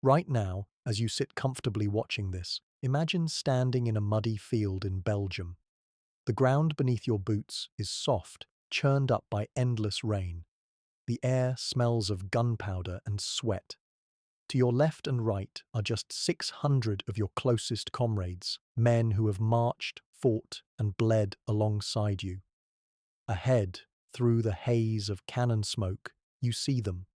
Right now, as you sit comfortably watching this, imagine standing in a muddy field in Belgium. The ground beneath your boots is soft, churned up by endless rain. The air smells of gunpowder and sweat. To your left and right are just 600 of your closest comrades, men who have marched, fought, and bled alongside you. Ahead, through the haze of cannon smoke, you see them.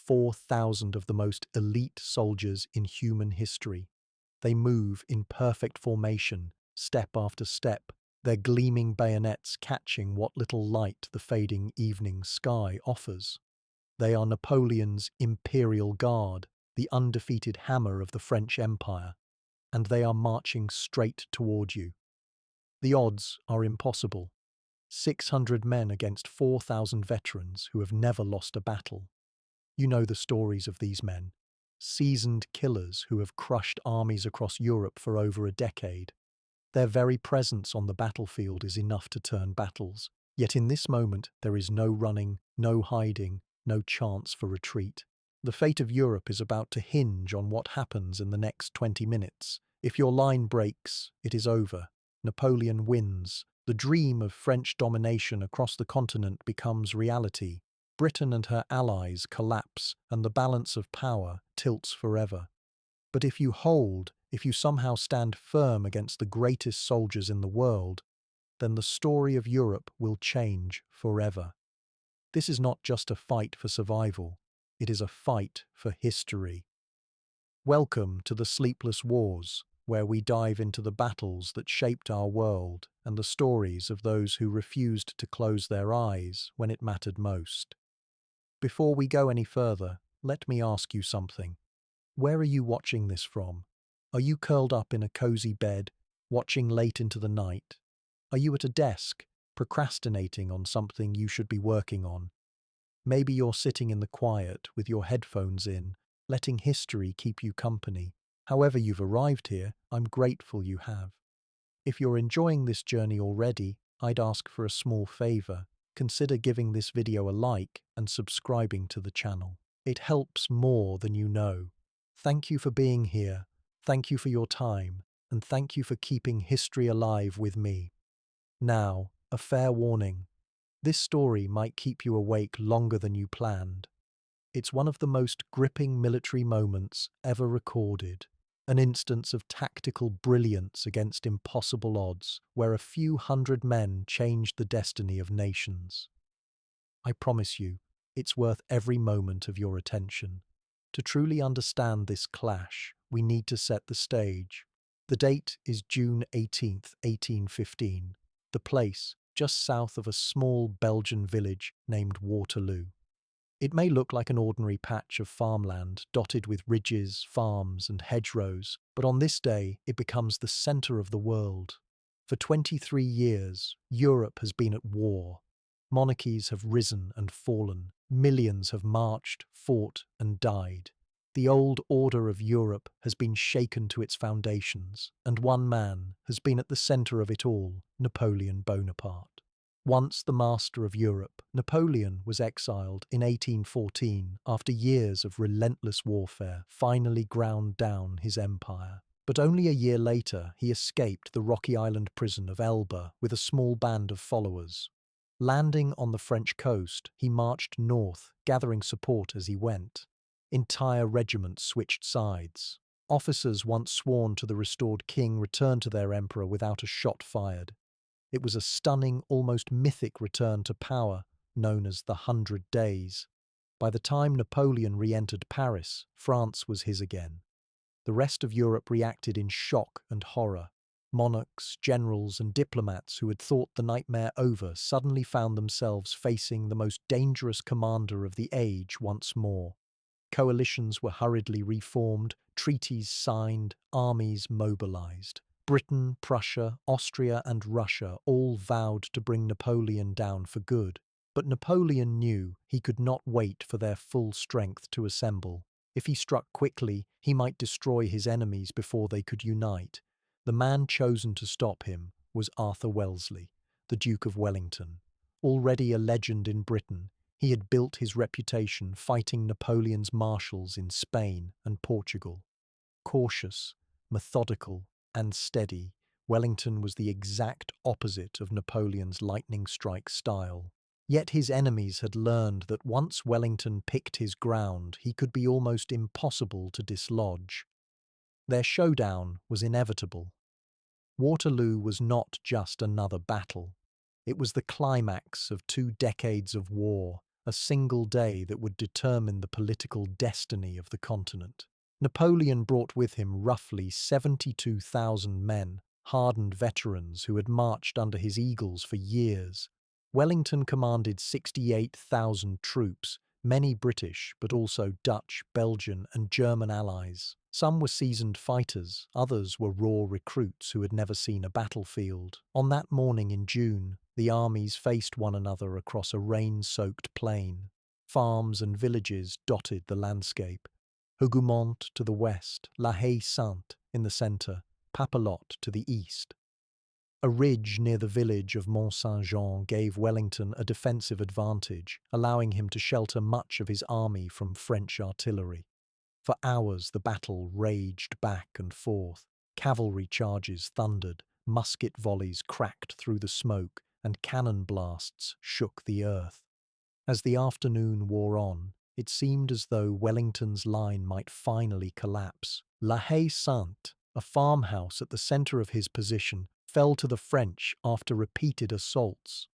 4,000 of the most elite soldiers in human history. They move in perfect formation, step after step, their gleaming bayonets catching what little light the fading evening sky offers. They are Napoleon's Imperial Guard, the undefeated hammer of the French Empire, and they are marching straight toward you. The odds are impossible. 600 men against 4,000 veterans who have never lost a battle. You know the stories of these men. Seasoned killers who have crushed armies across Europe for over a decade. Their very presence on the battlefield is enough to turn battles. Yet in this moment there is no running, no hiding, no chance for retreat. The fate of Europe is about to hinge on what happens in the next 20 minutes. If your line breaks, it is over. Napoleon wins. The dream of French domination across the continent becomes reality. Britain and her allies collapse, and the balance of power tilts forever. But if you hold, if you somehow stand firm against the greatest soldiers in the world, then the story of Europe will change forever. This is not just a fight for survival, it is a fight for history. Welcome to the Sleepless Wars, where we dive into the battles that shaped our world and the stories of those who refused to close their eyes when it mattered most. Before we go any further, let me ask you something. Where are you watching this from? Are you curled up in a cozy bed, watching late into the night? Are you at a desk, procrastinating on something you should be working on? Maybe you're sitting in the quiet with your headphones in, letting history keep you company. However you've arrived here, I'm grateful you have. If you're enjoying this journey already, I'd ask for a small favor. Consider giving this video a like and subscribing to the channel. It helps more than you know. Thank you for being here, thank you for your time, and thank you for keeping history alive with me. Now, a fair warning. This story might keep you awake longer than you planned. It's one of the most gripping military moments ever recorded. An instance of tactical brilliance against impossible odds, where a few hundred men changed the destiny of nations. I promise you, it's worth every moment of your attention. To truly understand this clash, we need to set the stage. The date is June 18th, 1815. The place, just south of a small Belgian village named Waterloo. It may look like an ordinary patch of farmland dotted with ridges, farms, and hedgerows, but on this day it becomes the center of the world. For 23 years, Europe has been at war. Monarchies have risen and fallen. Millions have marched, fought, and died. The old order of Europe has been shaken to its foundations, and one man has been at the center of it all, Napoleon Bonaparte. Once the master of Europe, Napoleon was exiled in 1814 after years of relentless warfare finally ground down his empire. But only a year later, he escaped the rocky island prison of Elba with a small band of followers. Landing on the French coast, he marched north, gathering support as he went. Entire regiments switched sides. Officers once sworn to the restored king returned to their emperor without a shot fired. It was a stunning, almost mythic return to power, known as the 100 Days. By the time Napoleon re-entered Paris, France was his again. The rest of Europe reacted in shock and horror. Monarchs, generals, and diplomats who had thought the nightmare over suddenly found themselves facing the most dangerous commander of the age once more. Coalitions were hurriedly reformed, treaties signed, armies mobilized. Britain, Prussia, Austria, and Russia all vowed to bring Napoleon down for good. But Napoleon knew he could not wait for their full strength to assemble. If he struck quickly, he might destroy his enemies before they could unite. The man chosen to stop him was Arthur Wellesley, the Duke of Wellington. Already a legend in Britain, He had built his reputation fighting Napoleon's marshals in Spain and Portugal. Cautious, methodical, and steady, Wellington was the exact opposite of Napoleon's lightning strike style. Yet his enemies had learned that once Wellington picked his ground, he could be almost impossible to dislodge. Their showdown was inevitable. Waterloo was not just another battle. It was the climax of 2 decades of war, a single day that would determine the political destiny of the continent. Napoleon brought with him roughly 72,000 men, hardened veterans who had marched under his eagles for years. Wellington commanded 68,000 troops, many British but also Dutch, Belgian and German allies. Some were seasoned fighters, others were raw recruits who had never seen a battlefield. On that morning in June, the armies faced one another across a rain-soaked plain. Farms and villages dotted the landscape. Hougoumont to the west, La Haye-Sainte in the centre, Papelotte to the east. A ridge near the village of Mont-Saint-Jean gave Wellington a defensive advantage, allowing him to shelter much of his army from French artillery. For hours the battle raged back and forth. Cavalry charges thundered, musket volleys cracked through the smoke, and cannon blasts shook the earth. As the afternoon wore on, it seemed as though Wellington's line might finally collapse. La Haye-Sainte, a farmhouse at the centre of his position, fell to the French after repeated assaults.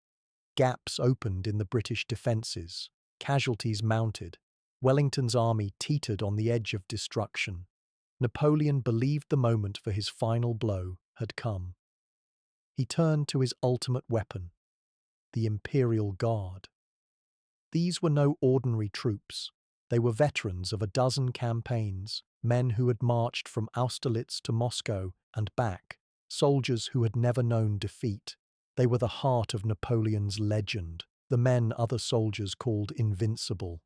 Gaps opened in the British defences. Casualties mounted. Wellington's army teetered on the edge of destruction. Napoleon believed the moment for his final blow had come. He turned to his ultimate weapon, the Imperial Guard. These were no ordinary troops. They were veterans of a dozen campaigns, men who had marched from Austerlitz to Moscow and back, soldiers who had never known defeat. They were the heart of Napoleon's legend, the men other soldiers called invincible.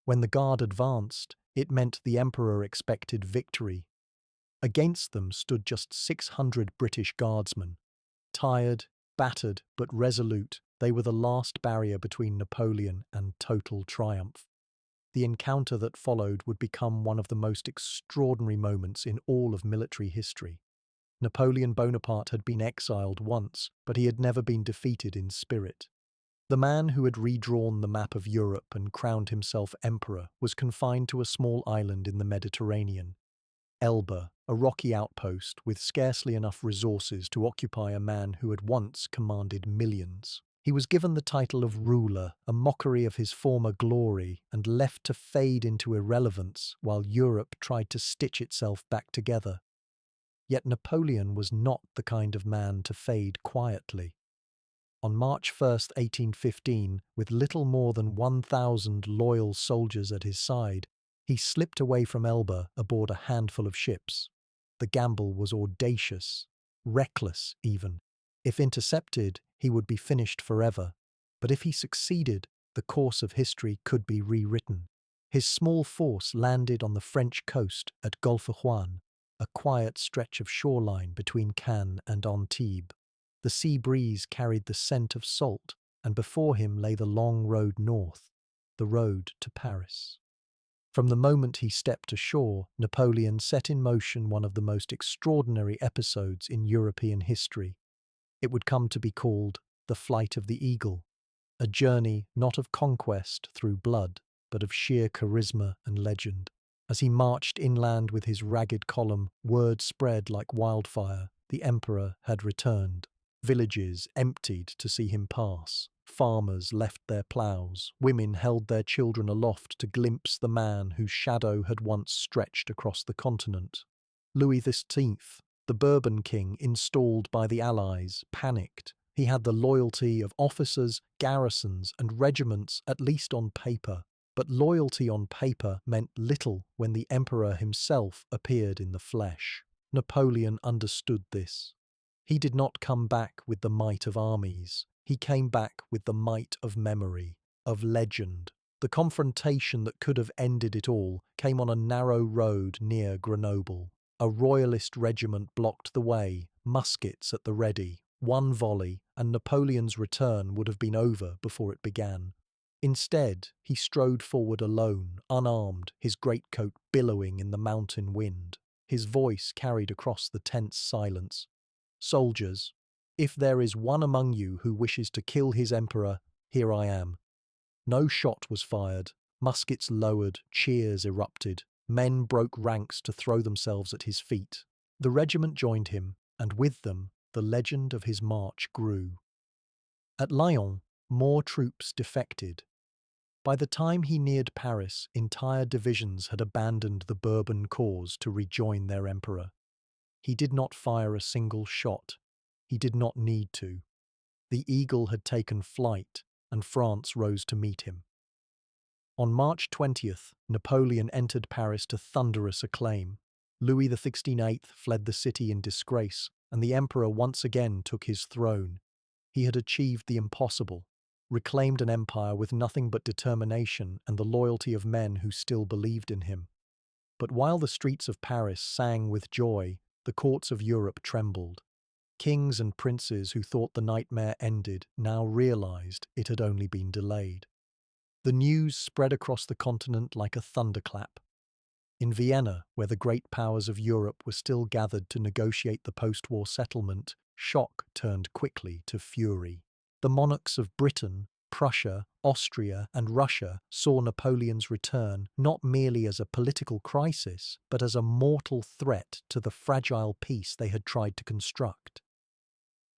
When the Guard advanced, it meant the Emperor expected victory. Against them stood just 600 British guardsmen. Tired, battered, but resolute, they were the last barrier between Napoleon and total triumph. The encounter that followed would become one of the most extraordinary moments in all of military history. Napoleon Bonaparte had been exiled once, but he had never been defeated in spirit. The man who had redrawn the map of Europe and crowned himself emperor was confined to a small island in the Mediterranean. Elba, a rocky outpost with scarcely enough resources to occupy a man who had once commanded millions. He was given the title of ruler, a mockery of his former glory, and left to fade into irrelevance while Europe tried to stitch itself back together. Yet Napoleon was not the kind of man to fade quietly. On March 1st, 1815, with little more than 1,000 loyal soldiers at his side, he slipped away from Elba aboard a handful of ships. The gamble was audacious, reckless even. If intercepted, he would be finished forever. But if he succeeded, the course of history could be rewritten. His small force landed on the French coast at Golfe-Juan, a quiet stretch of shoreline between Cannes and Antibes. The sea breeze carried the scent of salt, and before him lay the long road north, the road to Paris. From the moment he stepped ashore, Napoleon set in motion one of the most extraordinary episodes in European history. It would come to be called the Flight of the Eagle, a journey not of conquest through blood, but of sheer charisma and legend. As he marched inland with his ragged column, word spread like wildfire: the emperor had returned. Villages emptied to see him pass. Farmers left their ploughs. Women held their children aloft to glimpse the man whose shadow had once stretched across the continent. Louis XIII, the Bourbon king installed by the Allies, panicked. He had the loyalty of officers, garrisons, and regiments, at least on paper. But loyalty on paper meant little when the emperor himself appeared in the flesh. Napoleon understood this. He did not come back with the might of armies. He came back with the might of memory, of legend. The confrontation that could have ended it all came on a narrow road near Grenoble. A royalist regiment blocked the way, muskets at the ready. One volley, and Napoleon's return would have been over before it began. Instead, he strode forward alone, unarmed, his greatcoat billowing in the mountain wind. His voice carried across the tense silence. "Soldiers, if there is one among you who wishes to kill his emperor, here I am." No shot was fired. Muskets lowered, cheers erupted. Men broke ranks to throw themselves at his feet. The regiment joined him, and with them, the legend of his march grew. At Lyon, more troops defected. By the time he neared Paris, entire divisions had abandoned the Bourbon cause to rejoin their emperor. He did not fire a single shot. He did not need to. The eagle had taken flight, and France rose to meet him. On March 20th, Napoleon entered Paris to thunderous acclaim. Louis XVI fled the city in disgrace, and the emperor once again took his throne. He had achieved the impossible, reclaimed an empire with nothing but determination and the loyalty of men who still believed in him. But while the streets of Paris sang with joy, the courts of Europe trembled. Kings and princes who thought the nightmare ended now realized it had only been delayed. The news spread across the continent like a thunderclap. In Vienna, where the great powers of Europe were still gathered to negotiate the post-war settlement, shock turned quickly to fury. The monarchs of Britain, Prussia, Austria, and Russia saw Napoleon's return not merely as a political crisis, but as a mortal threat to the fragile peace they had tried to construct.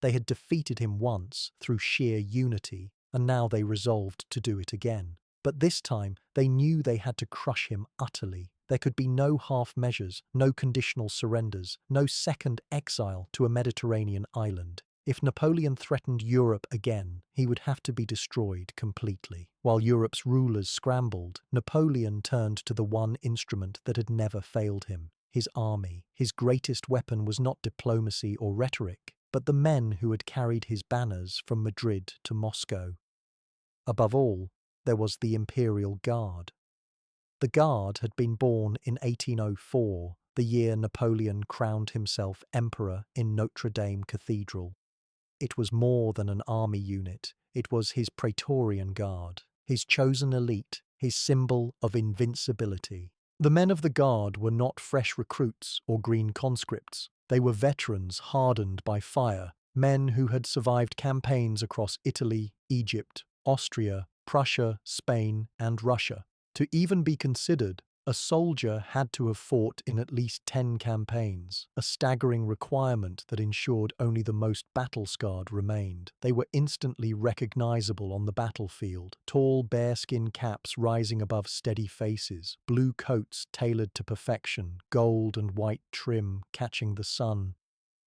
They had defeated him once through sheer unity, and now they resolved to do it again. But this time, they knew they had to crush him utterly. There could be no half measures, no conditional surrenders, no second exile to a Mediterranean island. If Napoleon threatened Europe again, he would have to be destroyed completely. While Europe's rulers scrambled, Napoleon turned to the one instrument that had never failed him: his army. His greatest weapon was not diplomacy or rhetoric, but the men who had carried his banners from Madrid to Moscow. Above all, there was the Imperial Guard. The Guard had been born in 1804, the year Napoleon crowned himself emperor in Notre Dame Cathedral. It was more than an army unit, it was his Praetorian Guard, his chosen elite, his symbol of invincibility. The men of the Guard were not fresh recruits or green conscripts. They were veterans hardened by fire, men who had survived campaigns across Italy, Egypt, Austria, Prussia, Spain, and Russia. To even be considered, a soldier had to have fought in at least 10 campaigns, a staggering requirement that ensured only the most battle-scarred remained. They were instantly recognizable on the battlefield, tall bearskin caps rising above steady faces, blue coats tailored to perfection, gold and white trim catching the sun.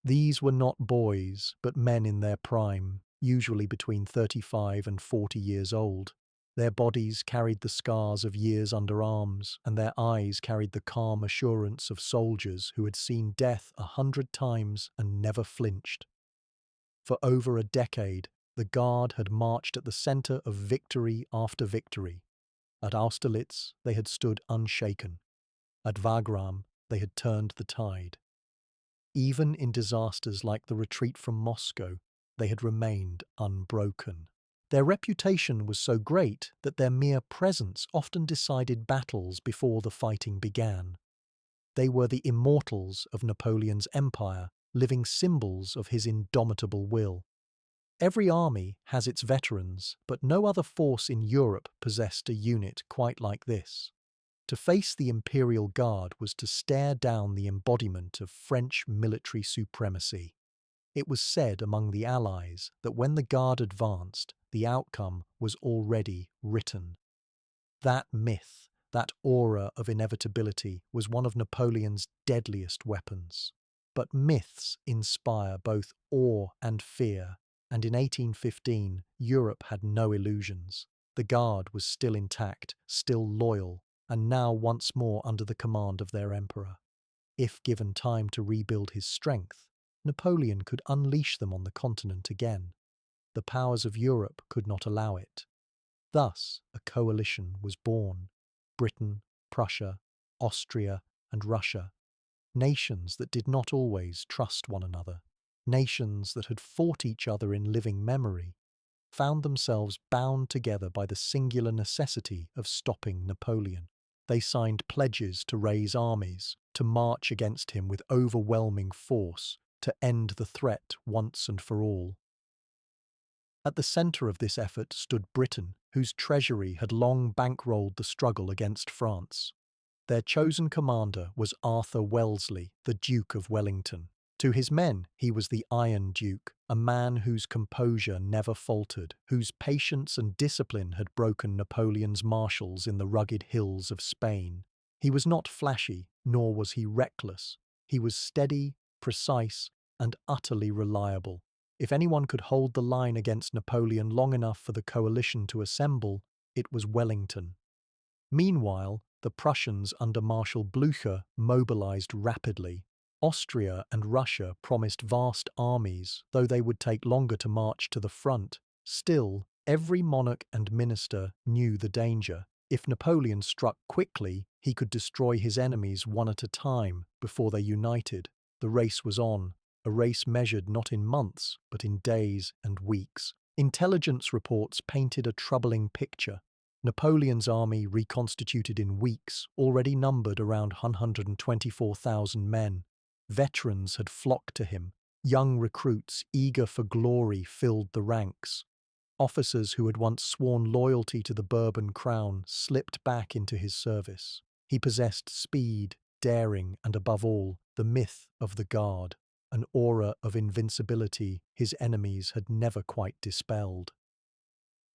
These were not boys, but men in their prime, usually between 35 and 40 years old. Their bodies carried the scars of years under arms, and their eyes carried the calm assurance of soldiers who had seen death 100 times and never flinched. For over a decade, the Guard had marched at the center of victory after victory. At Austerlitz, they had stood unshaken. At Wagram, they had turned the tide. Even in disasters like the retreat from Moscow, they had remained unbroken. Their reputation was so great that their mere presence often decided battles before the fighting began. They were the immortals of Napoleon's empire, living symbols of his indomitable will. Every army has its veterans, but no other force in Europe possessed a unit quite like this. To face the Imperial Guard was to stare down the embodiment of French military supremacy. It was said among the Allies that when the Guard advanced, the outcome was already written. That myth, that aura of inevitability, was one of Napoleon's deadliest weapons. But myths inspire both awe and fear, and in 1815, Europe had no illusions. The Guard was still intact, still loyal, and now once more under the command of their emperor. If given time to rebuild his strength, Napoleon could unleash them on the continent again. The powers of Europe could not allow it. Thus, a coalition was born: Britain, Prussia, Austria, and Russia. Nations that did not always trust one another. Nations that had fought each other in living memory. found themselves bound together by the singular necessity of stopping Napoleon. They signed pledges to raise armies, to march against him with overwhelming force, to end the threat once and for all. At the centre of this effort stood Britain, whose treasury had long bankrolled the struggle against France. Their chosen commander was Arthur Wellesley, the Duke of Wellington. To his men, he was the Iron Duke, a man whose composure never faltered, whose patience and discipline had broken Napoleon's marshals in the rugged hills of Spain. He was not flashy, nor was he reckless. He was steady, precise, and utterly reliable. If anyone could hold the line against Napoleon long enough for the coalition to assemble, it was Wellington. Meanwhile, the Prussians under Marshal Blücher mobilized rapidly. Austria and Russia promised vast armies, though they would take longer to march to the front. Still, every monarch and minister knew the danger. If Napoleon struck quickly, he could destroy his enemies one at a time before they united. The race was on, a race measured not in months, but in days and weeks. Intelligence reports painted a troubling picture. Napoleon's army, reconstituted in weeks, already numbered around 124,000 men. Veterans had flocked to him. Young recruits, eager for glory, filled the ranks. Officers who had once sworn loyalty to the Bourbon crown slipped back into his service. He possessed speed, daring, and above all, the myth of the Guard, an aura of invincibility his enemies had never quite dispelled.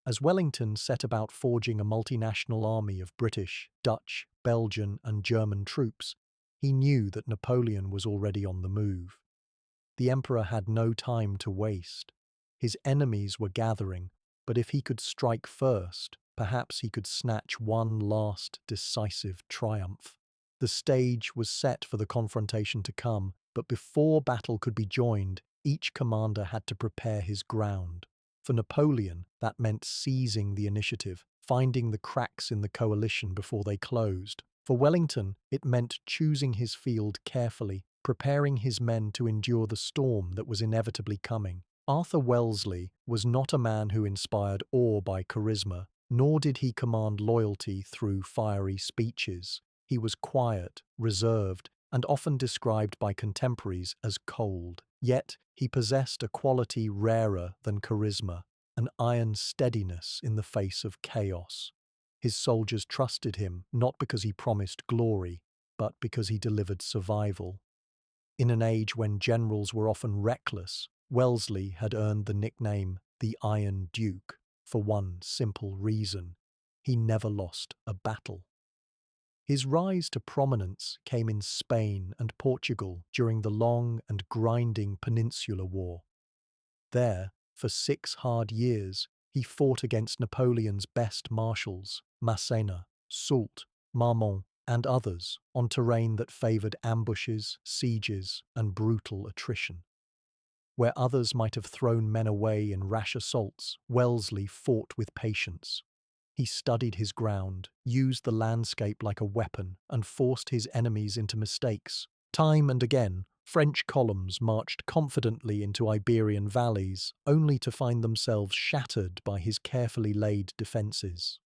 As Wellington set about forging a multinational army of British, Dutch, Belgian, and German troops, he knew that Napoleon was already on the move. The emperor had no time to waste. His enemies were gathering, but if he could strike first, perhaps he could snatch one last decisive triumph. The stage was set for the confrontation to come, but before battle could be joined, each commander had to prepare his ground. For Napoleon, that meant seizing the initiative, finding the cracks in the coalition before they closed. For Wellington, it meant choosing his field carefully, preparing his men to endure the storm that was inevitably coming. Arthur Wellesley was not a man who inspired awe by charisma, nor did he command loyalty through fiery speeches. He was quiet, reserved, and often described by contemporaries as cold. Yet he possessed a quality rarer than charisma, an iron steadiness in the face of chaos. His soldiers trusted him not because he promised glory, but because he delivered survival. In an age when generals were often reckless, Wellesley had earned the nickname the Iron Duke for one simple reason: he never lost a battle. His rise to prominence came in Spain and Portugal during the long and grinding Peninsular War. There, for 6 hard years, he fought against Napoleon's best marshals, Massena, Soult, Marmont, and others, on terrain that favoured ambushes, sieges, and brutal attrition. Where others might have thrown men away in rash assaults, Wellesley fought with patience. He studied his ground, used the landscape like a weapon, and forced his enemies into mistakes. Time and again, French columns marched confidently into Iberian valleys, only to find themselves shattered by his carefully laid defences.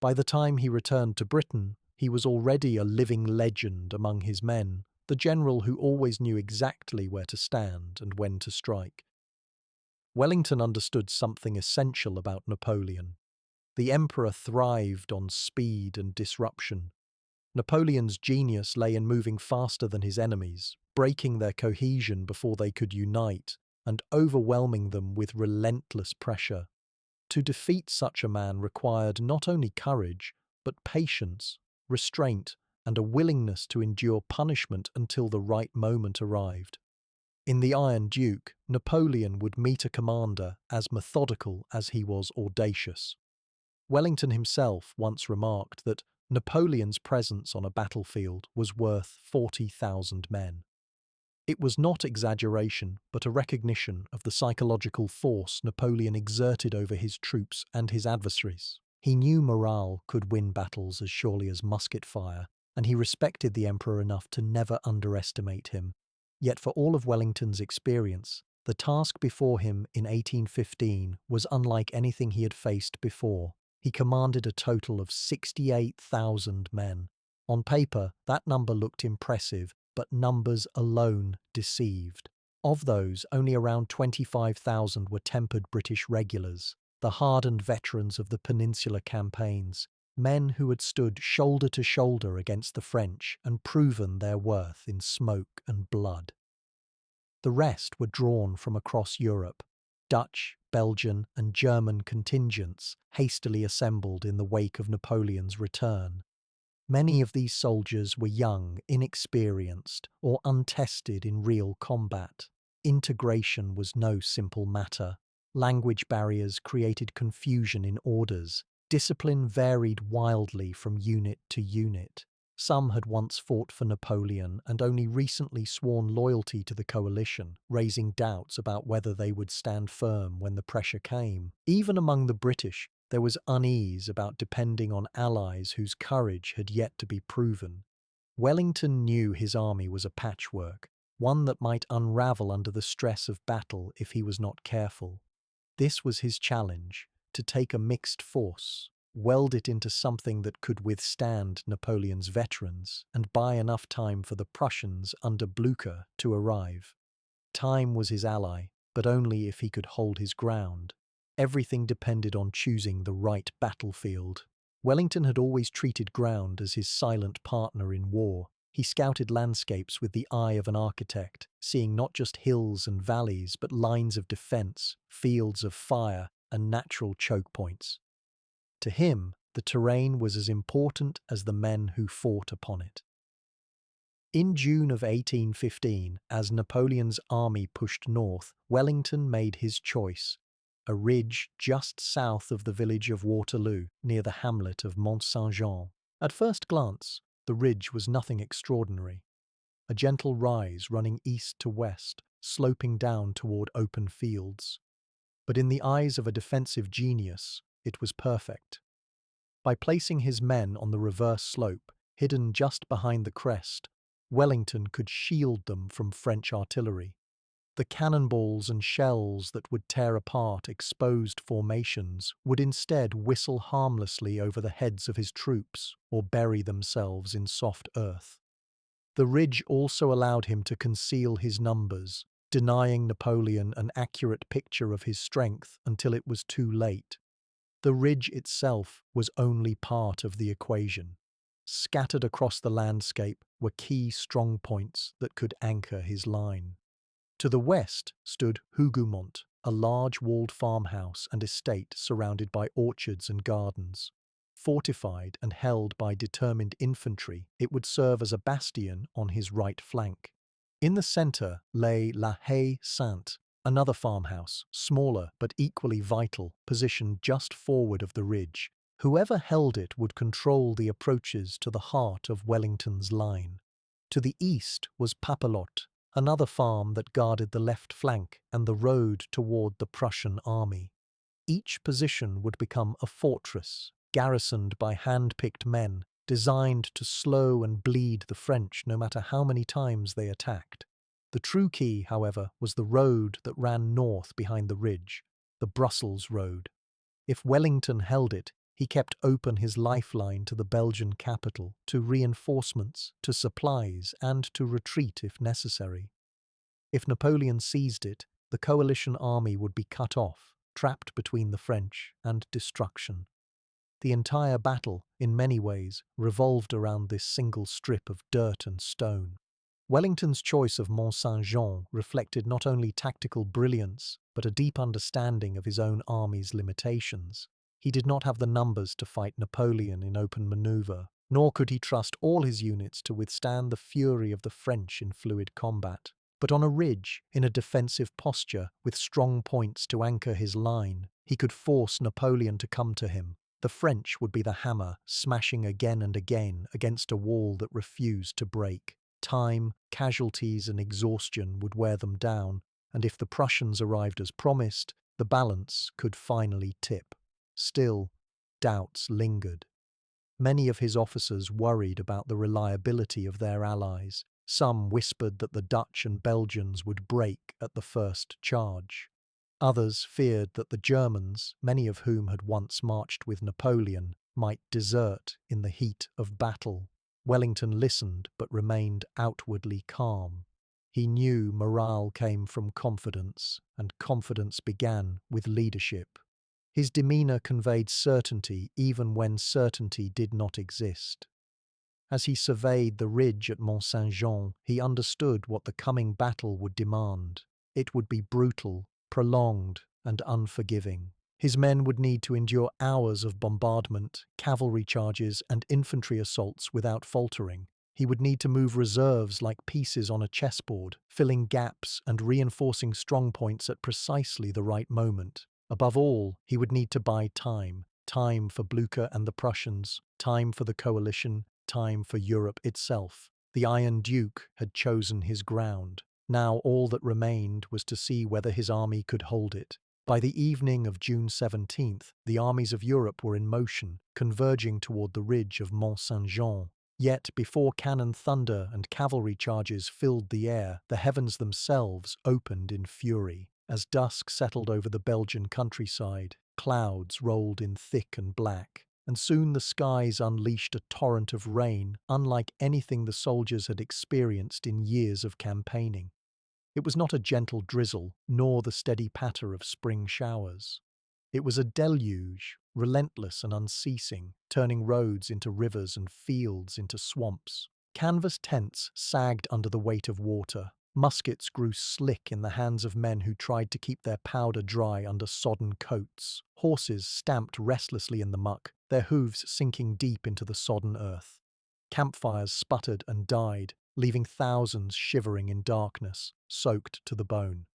By the time he returned to Britain, he was already a living legend among his men, the general who always knew exactly where to stand and when to strike. Wellington understood something essential about Napoleon. The emperor thrived on speed and disruption. Napoleon's genius lay in moving faster than his enemies, breaking their cohesion before they could unite, and overwhelming them with relentless pressure. To defeat such a man required not only courage, but patience, restraint, and a willingness to endure punishment until the right moment arrived. In the Iron Duke, Napoleon would meet a commander as methodical as he was audacious. Wellington himself once remarked that Napoleon's presence on a battlefield was worth 40,000 men. It was not exaggeration, but a recognition of the psychological force Napoleon exerted over his troops and his adversaries. He knew morale could win battles as surely as musket fire, and he respected the emperor enough to never underestimate him. Yet for all of Wellington's experience, The task before him in 1815 was unlike anything he had faced before. He commanded a total of 68,000 men. On paper, that number looked impressive, but numbers alone deceived. Of those, only around 25,000 were tempered British regulars, the hardened veterans of the Peninsular campaigns, men who had stood shoulder to shoulder against the French and proven their worth in smoke and blood. The rest were drawn from across Europe, Dutch, Belgian, and German contingents hastily assembled in the wake of Napoleon's return. Many of these soldiers were young, inexperienced, or untested in real combat. Integration was no simple matter. Language barriers created confusion in orders. Discipline varied wildly from unit to unit. Some had once fought for Napoleon and only recently sworn loyalty to the coalition, raising doubts about whether they would stand firm when the pressure came. Even among the British, there was unease about depending on allies whose courage had yet to be proven. Wellington knew his army was a patchwork, one that might unravel under the stress of battle if he was not careful. This was his challenge, to take a mixed force, weld it into something that could withstand Napoleon's veterans, and buy enough time for the Prussians under Blucher to arrive. Time was his ally, but only if he could hold his ground. Everything depended on choosing the right battlefield. Wellington had always treated ground as his silent partner in war. He scouted landscapes with the eye of an architect, seeing not just hills and valleys, but lines of defense, fields of fire, and natural choke points. To him, the terrain was as important as the men who fought upon it. In June of 1815, as Napoleon's army pushed north, Wellington made his choice: a ridge just south of the village of Waterloo, near the hamlet of Mont-Saint-Jean. At first glance, the ridge was nothing extraordinary. A gentle rise running east to west, sloping down toward open fields. But in the eyes of a defensive genius, it was perfect. By placing his men on the reverse slope, hidden just behind the crest, Wellington could shield them from French artillery. The cannonballs and shells that would tear apart exposed formations would instead whistle harmlessly over the heads of his troops or bury themselves in soft earth. The ridge also allowed him to conceal his numbers, denying Napoleon an accurate picture of his strength until it was too late. The ridge itself was only part of the equation. Scattered across the landscape were key strong points that could anchor his line. To the west stood Hougoumont, a large walled farmhouse and estate surrounded by orchards and gardens. Fortified and held by determined infantry, it would serve as a bastion on his right flank. In the centre lay La Haye Sainte, another farmhouse, smaller but equally vital, positioned just forward of the ridge. Whoever held it would control the approaches to the heart of Wellington's line. To the east was Papelotte, another farm that guarded the left flank and the road toward the Prussian army. Each position would become a fortress, garrisoned by hand-picked men, designed to slow and bleed the French no matter how many times they attacked. The true key, however, was the road that ran north behind the ridge, the Brussels road. If Wellington held it, he kept open his lifeline to the Belgian capital, to reinforcements, to supplies, and to retreat if necessary. If Napoleon seized it, the coalition army would be cut off, trapped between the French and destruction. The entire battle, in many ways, revolved around this single strip of dirt and stone. Wellington's choice of Mont-Saint-Jean reflected not only tactical brilliance, but a deep understanding of his own army's limitations. He did not have the numbers to fight Napoleon in open maneuver, nor could he trust all his units to withstand the fury of the French in fluid combat. But on a ridge, in a defensive posture, with strong points to anchor his line, he could force Napoleon to come to him. The French would be the hammer, smashing again and again against a wall that refused to break. Time, casualties, and exhaustion would wear them down, and if the Prussians arrived as promised, the balance could finally tip. Still, doubts lingered. Many of his officers worried about the reliability of their allies. Some whispered that the Dutch and Belgians would break at the first charge. Others feared that the Germans, many of whom had once marched with Napoleon, might desert in the heat of battle. Wellington listened but remained outwardly calm. He knew morale came from confidence, and confidence began with leadership. His demeanour conveyed certainty even when certainty did not exist. As he surveyed the ridge at Mont Saint-Jean, he understood what the coming battle would demand. It would be brutal, prolonged, and unforgiving. His men would need to endure hours of bombardment, cavalry charges, and infantry assaults without faltering. He would need to move reserves like pieces on a chessboard, filling gaps and reinforcing strongpoints at precisely the right moment. Above all, he would need to buy time. Time for Blucher and the Prussians, time for the coalition, time for Europe itself. The Iron Duke had chosen his ground. Now all that remained was to see whether his army could hold it. By the evening of June 17th, the armies of Europe were in motion, converging toward the ridge of Mont Saint-Jean. Yet, before cannon thunder and cavalry charges filled the air, the heavens themselves opened in fury. As dusk settled over the Belgian countryside, clouds rolled in thick and black, and soon the skies unleashed a torrent of rain unlike anything the soldiers had experienced in years of campaigning. It was not a gentle drizzle, nor the steady patter of spring showers. It was a deluge, relentless and unceasing, turning roads into rivers and fields into swamps. Canvas tents sagged under the weight of water. Muskets grew slick in the hands of men who tried to keep their powder dry under sodden coats. Horses stamped restlessly in the muck, their hooves sinking deep into the sodden earth. Campfires sputtered and died, leaving thousands shivering in darkness, soaked to the bone.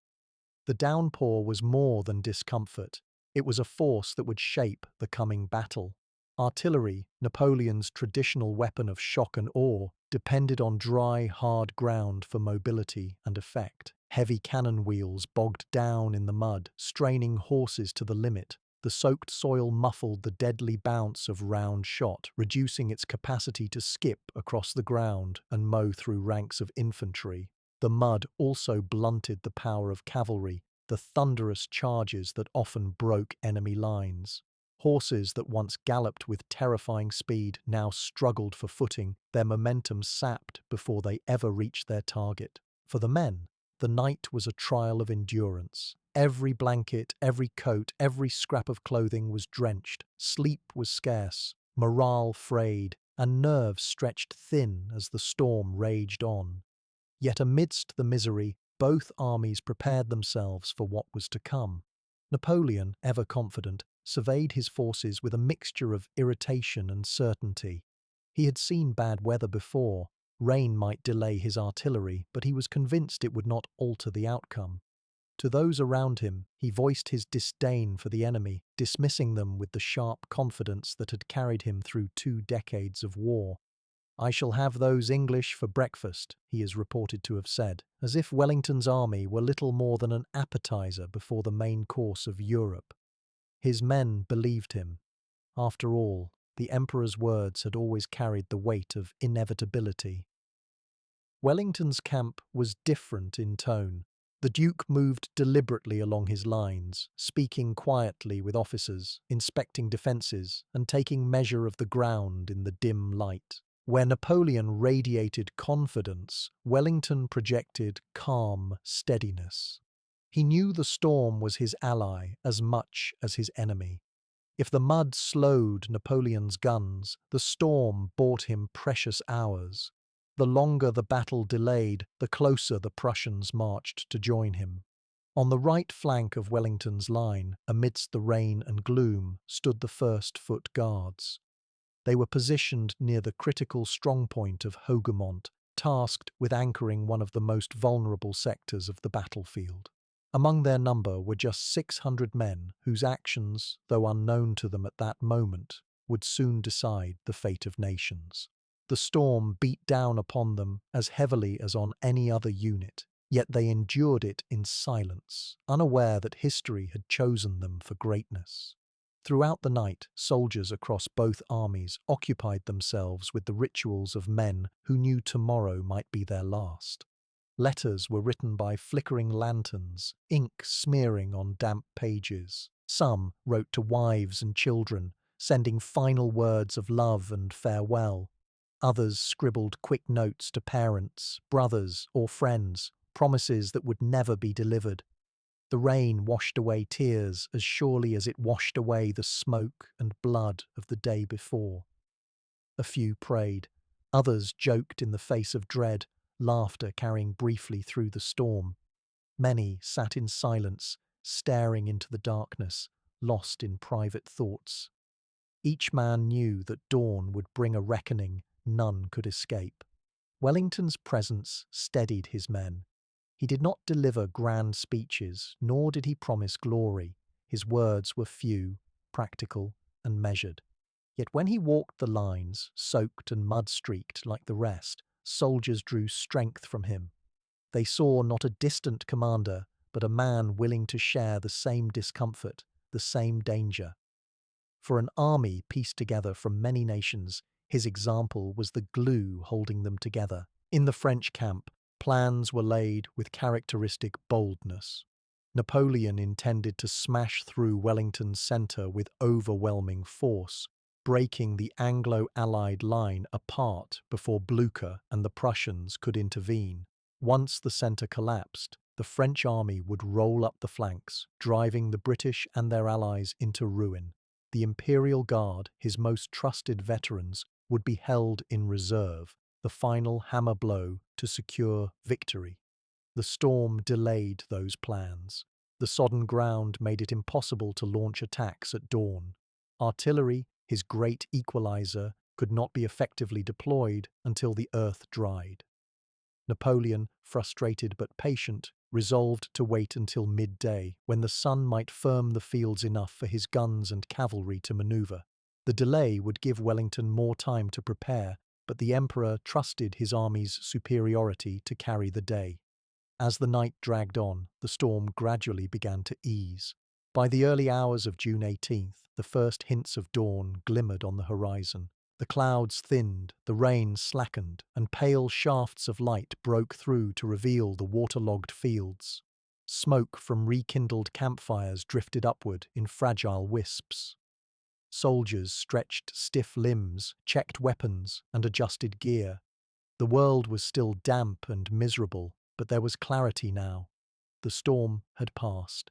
The downpour was more than discomfort. It was a force that would shape the coming battle. Artillery, Napoleon's traditional weapon of shock and awe, depended on dry, hard ground for mobility and effect. Heavy cannon wheels bogged down in the mud, straining horses to the limit. The soaked soil muffled the deadly bounce of round shot, reducing its capacity to skip across the ground and mow through ranks of infantry. The mud also blunted the power of cavalry, the thunderous charges that often broke enemy lines. Horses that once galloped with terrifying speed now struggled for footing, their momentum sapped before they ever reached their target. For the men, the night was a trial of endurance. Every blanket, every coat, every scrap of clothing was drenched. Sleep was scarce, morale frayed, and nerves stretched thin as the storm raged on. Yet amidst the misery, both armies prepared themselves for what was to come. Napoleon, ever confident, surveyed his forces with a mixture of irritation and certainty. He had seen bad weather before. Rain might delay his artillery, but he was convinced it would not alter the outcome. To those around him, he voiced his disdain for the enemy, dismissing them with the sharp confidence that had carried him through 2 decades of war. "I shall have those English for breakfast," he is reported to have said, as if Wellington's army were little more than an appetizer before the main course of Europe. His men believed him. After all, the Emperor's words had always carried the weight of inevitability. Wellington's camp was different in tone. The Duke moved deliberately along his lines, speaking quietly with officers, inspecting defences, and taking measure of the ground in the dim light. Where Napoleon radiated confidence, Wellington projected calm steadiness. He knew the storm was his ally as much as his enemy. If the mud slowed Napoleon's guns, the storm bought him precious hours. The longer the battle delayed, the closer the Prussians marched to join him. On the right flank of Wellington's line, amidst the rain and gloom, stood the first foot guards. They were positioned near the critical strongpoint of Hougoumont, tasked with anchoring one of the most vulnerable sectors of the battlefield. Among their number were just 600 men whose actions, though unknown to them at that moment, would soon decide the fate of nations. The storm beat down upon them as heavily as on any other unit, yet they endured it in silence, unaware that history had chosen them for greatness. Throughout the night, soldiers across both armies occupied themselves with the rituals of men who knew tomorrow might be their last. Letters were written by flickering lanterns, ink smearing on damp pages. Some wrote to wives and children, sending final words of love and farewell. Others scribbled quick notes to parents, brothers, or friends, promises that would never be delivered. The rain washed away tears as surely as it washed away the smoke and blood of the day before. A few prayed. Others joked in the face of dread, laughter carrying briefly through the storm. Many sat in silence, staring into the darkness, lost in private thoughts. Each man knew that dawn would bring a reckoning none could escape. Wellington's presence steadied his men. He did not deliver grand speeches, nor did he promise glory. His words were few, practical, and measured. Yet when he walked the lines, soaked and mud-streaked like the rest, soldiers drew strength from him. They saw not a distant commander, but a man willing to share the same discomfort, the same danger. For an army pieced together from many nations, his example was the glue holding them together. In the French camp, plans were laid with characteristic boldness. Napoleon intended to smash through Wellington's centre with overwhelming force, breaking the Anglo-Allied line apart before Blucher and the Prussians could intervene. Once the centre collapsed, the French army would roll up the flanks, driving the British and their allies into ruin. The Imperial Guard, his most trusted veterans, would be held in reserve, the final hammer blow to secure victory. The storm delayed those plans. The sodden ground made it impossible to launch attacks at dawn. Artillery, his great equalizer, could not be effectively deployed until the earth dried. Napoleon, frustrated but patient, resolved to wait until midday, when the sun might firm the fields enough for his guns and cavalry to maneuver. The delay would give Wellington more time to prepare, but the Emperor trusted his army's superiority to carry the day. As the night dragged on, the storm gradually began to ease. By the early hours of June 18th, the first hints of dawn glimmered on the horizon. The clouds thinned, the rain slackened, and pale shafts of light broke through to reveal the waterlogged fields. Smoke from rekindled campfires drifted upward in fragile wisps. Soldiers stretched stiff limbs, checked weapons, and adjusted gear. The world was still damp and miserable, but there was clarity now. The storm had passed.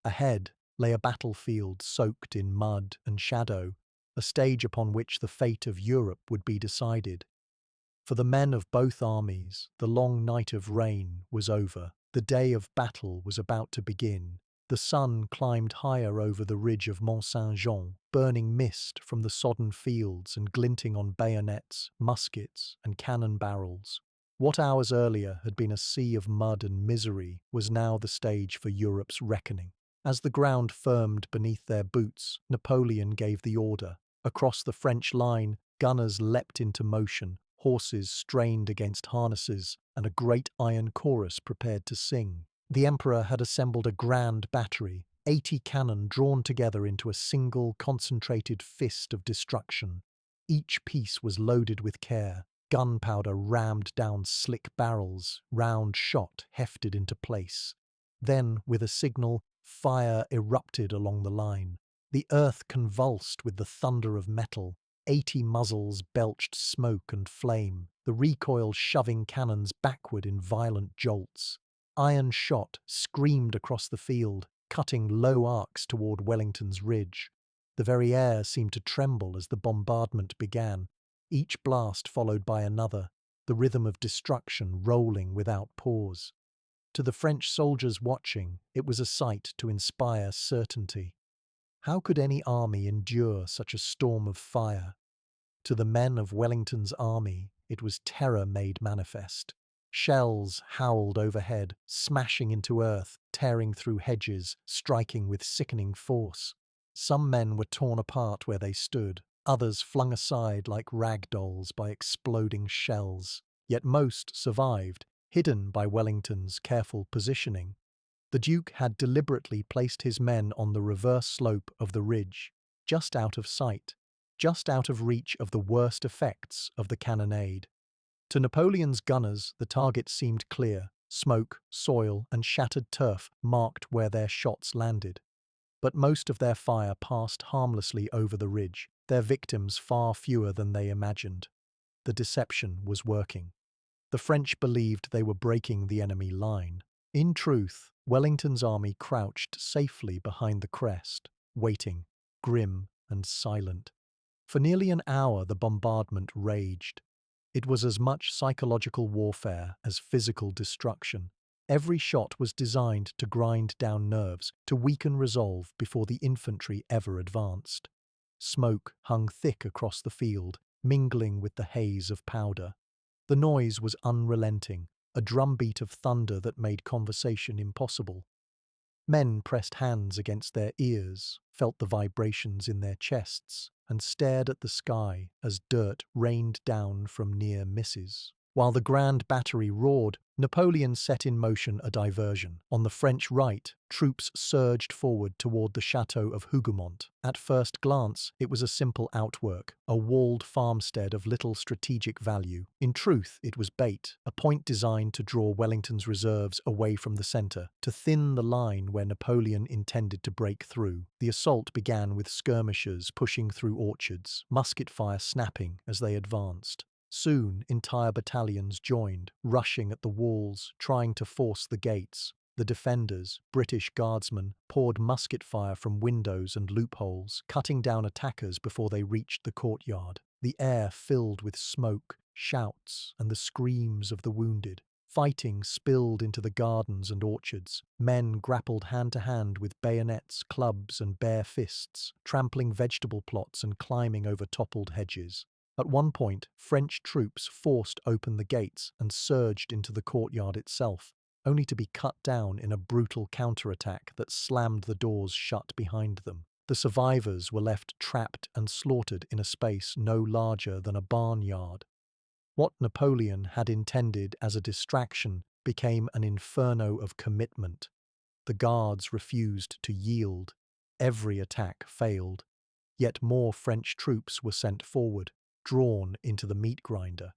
Ahead lay a battlefield soaked in mud and shadow, a stage upon which the fate of Europe would be decided. For the men of both armies, the long night of rain was over. The day of battle was about to begin. The sun climbed higher over the ridge of Mont Saint-Jean, burning mist from the sodden fields and glinting on bayonets, muskets, and cannon barrels. What hours earlier had been a sea of mud and misery was now the stage for Europe's reckoning. As the ground firmed beneath their boots, Napoleon gave the order. Across the French line, gunners leapt into motion, horses strained against harnesses, and a great iron chorus prepared to sing. The Emperor had assembled a grand battery, 80 cannon drawn together into a single concentrated fist of destruction. Each piece was loaded with care. Gunpowder rammed down slick barrels, round shot hefted into place. Then, with a signal, fire erupted along the line. The earth convulsed with the thunder of metal. 80 muzzles belched smoke and flame, the recoil shoving cannons backward in violent jolts. Iron shot screamed across the field, cutting low arcs toward Wellington's ridge. The very air seemed to tremble as the bombardment began, each blast followed by another, the rhythm of destruction rolling without pause. To the French soldiers watching, it was a sight to inspire certainty. How could any army endure such a storm of fire? To the men of Wellington's army, it was terror made manifest. Shells howled overhead, smashing into earth, tearing through hedges, striking with sickening force. Some men were torn apart where they stood, others flung aside like rag dolls by exploding shells. Yet most survived, hidden by Wellington's careful positioning. The Duke had deliberately placed his men on the reverse slope of the ridge. just out of sight, just out of reach of the worst effects of the cannonade. To Napoleon's gunners, the target seemed clear. Smoke, soil, and shattered turf marked where their shots landed. But most of their fire passed harmlessly over the ridge, their victims far fewer than they imagined. The deception was working. The French believed they were breaking the enemy line. In truth, Wellington's army crouched safely behind the crest, waiting, grim and silent. For nearly an hour the bombardment raged. It was as much psychological warfare as physical destruction. Every shot was designed to grind down nerves, to weaken resolve before the infantry ever advanced. Smoke hung thick across the field, mingling with the haze of powder. The noise was unrelenting, a drumbeat of thunder that made conversation impossible. Men pressed hands against their ears, felt the vibrations in their chests, and stared at the sky as dirt rained down from near misses. While the Grand Battery roared, Napoleon set in motion a diversion. On the French right, troops surged forward toward the chateau of Hougoumont. At first glance, it was a simple outwork, a walled farmstead of little strategic value. In truth, it was bait, a point designed to draw Wellington's reserves away from the centre, to thin the line where Napoleon intended to break through. The assault began with skirmishers pushing through orchards, musket fire snapping as they advanced. Soon, entire battalions joined, rushing at the walls, trying to force the gates. The defenders, British guardsmen, poured musket fire from windows and loopholes, cutting down attackers before they reached the courtyard. The air filled with smoke, shouts, and the screams of the wounded. Fighting spilled into the gardens and orchards. Men grappled hand to hand with bayonets, clubs, and bare fists, trampling vegetable plots and climbing over toppled hedges. At one point, French troops forced open the gates and surged into the courtyard itself, only to be cut down in a brutal counterattack that slammed the doors shut behind them. The survivors were left trapped and slaughtered in a space no larger than a barnyard. What Napoleon had intended as a distraction became an inferno of commitment. The guards refused to yield. Every attack failed. Yet more French troops were sent forward, drawn into the meat grinder.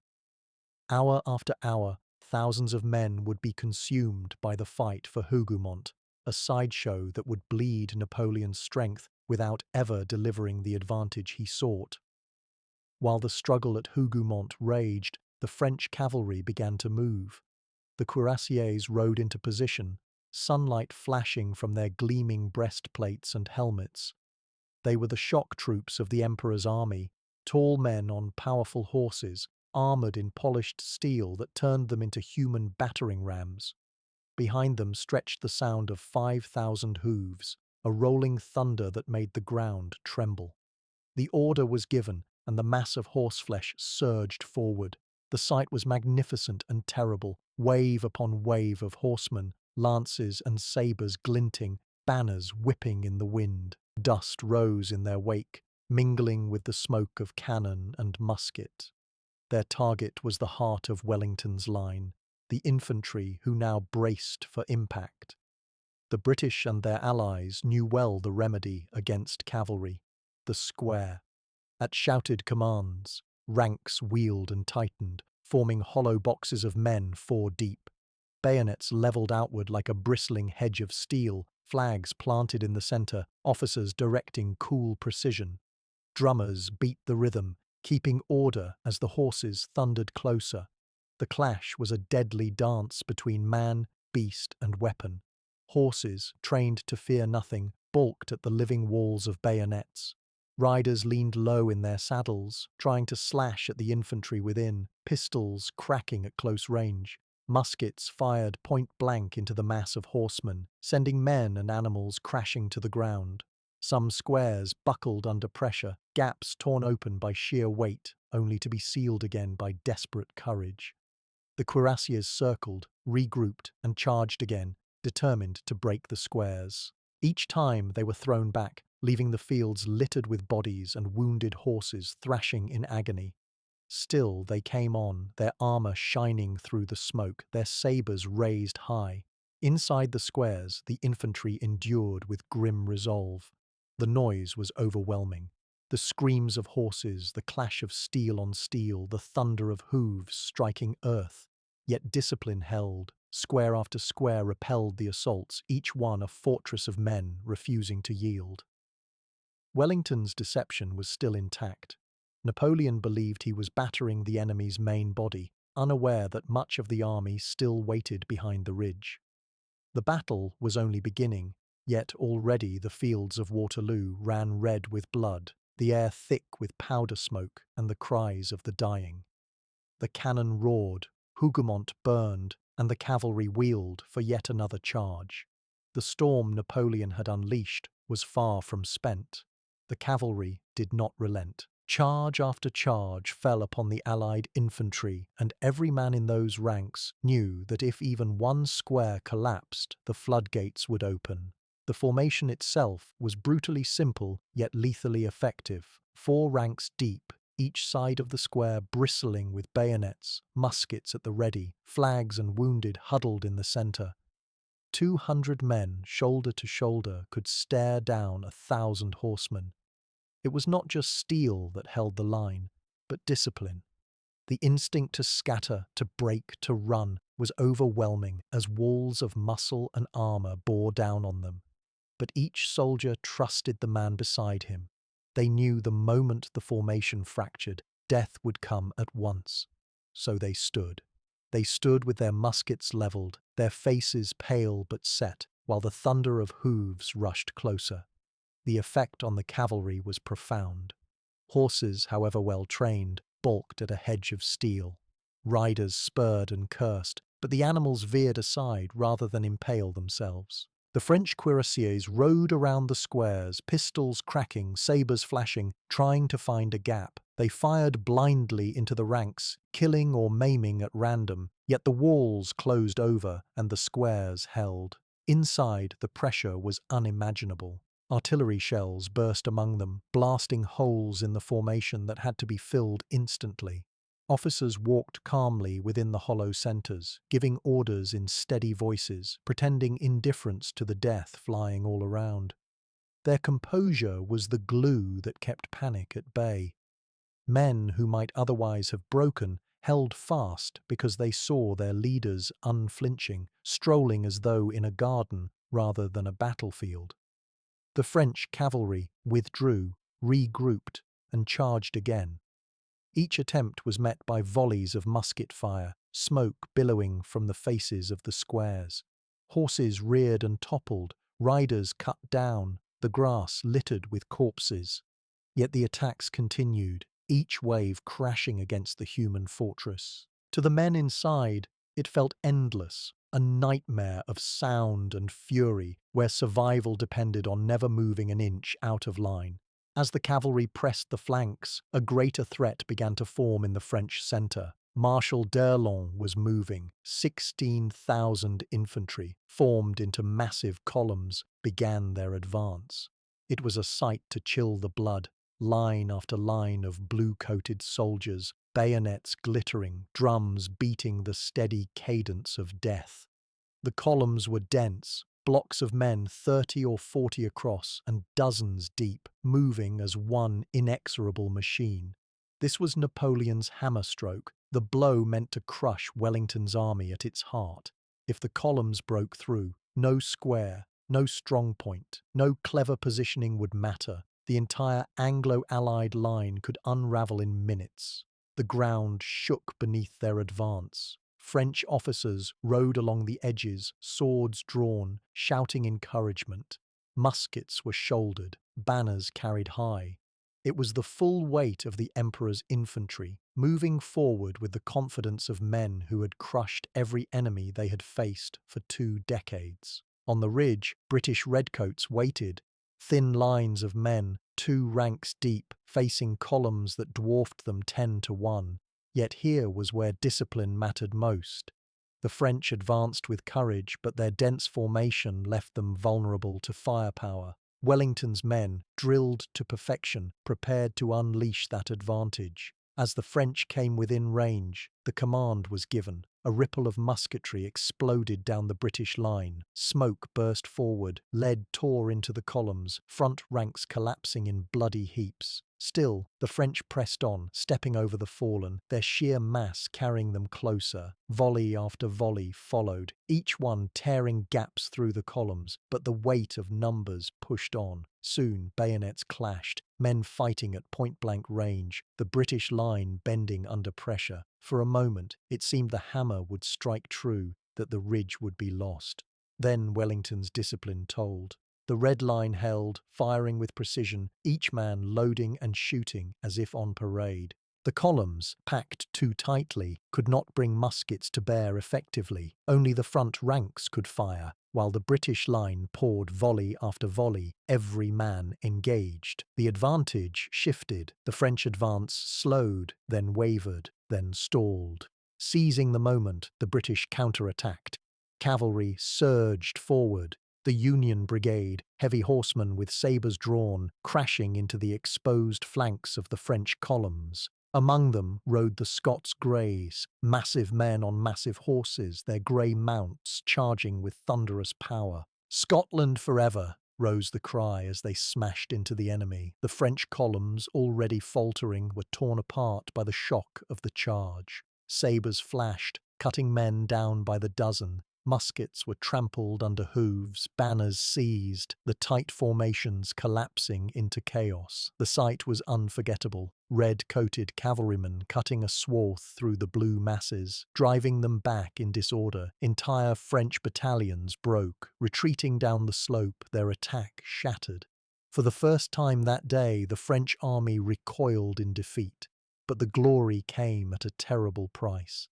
Hour after hour, thousands of men would be consumed by the fight for Hougoumont, a sideshow that would bleed Napoleon's strength without ever delivering the advantage he sought. While the struggle at Hougoumont raged, the French cavalry began to move. The cuirassiers rode into position, sunlight flashing from their gleaming breastplates and helmets. They were the shock troops of the Emperor's army, tall men on powerful horses, armoured in polished steel that turned them into human battering rams. Behind them stretched the sound of 5,000 hooves, a rolling thunder that made the ground tremble. The order was given, and the mass of horseflesh surged forward. The sight was magnificent and terrible, wave upon wave of horsemen, lances and sabres glinting, banners whipping in the wind. Dust rose in their wake, mingling with the smoke of cannon and musket. Their target was the heart of Wellington's line, the infantry who now braced for impact. The British and their allies knew well the remedy against cavalry, the square. At shouted commands, ranks wheeled and tightened, forming hollow boxes of men 4 deep. Bayonets levelled outward like a bristling hedge of steel, flags planted in the centre, officers directing cool precision. Drummers beat the rhythm, keeping order as the horses thundered closer. The clash was a deadly dance between man, beast, and weapon. Horses, trained to fear nothing, balked at the living walls of bayonets. Riders leaned low in their saddles, trying to slash at the infantry within, pistols cracking at close range. Muskets fired point-blank into the mass of horsemen, sending men and animals crashing to the ground. Some squares buckled under pressure, gaps torn open by sheer weight, only to be sealed again by desperate courage. The cuirassiers circled, regrouped, and charged again, determined to break the squares. Each time they were thrown back, leaving the fields littered with bodies and wounded horses thrashing in agony. Still they came on, their armour shining through the smoke, their sabres raised high. Inside the squares, the infantry endured with grim resolve. The noise was overwhelming. The screams of horses, the clash of steel on steel, the thunder of hooves striking earth. Yet discipline held. Square after square repelled the assaults, each one a fortress of men refusing to yield. Wellington's deception was still intact. Napoleon believed he was battering the enemy's main body, unaware that much of the army still waited behind the ridge. The battle was only beginning, yet already the fields of Waterloo ran red with blood, the air thick with powder smoke and the cries of the dying. The cannon roared, Hougoumont burned, and the cavalry wheeled for yet another charge. The storm Napoleon had unleashed was far from spent. The cavalry did not relent. Charge after charge fell upon the Allied infantry, and every man in those ranks knew that if even one square collapsed, the floodgates would open. The formation itself was brutally simple, yet lethally effective. 4 ranks deep, each side of the square bristling with bayonets, muskets at the ready, flags and wounded huddled in the centre. 200 men, shoulder to shoulder, could stare down 1,000 horsemen. It was not just steel that held the line, but discipline. The instinct to scatter, to break, to run was overwhelming as walls of muscle and armour bore down on them. But each soldier trusted the man beside him. They knew the moment the formation fractured, death would come at once. So they stood. They stood with their muskets levelled, their faces pale but set, while the thunder of hooves rushed closer. The effect on the cavalry was profound. Horses, however well trained, balked at a hedge of steel. Riders spurred and cursed, but the animals veered aside rather than impale themselves. The French cuirassiers rode around the squares, pistols cracking, sabres flashing, trying to find a gap. They fired blindly into the ranks, killing or maiming at random, yet the walls closed over and the squares held. Inside, the pressure was unimaginable. Artillery shells burst among them, blasting holes in the formation that had to be filled instantly. Officers walked calmly within the hollow centres, giving orders in steady voices, pretending indifference to the death flying all around. Their composure was the glue that kept panic at bay. Men who might otherwise have broken held fast because they saw their leaders unflinching, strolling as though in a garden rather than a battlefield. The French cavalry withdrew, regrouped, and charged again. Each attempt was met by volleys of musket fire, smoke billowing from the faces of the squares. Horses reared and toppled, riders cut down, the grass littered with corpses. Yet the attacks continued, each wave crashing against the human fortress. To the men inside, it felt endless, a nightmare of sound and fury where survival depended on never moving an inch out of line. As the cavalry pressed the flanks, a greater threat began to form in the French centre. Marshal d'Erlon was moving. 16,000 infantry, formed into massive columns, began their advance. It was a sight to chill the blood, line after line of blue-coated soldiers, bayonets glittering, drums beating the steady cadence of death. The columns were dense, blocks of men 30 or 40 across and dozens deep, moving as one inexorable machine. This was Napoleon's hammer stroke, the blow meant to crush Wellington's army at its heart. If the columns broke through, no square, no strong point, no clever positioning would matter. The entire Anglo-Allied line could unravel in minutes. The ground shook beneath their advance. French officers rode along the edges, swords drawn, shouting encouragement. Muskets were shouldered, banners carried high. It was the full weight of the Emperor's infantry, moving forward with the confidence of men who had crushed every enemy they had faced for 2 decades. On the ridge, British redcoats waited, thin lines of men, 2 ranks deep, facing columns that dwarfed them 10 to 1. Yet here was where discipline mattered most. The French advanced with courage, but their dense formation left them vulnerable to firepower. Wellington's men, drilled to perfection, prepared to unleash that advantage. As the French came within range, the command was given. A ripple of musketry exploded down the British line. Smoke burst forward, lead tore into the columns, front ranks collapsing in bloody heaps. Still, the French pressed on, stepping over the fallen, their sheer mass carrying them closer. Volley after volley followed, each one tearing gaps through the columns, but the weight of numbers pushed on. Soon, bayonets clashed, men fighting at point-blank range, the British line bending under pressure. For a moment, it seemed the hammer would strike true, that the ridge would be lost. Then Wellington's discipline told. The red line held, firing with precision, each man loading and shooting as if on parade. The columns, packed too tightly, could not bring muskets to bear effectively. Only the front ranks could fire, while the British line poured volley after volley, every man engaged. The advantage shifted. The French advance slowed, then wavered, then stalled. Seizing the moment, the British counterattacked. Cavalry surged forward. The Union Brigade, heavy horsemen with sabres drawn, crashing into the exposed flanks of the French columns. Among them rode the Scots Greys, massive men on massive horses, their grey mounts charging with thunderous power. "Scotland forever!" rose the cry as they smashed into the enemy. The French columns, already faltering, were torn apart by the shock of the charge. Sabres flashed, cutting men down by the dozen. Muskets were trampled under hooves, banners seized, the tight formations collapsing into chaos. The sight was unforgettable. Red-coated cavalrymen cutting a swath through the blue masses, driving them back in disorder. Entire French battalions broke, retreating down the slope, their attack shattered. For the first time that day, the French army recoiled in defeat, but the glory came at a terrible price.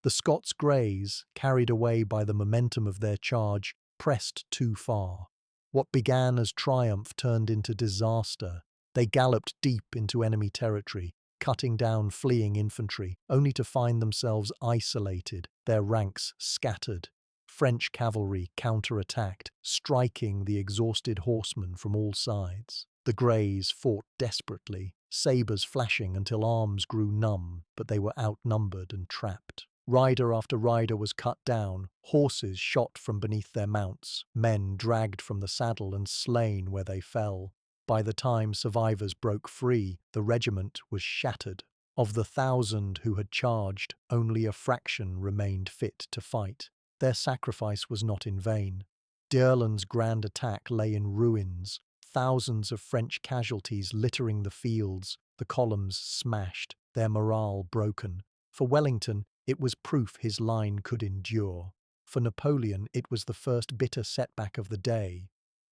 The Scots Greys, carried away by the momentum of their charge, pressed too far. What began as triumph turned into disaster. They galloped deep into enemy territory, cutting down fleeing infantry, only to find themselves isolated, their ranks scattered. French cavalry counterattacked, striking the exhausted horsemen from all sides. The Greys fought desperately, sabres flashing until arms grew numb, but they were outnumbered and trapped. Rider after rider was cut down, horses shot from beneath their mounts, men dragged from the saddle and slain where they fell. By the time survivors broke free, the regiment was shattered. Of the 1,000 who had charged, only a fraction remained fit to fight. Their sacrifice was not in vain. D'Erlon's grand attack lay in ruins, thousands of French casualties littering the fields, the columns smashed, their morale broken. For Wellington, it was proof his line could endure. For Napoleon, it was the first bitter setback of the day.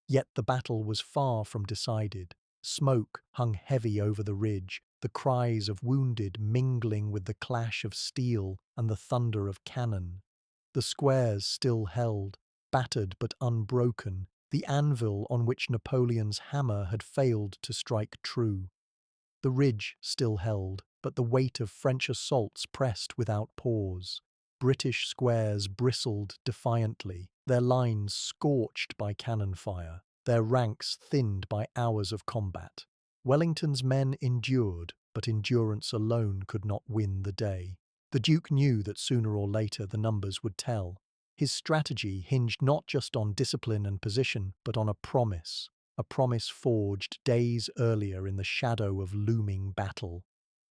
Yet the battle was far from decided. Smoke hung heavy over the ridge, the cries of wounded mingling with the clash of steel and the thunder of cannon. The squares still held, battered but unbroken, the anvil on which Napoleon's hammer had failed to strike true. The ridge still held, but the weight of French assaults pressed without pause. British squares bristled defiantly, their lines scorched by cannon fire, their ranks thinned by hours of combat. Wellington's men endured, but endurance alone could not win the day. The Duke knew that sooner or later the numbers would tell. His strategy hinged not just on discipline and position, but on a promise forged days earlier in the shadow of looming battle.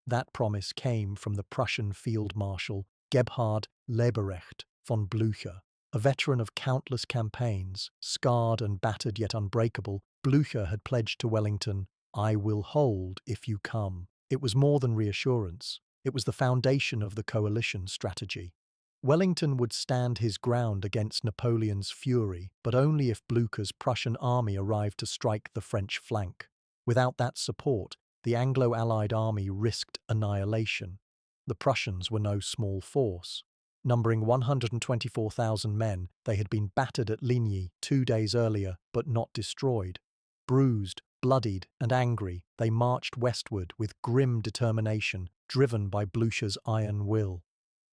That promise came from the Prussian Field Marshal Gebhard Leberecht von Blücher. A veteran of countless campaigns, scarred and battered yet unbreakable, Blücher had pledged to Wellington, "I will hold if you come." It was more than reassurance. It was the foundation of the coalition strategy. Wellington would stand his ground against Napoleon's fury, but only if Blücher's Prussian army arrived to strike the French flank. Without that support, the Anglo-Allied army risked annihilation. The Prussians were no small force. Numbering 124,000 men, they had been battered at Ligny 2 days earlier, but not destroyed. Bruised, bloodied, and angry, they marched westward with grim determination, driven by Blücher's iron will.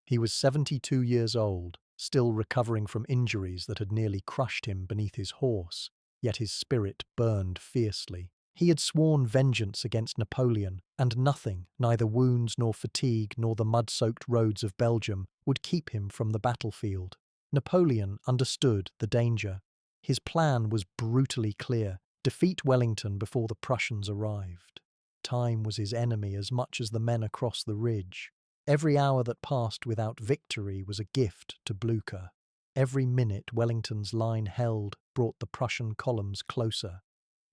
He was 72 years old, still recovering from injuries that had nearly crushed him beneath his horse, yet his spirit burned fiercely. He had sworn vengeance against Napoleon, and nothing, neither wounds nor fatigue nor the mud-soaked roads of Belgium, would keep him from the battlefield. Napoleon understood the danger. His plan was brutally clear: defeat Wellington before the Prussians arrived. Time was his enemy as much as the men across the ridge. Every hour that passed without victory was a gift to Blucher. Every minute Wellington's line held brought the Prussian columns closer.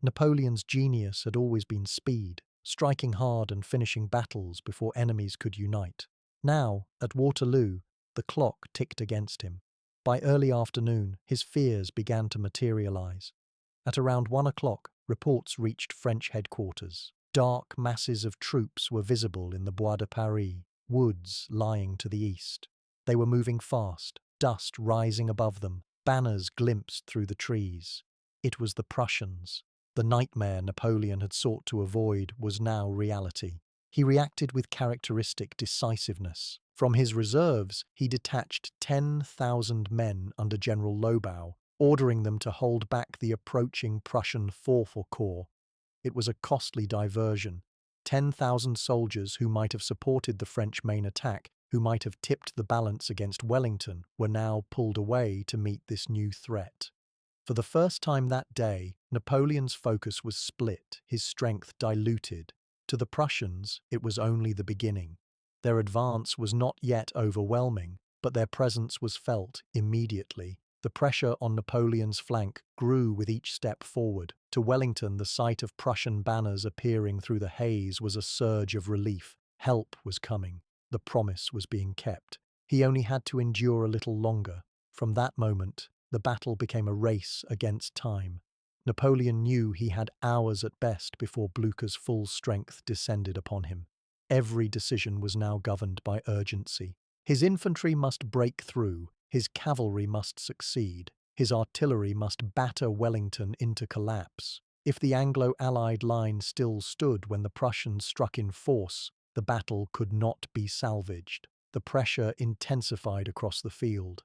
Napoleon's genius had always been speed, striking hard and finishing battles before enemies could unite. Now, at Waterloo, the clock ticked against him. By early afternoon, his fears began to materialize. At around 1 o'clock, reports reached French headquarters. Dark masses of troops were visible in the Bois de Paris, woods lying to the east. They were moving fast, dust rising above them, banners glimpsed through the trees. It was the Prussians. The nightmare Napoleon had sought to avoid was now reality. He reacted with characteristic decisiveness. From his reserves, he detached 10,000 men under General Lobau, ordering them to hold back the approaching Prussian Fourth Corps. It was a costly diversion. 10,000 soldiers who might have supported the French main attack, who might have tipped the balance against Wellington, were now pulled away to meet this new threat. For the first time that day, Napoleon's focus was split, his strength diluted. To the Prussians, it was only the beginning. Their advance was not yet overwhelming, but their presence was felt immediately. The pressure on Napoleon's flank grew with each step forward. To Wellington, the sight of Prussian banners appearing through the haze was a surge of relief. Help was coming. The promise was being kept. He only had to endure a little longer. From that moment, the battle became a race against time. Napoleon knew he had hours at best before Blucher's full strength descended upon him. Every decision was now governed by urgency. His infantry must break through, his cavalry must succeed, his artillery must batter Wellington into collapse. If the Anglo-Allied line still stood when the Prussians struck in force, the battle could not be salvaged. The pressure intensified across the field.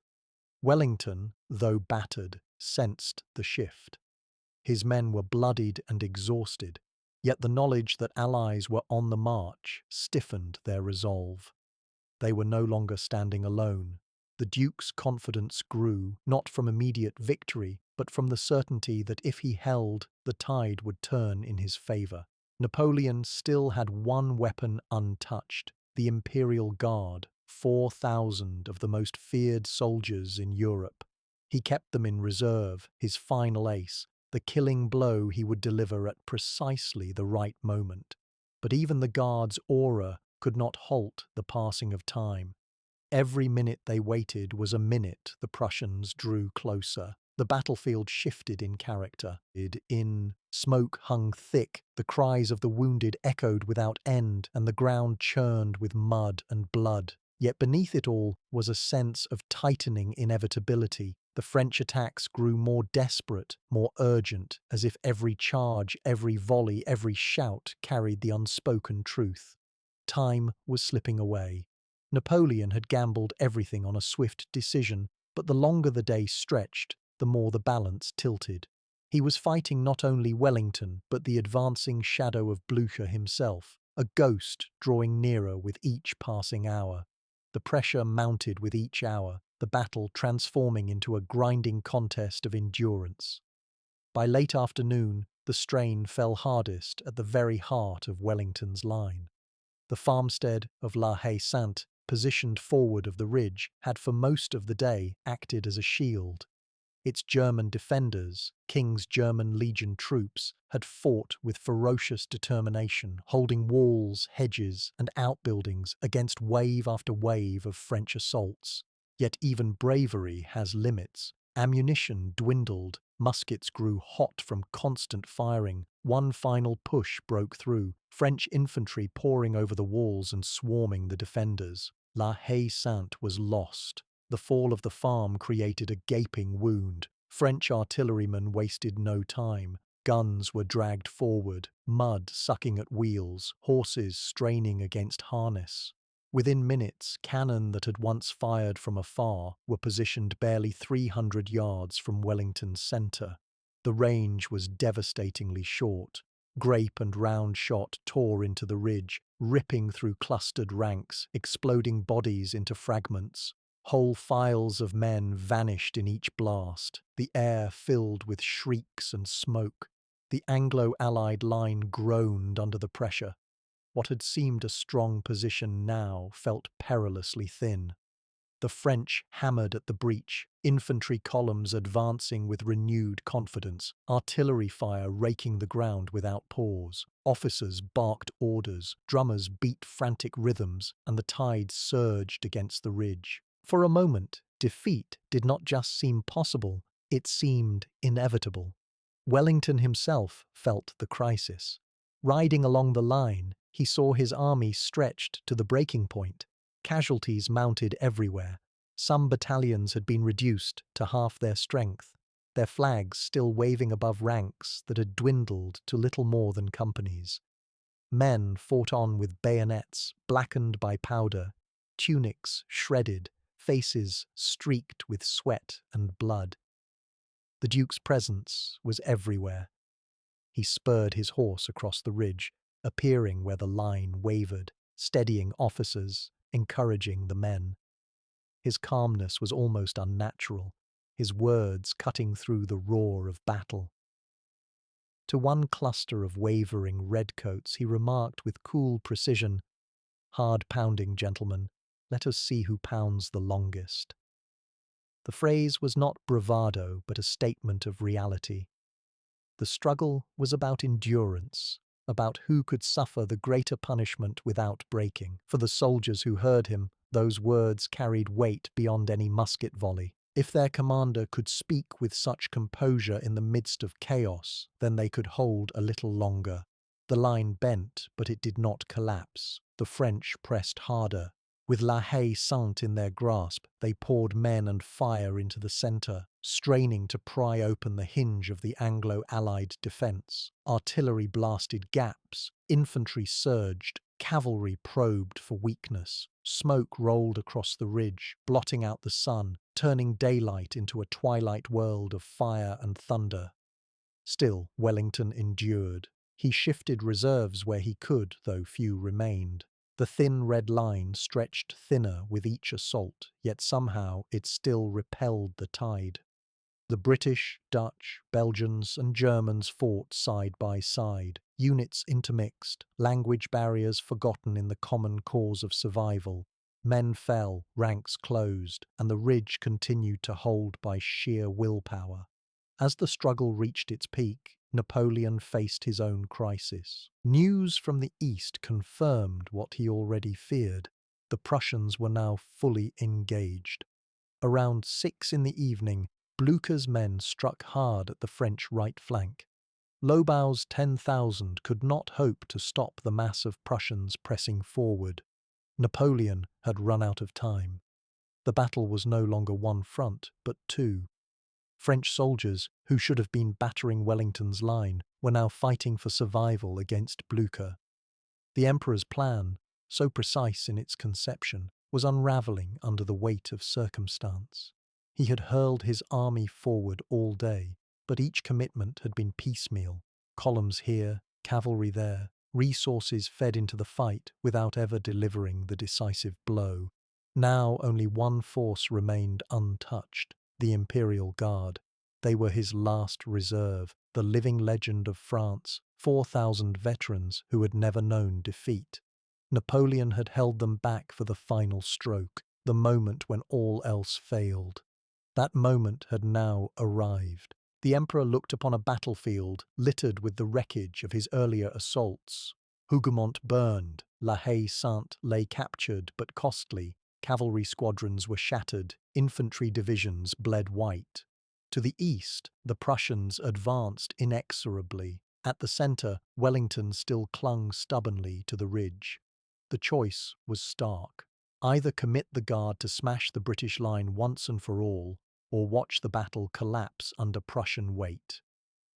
Wellington, though battered, sensed the shift. His men were bloodied and exhausted, yet the knowledge that allies were on the march stiffened their resolve. They were no longer standing alone. The Duke's confidence grew, not from immediate victory, but from the certainty that if he held, the tide would turn in his favour. Napoleon still had one weapon untouched: the Imperial Guard, 4,000 of the most feared soldiers in Europe. He kept them in reserve, his final ace, the killing blow he would deliver at precisely the right moment. But even the Guard's aura could not halt the passing of time. Every minute they waited was a minute the Prussians drew closer. The battlefield shifted in character. In smoke hung thick, the cries of the wounded echoed without end, and the ground churned with mud and blood. Yet beneath it all was a sense of tightening inevitability. The French attacks grew more desperate, more urgent, as if every charge, every volley, every shout carried the unspoken truth. Time was slipping away. Napoleon had gambled everything on a swift decision, but the longer the day stretched, the more the balance tilted. He was fighting not only Wellington, but the advancing shadow of Blucher himself, a ghost drawing nearer with each passing hour. The pressure mounted with each hour, the battle transforming into a grinding contest of endurance. By late afternoon, the strain fell hardest at the very heart of Wellington's line. The farmstead of La Haye-Sainte, positioned forward of the ridge, had for most of the day acted as a shield. Its German defenders, King's German Legion troops, had fought with ferocious determination, holding walls, hedges, and outbuildings against wave after wave of French assaults. Yet even bravery has limits. Ammunition dwindled, muskets grew hot from constant firing. One final push broke through, French infantry pouring over the walls and swarming the defenders. La Haye-Sainte was lost. The fall of the farm created a gaping wound. French artillerymen wasted no time. Guns were dragged forward, mud sucking at wheels, horses straining against harness. Within minutes, cannon that had once fired from afar were positioned barely 300 yards from Wellington's centre. The range was devastatingly short. Grape and round shot tore into the ridge, ripping through clustered ranks, exploding bodies into fragments. Whole files of men vanished in each blast, the air filled with shrieks and smoke. The Anglo-Allied line groaned under the pressure. What had seemed a strong position now felt perilously thin. The French hammered at the breach, infantry columns advancing with renewed confidence, artillery fire raking the ground without pause. Officers barked orders, drummers beat frantic rhythms, and the tide surged against the ridge. For a moment, defeat did not just seem possible, it seemed inevitable. Wellington himself felt the crisis. Riding along the line, he saw his army stretched to the breaking point. Casualties mounted everywhere. Some battalions had been reduced to half their strength, their flags still waving above ranks that had dwindled to little more than companies. Men fought on with bayonets blackened by powder, tunics shredded, faces streaked with sweat and blood. The Duke's presence was everywhere. He spurred his horse across the ridge, appearing where the line wavered, steadying officers, encouraging the men. His calmness was almost unnatural, his words cutting through the roar of battle. To one cluster of wavering redcoats he remarked with cool precision, "Hard pounding, gentlemen, let us see who pounds the longest." The phrase was not bravado, but a statement of reality. The struggle was about endurance, about who could suffer the greater punishment without breaking. For the soldiers who heard him, those words carried weight beyond any musket volley. If their commander could speak with such composure in the midst of chaos, then they could hold a little longer. The line bent, but it did not collapse. The French pressed harder. With La Haye Sainte in their grasp, they poured men and fire into the centre, straining to pry open the hinge of the Anglo-Allied defence. Artillery blasted gaps, infantry surged, cavalry probed for weakness. Smoke rolled across the ridge, blotting out the sun, turning daylight into a twilight world of fire and thunder. Still, Wellington endured. He shifted reserves where he could, though few remained. The thin red line stretched thinner with each assault, yet somehow it still repelled the tide. The British, Dutch, Belgians and Germans fought side by side, units intermixed, language barriers forgotten in the common cause of survival. Men fell, ranks closed, and the ridge continued to hold by sheer willpower. As the struggle reached its peak, Napoleon faced his own crisis. News from the east confirmed what he already feared. The Prussians were now fully engaged. Around 6 in the evening, Blücher's men struck hard at the French right flank. Lobau's 10,000 could not hope to stop the mass of Prussians pressing forward. Napoleon had run out of time. The battle was no longer one front, but two. French soldiers, who should have been battering Wellington's line, were now fighting for survival against Blücher. The Emperor's plan, so precise in its conception, was unravelling under the weight of circumstance. He had hurled his army forward all day, but each commitment had been piecemeal. Columns here, cavalry there, resources fed into the fight without ever delivering the decisive blow. Now only one force remained untouched, the Imperial Guard. They were his last reserve, the living legend of France, 4,000 veterans who had never known defeat. Napoleon had held them back for the final stroke, the moment when all else failed. That moment had now arrived. The Emperor looked upon a battlefield littered with the wreckage of his earlier assaults. Hougoumont burned, La Haye Sainte lay captured but costly, cavalry squadrons were shattered, infantry divisions bled white. To the east, the Prussians advanced inexorably. At the centre, Wellington still clung stubbornly to the ridge. The choice was stark. Either commit the Guard to smash the British line once and for all, or watch the battle collapse under Prussian weight.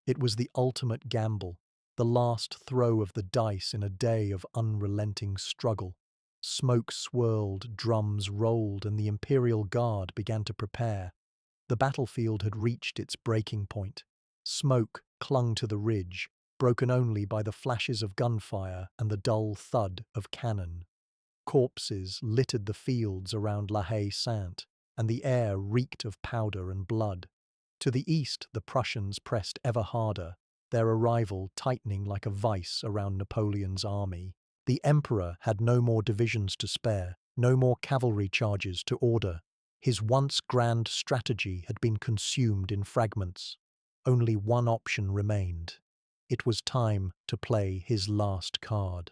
It was the ultimate gamble, the last throw of the dice in a day of unrelenting struggle. Smoke swirled, drums rolled, and the Imperial Guard began to prepare. The battlefield had reached its breaking point. Smoke clung to the ridge, broken only by the flashes of gunfire and the dull thud of cannon. Corpses littered the fields around La Haye-Sainte, and the air reeked of powder and blood. To the east, the Prussians pressed ever harder, their arrival tightening like a vice around Napoleon's army. The emperor had no more divisions to spare, no more cavalry charges to order. His once grand strategy had been consumed in fragments. Only one option remained. It was time to play his last card.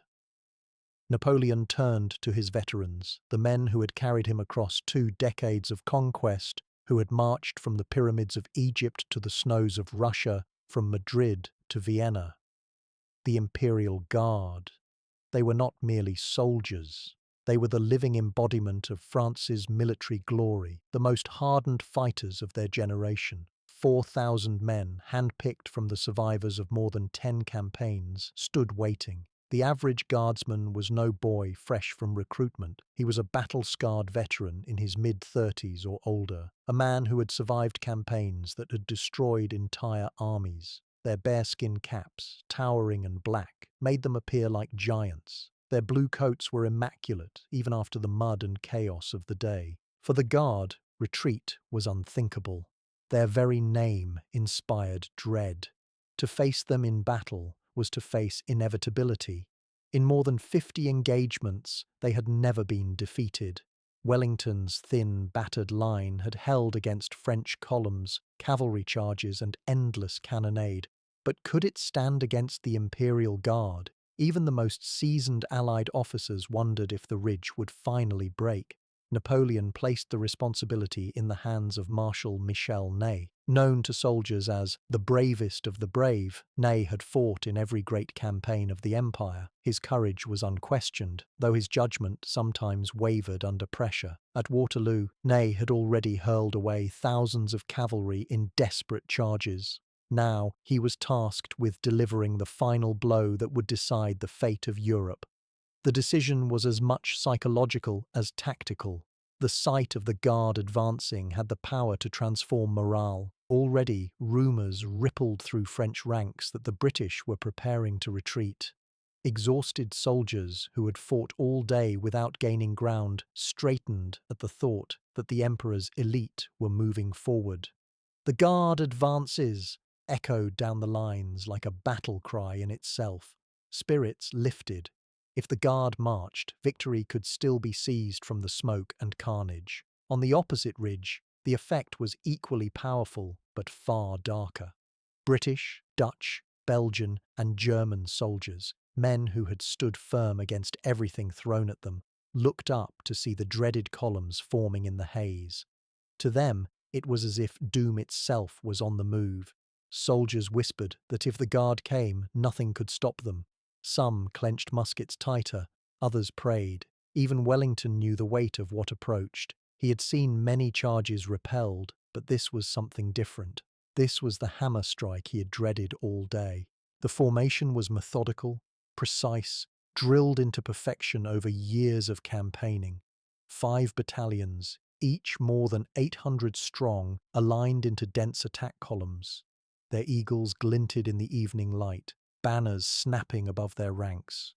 Napoleon turned to his veterans, the men who had carried him across 2 decades of conquest, who had marched from the pyramids of Egypt to the snows of Russia, from Madrid to Vienna. The Imperial Guard. They were not merely soldiers. They were the living embodiment of France's military glory, the most hardened fighters of their generation. 4,000 men, handpicked from the survivors of more than 10 campaigns, stood waiting. The average guardsman was no boy fresh from recruitment. He was a battle-scarred veteran in his mid-30s or older, a man who had survived campaigns that had destroyed entire armies. Their bearskin caps, towering and black, made them appear like giants. Their blue coats were immaculate, even after the mud and chaos of the day. For the Guard, retreat was unthinkable. Their very name inspired dread. To face them in battle was to face inevitability. In more than 50 engagements, they had never been defeated. Wellington's thin, battered line had held against French columns, cavalry charges, and endless cannonade. But could it stand against the Imperial Guard? Even the most seasoned Allied officers wondered if the ridge would finally break. Napoleon placed the responsibility in the hands of Marshal Michel Ney. Known to soldiers as the bravest of the brave, Ney had fought in every great campaign of the Empire. His courage was unquestioned, though his judgment sometimes wavered under pressure. At Waterloo, Ney had already hurled away thousands of cavalry in desperate charges. Now he was tasked with delivering the final blow that would decide the fate of Europe. The decision was as much psychological as tactical. The sight of the Guard advancing had the power to transform morale. Already, rumours rippled through French ranks that the British were preparing to retreat. Exhausted soldiers who had fought all day without gaining ground straightened at the thought that the Emperor's elite were moving forward. "The Guard advances!" echoed down the lines like a battle cry in itself. Spirits lifted. If the Guard marched, victory could still be seized from the smoke and carnage. On the opposite ridge, the effect was equally powerful, but far darker. British, Dutch, Belgian, and German soldiers, men who had stood firm against everything thrown at them, looked up to see the dreaded columns forming in the haze. To them, it was as if doom itself was on the move. Soldiers whispered that if the Guard came, nothing could stop them. Some clenched muskets tighter, others prayed. Even Wellington knew the weight of what approached. He had seen many charges repelled, but this was something different. This was the hammer strike he had dreaded all day. The formation was methodical, precise, drilled into perfection over years of campaigning. 5 battalions, each more than 800 strong, aligned into dense attack columns. Their eagles glinted in the evening light, banners snapping above their ranks.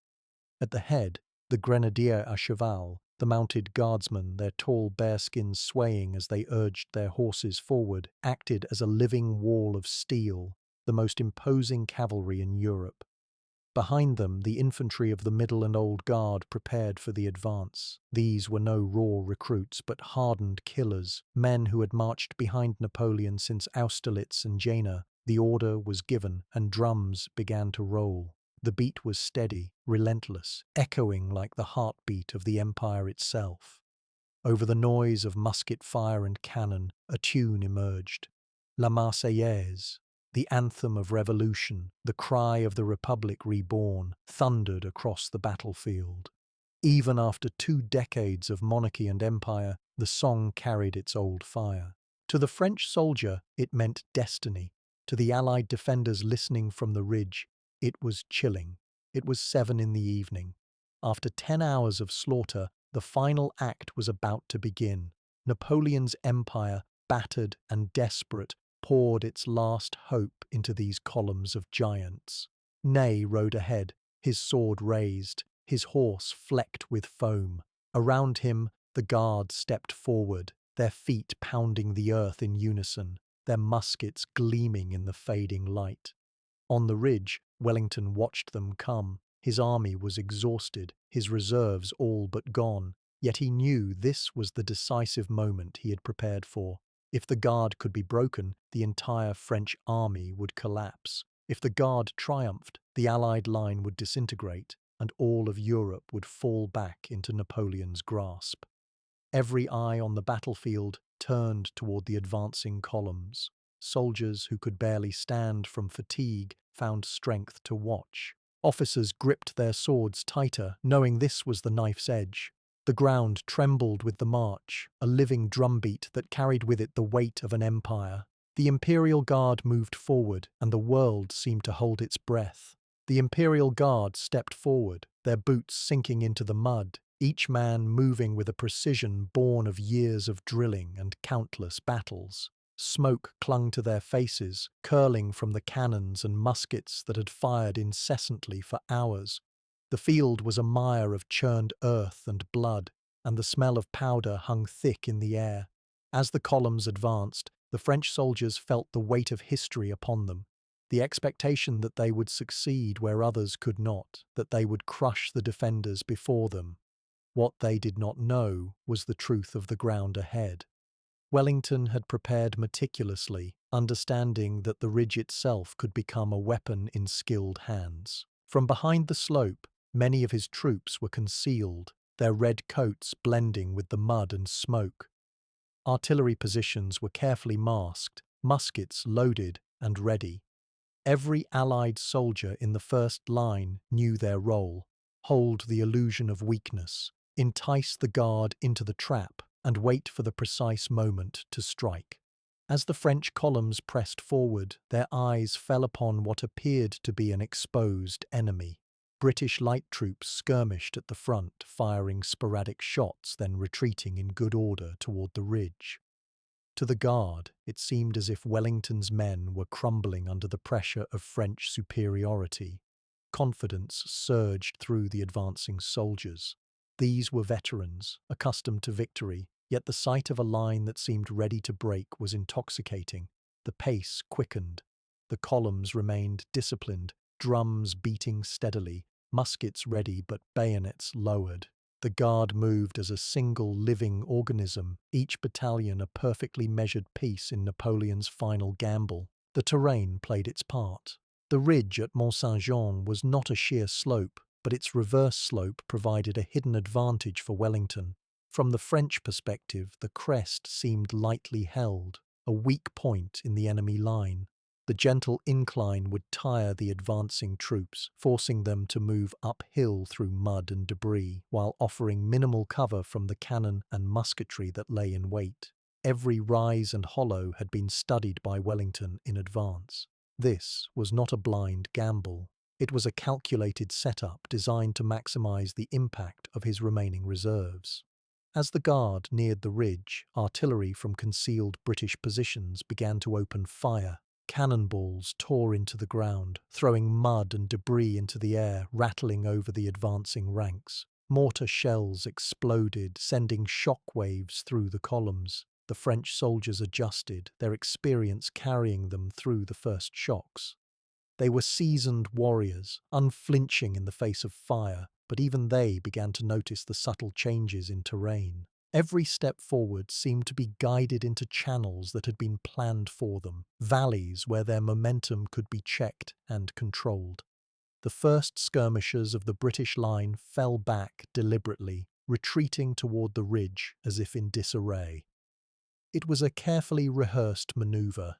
At the head, the grenadiers à cheval, the mounted guardsmen, their tall bearskins swaying as they urged their horses forward, acted as a living wall of steel, the most imposing cavalry in Europe. Behind them, the infantry of the Middle and Old Guard prepared for the advance. These were no raw recruits, but hardened killers, men who had marched behind Napoleon since Austerlitz and Jena. The order was given, and drums began to roll. The beat was steady, relentless, echoing like the heartbeat of the Empire itself. Over the noise of musket fire and cannon, a tune emerged. La Marseillaise, the anthem of revolution, the cry of the Republic reborn, thundered across the battlefield. Even after 2 decades of monarchy and empire, the song carried its old fire. To the French soldier, it meant destiny. To the Allied defenders listening from the ridge, it was chilling. It was 7 in the evening. After 10 hours of slaughter, the final act was about to begin. Napoleon's empire, battered and desperate, poured its last hope into these columns of giants. Ney rode ahead, his sword raised, his horse flecked with foam. Around him, the guard stepped forward, their feet pounding the earth in unison, their muskets gleaming in the fading light. On the ridge, Wellington watched them come. His army was exhausted, his reserves all but gone, yet he knew this was the decisive moment he had prepared for. If the guard could be broken, the entire French army would collapse. If the guard triumphed, the Allied line would disintegrate, and all of Europe would fall back into Napoleon's grasp. Every eye on the battlefield turned toward the advancing columns. Soldiers who could barely stand from fatigue found strength to watch. Officers gripped their swords tighter, knowing this was the knife's edge. The ground trembled with the march, a living drumbeat that carried with it the weight of an empire. The Imperial Guard moved forward, and the world seemed to hold its breath. The Imperial Guard stepped forward, their boots sinking into the mud, each man moving with a precision born of years of drilling and countless battles. Smoke clung to their faces, curling from the cannons and muskets that had fired incessantly for hours. The field was a mire of churned earth and blood, and the smell of powder hung thick in the air. As the columns advanced, the French soldiers felt the weight of history upon them, the expectation that they would succeed where others could not, that they would crush the defenders before them. What they did not know was the truth of the ground ahead. Wellington had prepared meticulously, understanding that the ridge itself could become a weapon in skilled hands. From behind the slope, many of his troops were concealed, their red coats blending with the mud and smoke. Artillery positions were carefully masked, muskets loaded and ready. Every Allied soldier in the first line knew their role: hold the illusion of weakness, entice the guard into the trap, and wait for the precise moment to strike. As the French columns pressed forward, their eyes fell upon what appeared to be an exposed enemy. British light troops skirmished at the front, firing sporadic shots, then retreating in good order toward the ridge. To the guard, it seemed as if Wellington's men were crumbling under the pressure of French superiority. Confidence surged through the advancing soldiers. These were veterans, accustomed to victory, yet the sight of a line that seemed ready to break was intoxicating. The pace quickened. The columns remained disciplined, drums beating steadily, muskets ready but bayonets lowered. The guard moved as a single living organism, each battalion a perfectly measured piece in Napoleon's final gamble. The terrain played its part. The ridge at Mont-Saint-Jean was not a sheer slope, but its reverse slope provided a hidden advantage for Wellington. From the French perspective, the crest seemed lightly held, a weak point in the enemy line. The gentle incline would tire the advancing troops, forcing them to move uphill through mud and debris, while offering minimal cover from the cannon and musketry that lay in wait. Every rise and hollow had been studied by Wellington in advance. This was not a blind gamble. It was a calculated setup designed to maximize the impact of his remaining reserves. As the guard neared the ridge, artillery from concealed British positions began to open fire. Cannonballs tore into the ground, throwing mud and debris into the air, rattling over the advancing ranks. Mortar shells exploded, sending shock waves through the columns. The French soldiers adjusted, their experience carrying them through the first shocks. They were seasoned warriors, unflinching in the face of fire, but even they began to notice the subtle changes in terrain. Every step forward seemed to be guided into channels that had been planned for them, valleys where their momentum could be checked and controlled. The first skirmishers of the British line fell back deliberately, retreating toward the ridge as if in disarray. It was a carefully rehearsed maneuver.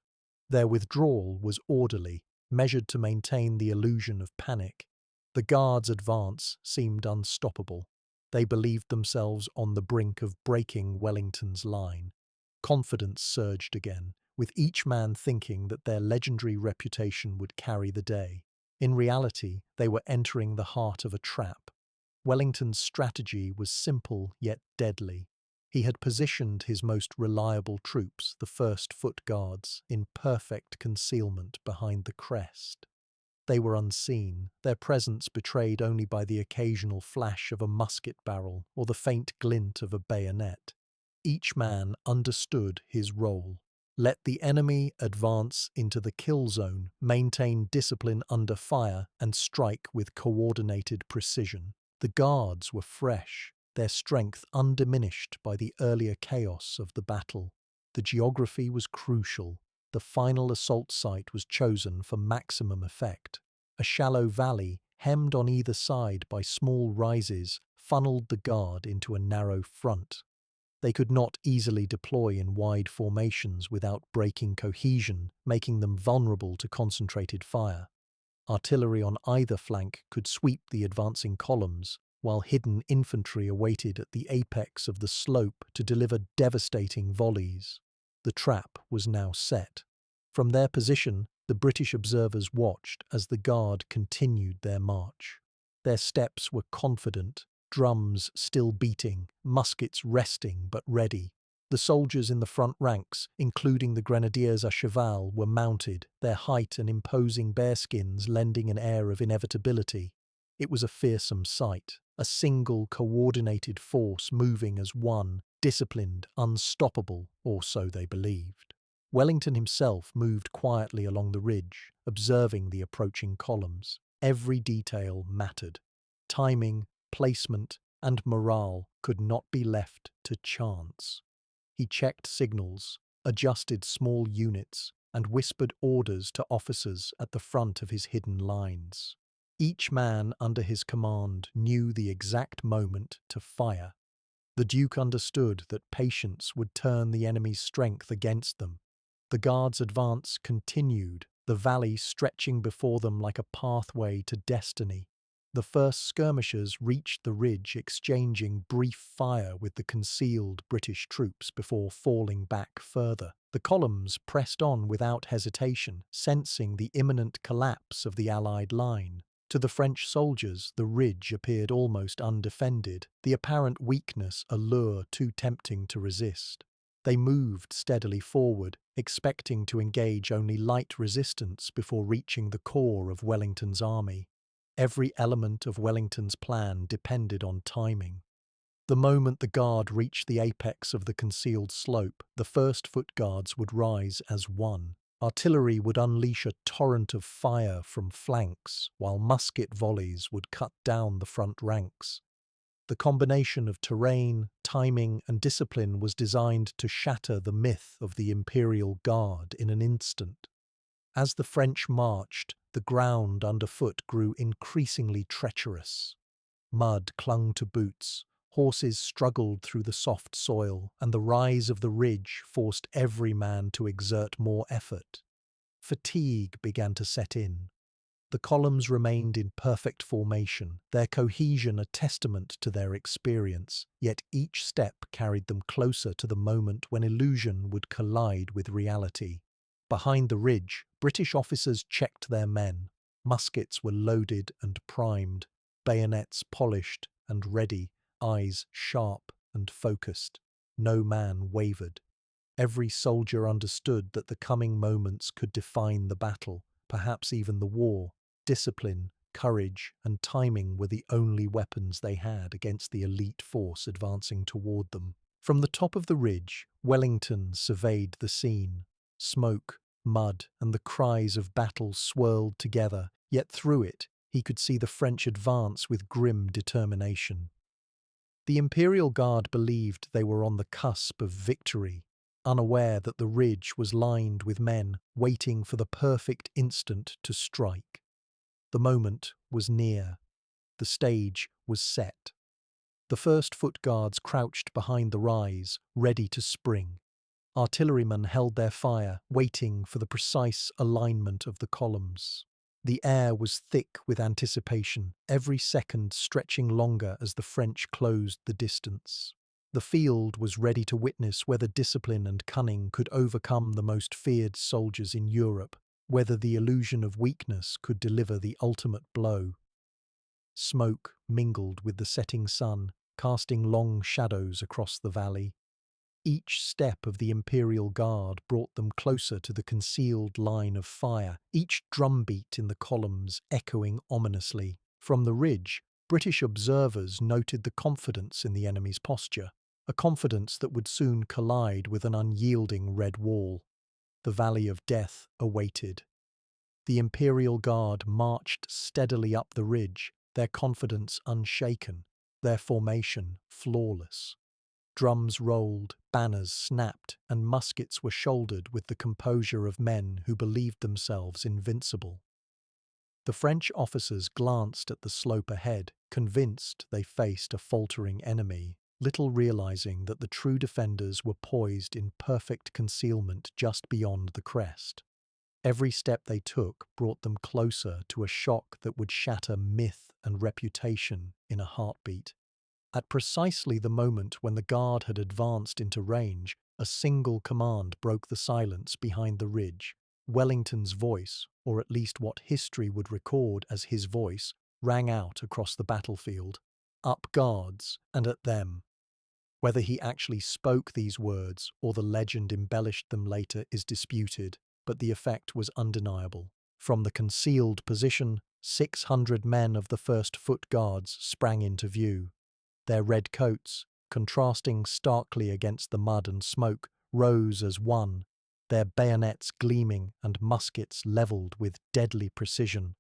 Their withdrawal was orderly, measured to maintain the illusion of panic. The guards' advance seemed unstoppable. They believed themselves on the brink of breaking Wellington's line. Confidence surged again, with each man thinking that their legendary reputation would carry the day. In reality, they were entering the heart of a trap. Wellington's strategy was simple yet deadly. He had positioned his most reliable troops, the first foot guards, in perfect concealment behind the crest. They were unseen, their presence betrayed only by the occasional flash of a musket barrel or the faint glint of a bayonet. Each man understood his role. Let the enemy advance into the kill zone, maintain discipline under fire, and strike with coordinated precision. The guards were fresh, their strength undiminished by the earlier chaos of the battle. The geography was crucial. The final assault site was chosen for maximum effect. A shallow valley, hemmed on either side by small rises, funneled the guard into a narrow front. They could not easily deploy in wide formations without breaking cohesion, making them vulnerable to concentrated fire. Artillery on either flank could sweep the advancing columns, while hidden infantry awaited at the apex of the slope to deliver devastating volleys. The trap was now set. From their position, the British observers watched as the Guard continued their march. Their steps were confident, drums still beating, muskets resting but ready. The soldiers in the front ranks, including the grenadiers à cheval, were mounted, their height and imposing bearskins lending an air of inevitability. It was a fearsome sight, a single coordinated force moving as one, disciplined, unstoppable, or so they believed. Wellington himself moved quietly along the ridge, observing the approaching columns. Every detail mattered. Timing, placement, and morale could not be left to chance. He checked signals, adjusted small units, and whispered orders to officers at the front of his hidden lines. Each man under his command knew the exact moment to fire. The Duke understood that patience would turn the enemy's strength against them. The Guards' advance continued, the valley stretching before them like a pathway to destiny. The first skirmishers reached the ridge, exchanging brief fire with the concealed British troops before falling back further. The columns pressed on without hesitation, sensing the imminent collapse of the Allied line. To the French soldiers, the ridge appeared almost undefended, the apparent weakness a lure too tempting to resist. They moved steadily forward, expecting to engage only light resistance before reaching the core of Wellington's army. Every element of Wellington's plan depended on timing. The moment the Guard reached the apex of the concealed slope, the first foot guards would rise as one. Artillery would unleash a torrent of fire from flanks, while musket volleys would cut down the front ranks. The combination of terrain, timing, and discipline was designed to shatter the myth of the Imperial Guard in an instant. As the French marched, the ground underfoot grew increasingly treacherous. Mud clung to boots, horses struggled through the soft soil, and the rise of the ridge forced every man to exert more effort. Fatigue began to set in. The columns remained in perfect formation, their cohesion a testament to their experience, yet each step carried them closer to the moment when illusion would collide with reality. Behind the ridge, British officers checked their men. Muskets were loaded and primed, bayonets polished and ready, eyes sharp and focused. No man wavered. Every soldier understood that the coming moments could define the battle, perhaps even the war. Discipline, courage, and timing were the only weapons they had against the elite force advancing toward them. From the top of the ridge, Wellington surveyed the scene. Smoke, mud, and the cries of battle swirled together, yet through it he could see the French advance with grim determination. The Imperial Guard believed they were on the cusp of victory, unaware that the ridge was lined with men waiting for the perfect instant to strike. The moment was near. The stage was set. The first foot guards crouched behind the rise, ready to spring. Artillerymen held their fire, waiting for the precise alignment of the columns. The air was thick with anticipation, every second stretching longer as the French closed the distance. The field was ready to witness whether discipline and cunning could overcome the most feared soldiers in Europe, whether the illusion of weakness could deliver the ultimate blow. Smoke mingled with the setting sun, casting long shadows across the valley. Each step of the Imperial Guard brought them closer to the concealed line of fire, each drumbeat in the columns echoing ominously. From the ridge, British observers noted the confidence in the enemy's posture, a confidence that would soon collide with an unyielding red wall. The Valley of Death awaited. The Imperial Guard marched steadily up the ridge, their confidence unshaken, their formation flawless. Drums rolled, banners snapped, and muskets were shouldered with the composure of men who believed themselves invincible. The French officers glanced at the slope ahead, convinced they faced a faltering enemy, little realizing that the true defenders were poised in perfect concealment just beyond the crest. Every step they took brought them closer to a shock that would shatter myth and reputation in a heartbeat. At precisely the moment when the guard had advanced into range, a single command broke the silence behind the ridge. Wellington's voice, or at least what history would record as his voice, rang out across the battlefield. Up guards, and at them. Whether he actually spoke these words or the legend embellished them later is disputed, but the effect was undeniable. From the concealed position, 600 men of the 1st Foot Guards sprang into view. Their red coats, contrasting starkly against the mud and smoke, rose as one, their bayonets gleaming and muskets levelled with deadly precision.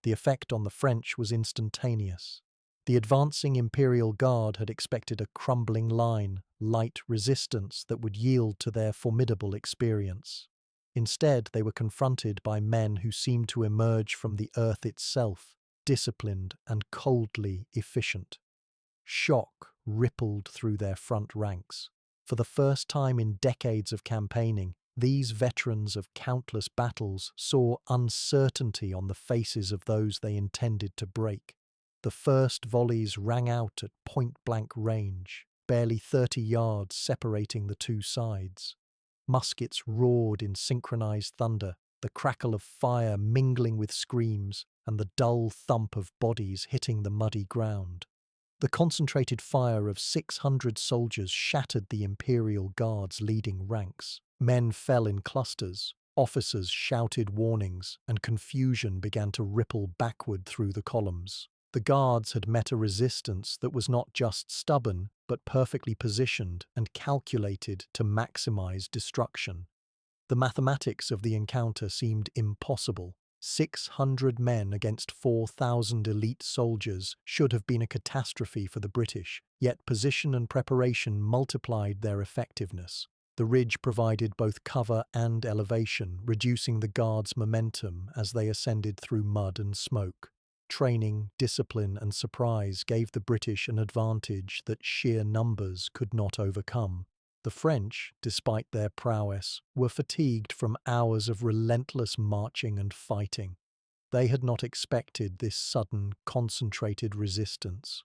The effect on the French was instantaneous. The advancing Imperial Guard had expected a crumbling line, light resistance that would yield to their formidable experience. Instead, they were confronted by men who seemed to emerge from the earth itself, disciplined and coldly efficient. Shock rippled through their front ranks. For the first time in decades of campaigning, these veterans of countless battles saw uncertainty on the faces of those they intended to break. The first volleys rang out at point-blank range, barely 30 yards separating the two sides. Muskets roared in synchronized thunder, the crackle of fire mingling with screams, and the dull thump of bodies hitting the muddy ground. The concentrated fire of 600 soldiers shattered the Imperial Guard's leading ranks. Men fell in clusters, officers shouted warnings, and confusion began to ripple backward through the columns. The Guards had met a resistance that was not just stubborn, but perfectly positioned and calculated to maximize destruction. The mathematics of the encounter seemed impossible. 600 men against 4,000 elite soldiers should have been a catastrophe for the British, yet position and preparation multiplied their effectiveness. The ridge provided both cover and elevation, reducing the Guards' momentum as they ascended through mud and smoke. Training, discipline, and surprise gave the British an advantage that sheer numbers could not overcome. The French, despite their prowess, were fatigued from hours of relentless marching and fighting. They had not expected this sudden, concentrated resistance.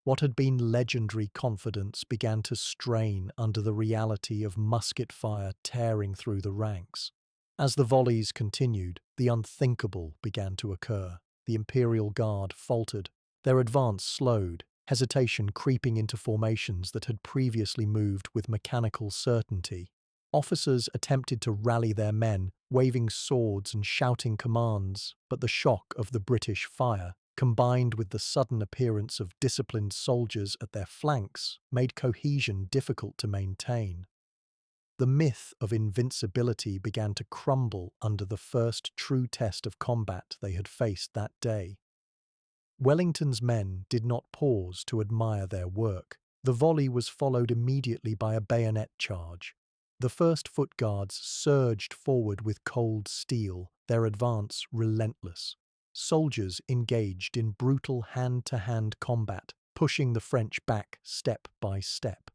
What had been legendary confidence began to strain under the reality of musket fire tearing through the ranks. As the volleys continued, the unthinkable began to occur. The Imperial Guard faltered. Their advance slowed, hesitation creeping into formations that had previously moved with mechanical certainty. Officers attempted to rally their men, waving swords and shouting commands, but the shock of the British fire, combined with the sudden appearance of disciplined soldiers at their flanks, made cohesion difficult to maintain. The myth of invincibility began to crumble under the first true test of combat they had faced that day. Wellington's men did not pause to admire their work. The volley was followed immediately by a bayonet charge. The 1st Foot Guards surged forward with cold steel, their advance relentless. Soldiers engaged in brutal hand-to-hand combat, pushing the French back step by step.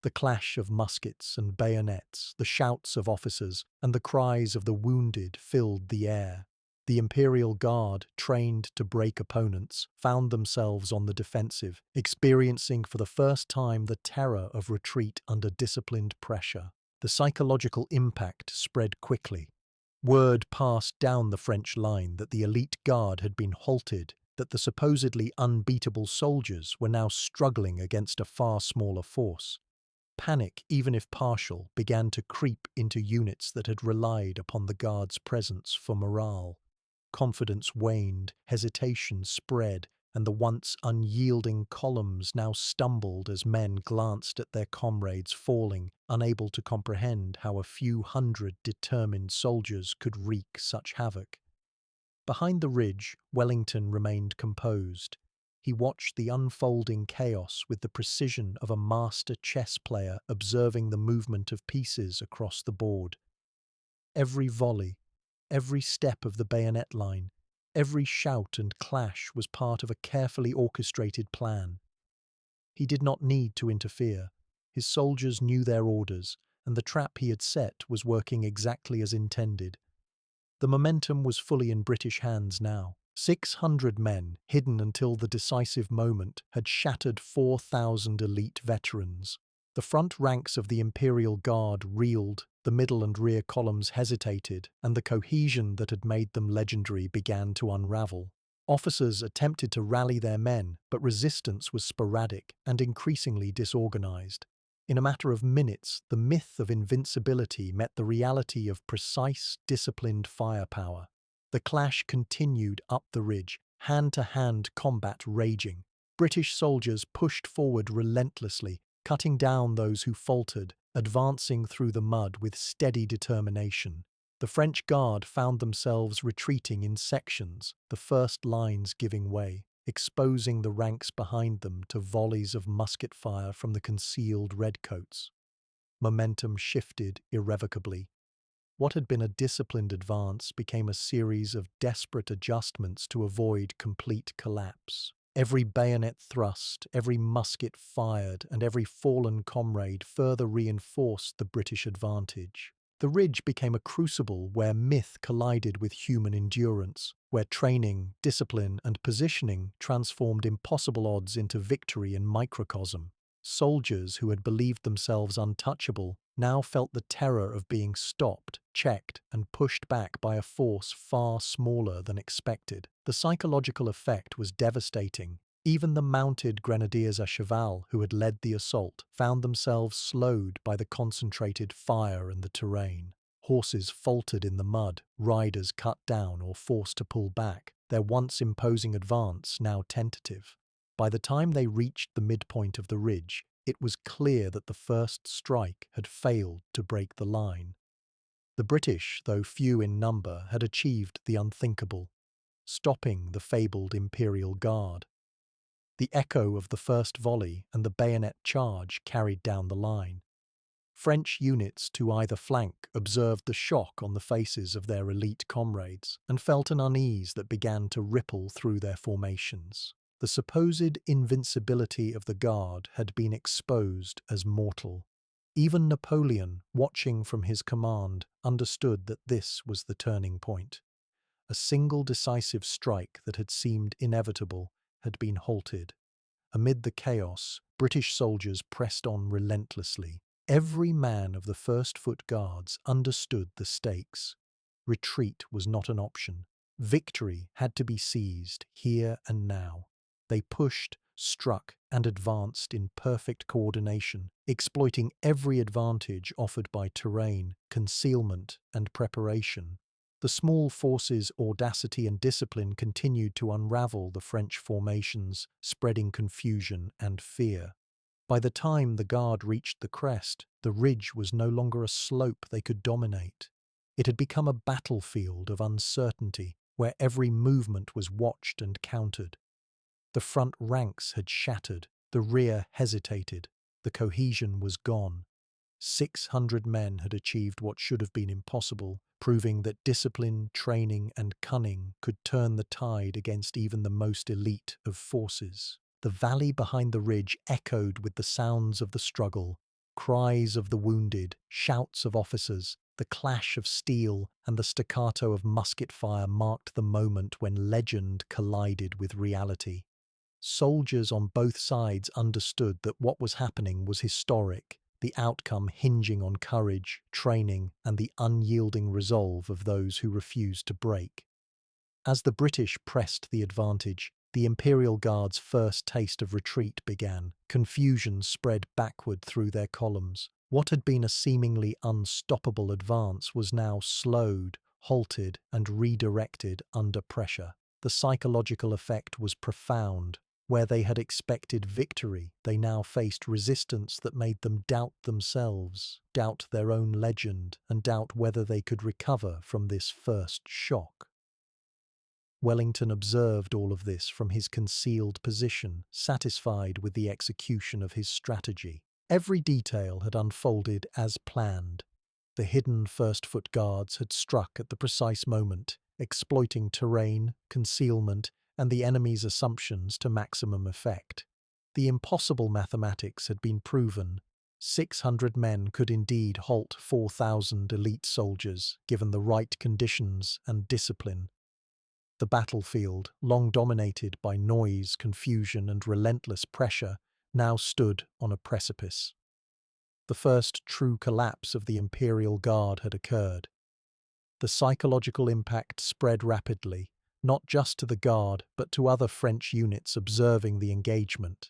The clash of muskets and bayonets, the shouts of officers, and the cries of the wounded filled the air. The Imperial Guard, trained to break opponents, found themselves on the defensive, experiencing for the first time the terror of retreat under disciplined pressure. The psychological impact spread quickly. Word passed down the French line that the elite guard had been halted, that the supposedly unbeatable soldiers were now struggling against a far smaller force. Panic, even if partial, began to creep into units that had relied upon the Guards' presence for morale. Confidence waned, hesitation spread, and the once unyielding columns now stumbled as men glanced at their comrades falling, unable to comprehend how a few hundred determined soldiers could wreak such havoc. Behind the ridge, Wellington remained composed. He watched the unfolding chaos with the precision of a master chess player observing the movement of pieces across the board. Every volley, every step of the bayonet line, every shout and clash was part of a carefully orchestrated plan. He did not need to interfere. His soldiers knew their orders, and the trap he had set was working exactly as intended. The momentum was fully in British hands now. 600 men, hidden until the decisive moment, had shattered 4,000 elite veterans. The front ranks of the Imperial Guard reeled, the middle and rear columns hesitated, and the cohesion that had made them legendary began to unravel. Officers attempted to rally their men, but resistance was sporadic and increasingly disorganized. In a matter of minutes, the myth of invincibility met the reality of precise, disciplined firepower. The clash continued up the ridge, hand-to-hand combat raging. British soldiers pushed forward relentlessly, cutting down those who faltered, advancing through the mud with steady determination. The French Guard found themselves retreating in sections, the first lines giving way, exposing the ranks behind them to volleys of musket fire from the concealed redcoats. Momentum shifted irrevocably. What had been a disciplined advance became a series of desperate adjustments to avoid complete collapse. Every bayonet thrust, every musket fired, and every fallen comrade further reinforced the British advantage. The ridge became a crucible where myth collided with human endurance, where training, discipline, and positioning transformed impossible odds into victory in microcosm. Soldiers who had believed themselves untouchable now felt the terror of being stopped, checked, and pushed back by a force far smaller than expected. The psychological effect was devastating. Even the mounted grenadiers à cheval who had led the assault found themselves slowed by the concentrated fire and the terrain. Horses faltered in the mud, riders cut down or forced to pull back, their once imposing advance now tentative. By the time they reached the midpoint of the ridge, it was clear that the first strike had failed to break the line. The British, though few in number, had achieved the unthinkable, stopping the fabled Imperial Guard. The echo of the first volley and the bayonet charge carried down the line. French units to either flank observed the shock on the faces of their elite comrades and felt an unease that began to ripple through their formations. The supposed invincibility of the Guard had been exposed as mortal. Even Napoleon, watching from his command, understood that this was the turning point. A single decisive strike that had seemed inevitable had been halted. Amid the chaos, British soldiers pressed on relentlessly. Every man of the First Foot Guards understood the stakes. Retreat was not an option. Victory had to be seized here and now. They pushed, struck, and advanced in perfect coordination, exploiting every advantage offered by terrain, concealment, and preparation. The small force's audacity and discipline continued to unravel the French formations, spreading confusion and fear. By the time the Guard reached the crest, the ridge was no longer a slope they could dominate. It had become a battlefield of uncertainty, where every movement was watched and countered. The front ranks had shattered, the rear hesitated, the cohesion was gone. 600 men had achieved what should have been impossible, proving that discipline, training, and cunning could turn the tide against even the most elite of forces. The valley behind the ridge echoed with the sounds of the struggle, cries of the wounded, shouts of officers, the clash of steel, and the staccato of musket fire marked the moment when legend collided with reality. Soldiers on both sides understood that what was happening was historic, the outcome hinging on courage, training, and the unyielding resolve of those who refused to break. As the British pressed the advantage, the Imperial Guard's first taste of retreat began. Confusion spread backward through their columns. What had been a seemingly unstoppable advance was now slowed, halted, and redirected under pressure. The psychological effect was profound. Where they had expected victory, they now faced resistance that made them doubt themselves, doubt their own legend, and doubt whether they could recover from this first shock. Wellington observed all of this from his concealed position, satisfied with the execution of his strategy. Every detail had unfolded as planned. The hidden first-foot guards had struck at the precise moment, exploiting terrain, concealment, and the enemy's assumptions to maximum effect. The impossible mathematics had been proven. 600 men could indeed halt 4,000 elite soldiers, given the right conditions and discipline. The battlefield, long dominated by noise, confusion, and relentless pressure, now stood on a precipice. The first true collapse of the Imperial Guard had occurred. The psychological impact spread rapidly, not just to the Guard, but to other French units observing the engagement.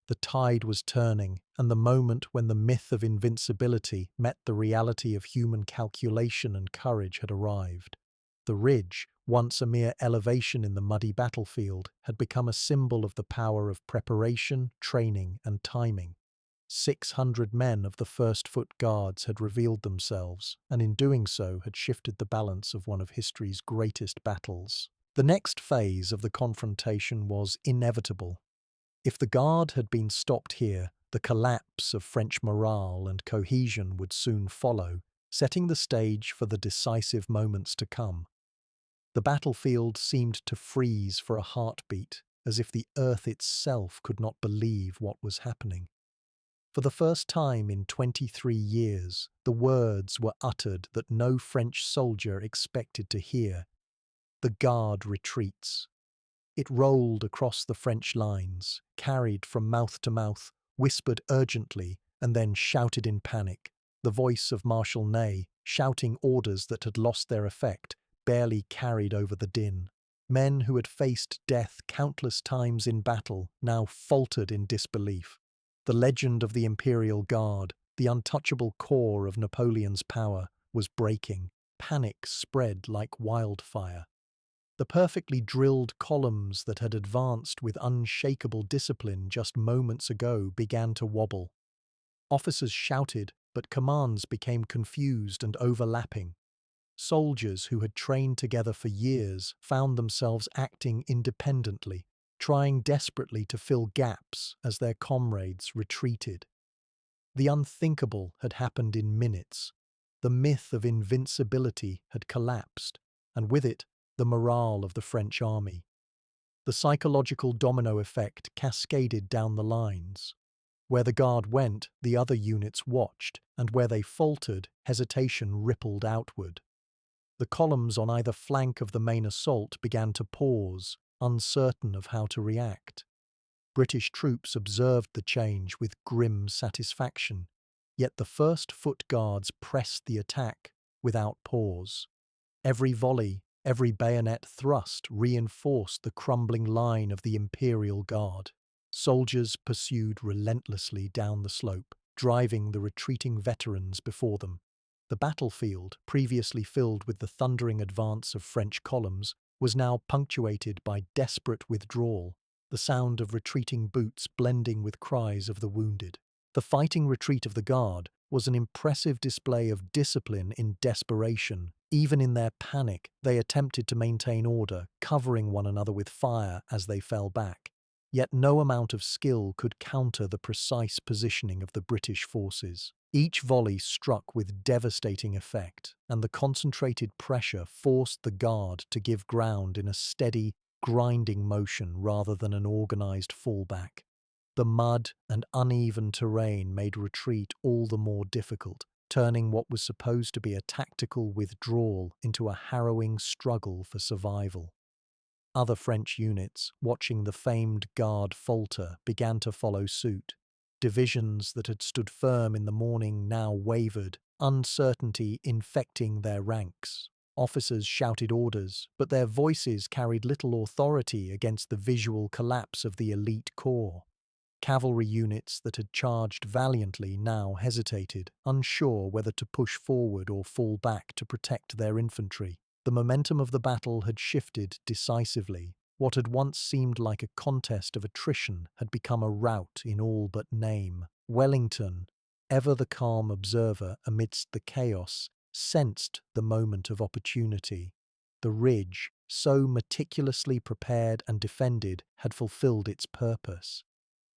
The tide was turning, and the moment when the myth of invincibility met the reality of human calculation and courage had arrived. The ridge, once a mere elevation in the muddy battlefield, had become a symbol of the power of preparation, training, and timing. 600 men of the first-foot guards had revealed themselves, and in doing so had shifted the balance of one of history's greatest battles. The next phase of the confrontation was inevitable. If the Guard had been stopped here, the collapse of French morale and cohesion would soon follow, setting the stage for the decisive moments to come. The battlefield seemed to freeze for a heartbeat, as if the earth itself could not believe what was happening. For the first time in 23 years, the words were uttered that no French soldier expected to hear. The Guard retreats. It rolled across the French lines, carried from mouth to mouth, whispered urgently, and then shouted in panic. The voice of Marshal Ney, shouting orders that had lost their effect, barely carried over the din. Men who had faced death countless times in battle now faltered in disbelief. The legend of the Imperial Guard, the untouchable core of Napoleon's power, was breaking. Panic spread like wildfire. The perfectly drilled columns that had advanced with unshakable discipline just moments ago began to wobble. Officers shouted, but commands became confused and overlapping. Soldiers who had trained together for years found themselves acting independently, trying desperately to fill gaps as their comrades retreated. The unthinkable had happened in minutes. The myth of invincibility had collapsed, and with it, the morale of the French army. The psychological domino effect cascaded down the lines. Where the Guard went, the other units watched, and where they faltered, hesitation rippled outward. The columns on either flank of the main assault began to pause, uncertain of how to react. British troops observed the change with grim satisfaction, yet the first-foot guards pressed the attack without pause. Every volley, every bayonet thrust reinforced the crumbling line of the Imperial Guard. Soldiers pursued relentlessly down the slope, driving the retreating veterans before them. The battlefield, previously filled with the thundering advance of French columns, was now punctuated by desperate withdrawal, the sound of retreating boots blending with cries of the wounded. The fighting retreat of the Guard was an impressive display of discipline in desperation. Even in their panic, they attempted to maintain order, covering one another with fire as they fell back. Yet no amount of skill could counter the precise positioning of the British forces. Each volley struck with devastating effect, and the concentrated pressure forced the Guard to give ground in a steady, grinding motion rather than an organized fallback. The mud and uneven terrain made retreat all the more difficult, turning what was supposed to be a tactical withdrawal into a harrowing struggle for survival. Other French units, watching the famed Guard falter, began to follow suit. Divisions that had stood firm in the morning now wavered, uncertainty infecting their ranks. Officers shouted orders, but their voices carried little authority against the visual collapse of the elite corps. Cavalry units that had charged valiantly now hesitated, unsure whether to push forward or fall back to protect their infantry. The momentum of the battle had shifted decisively. What had once seemed like a contest of attrition had become a rout in all but name. Wellington, ever the calm observer amidst the chaos, sensed the moment of opportunity. The ridge, so meticulously prepared and defended, had fulfilled its purpose.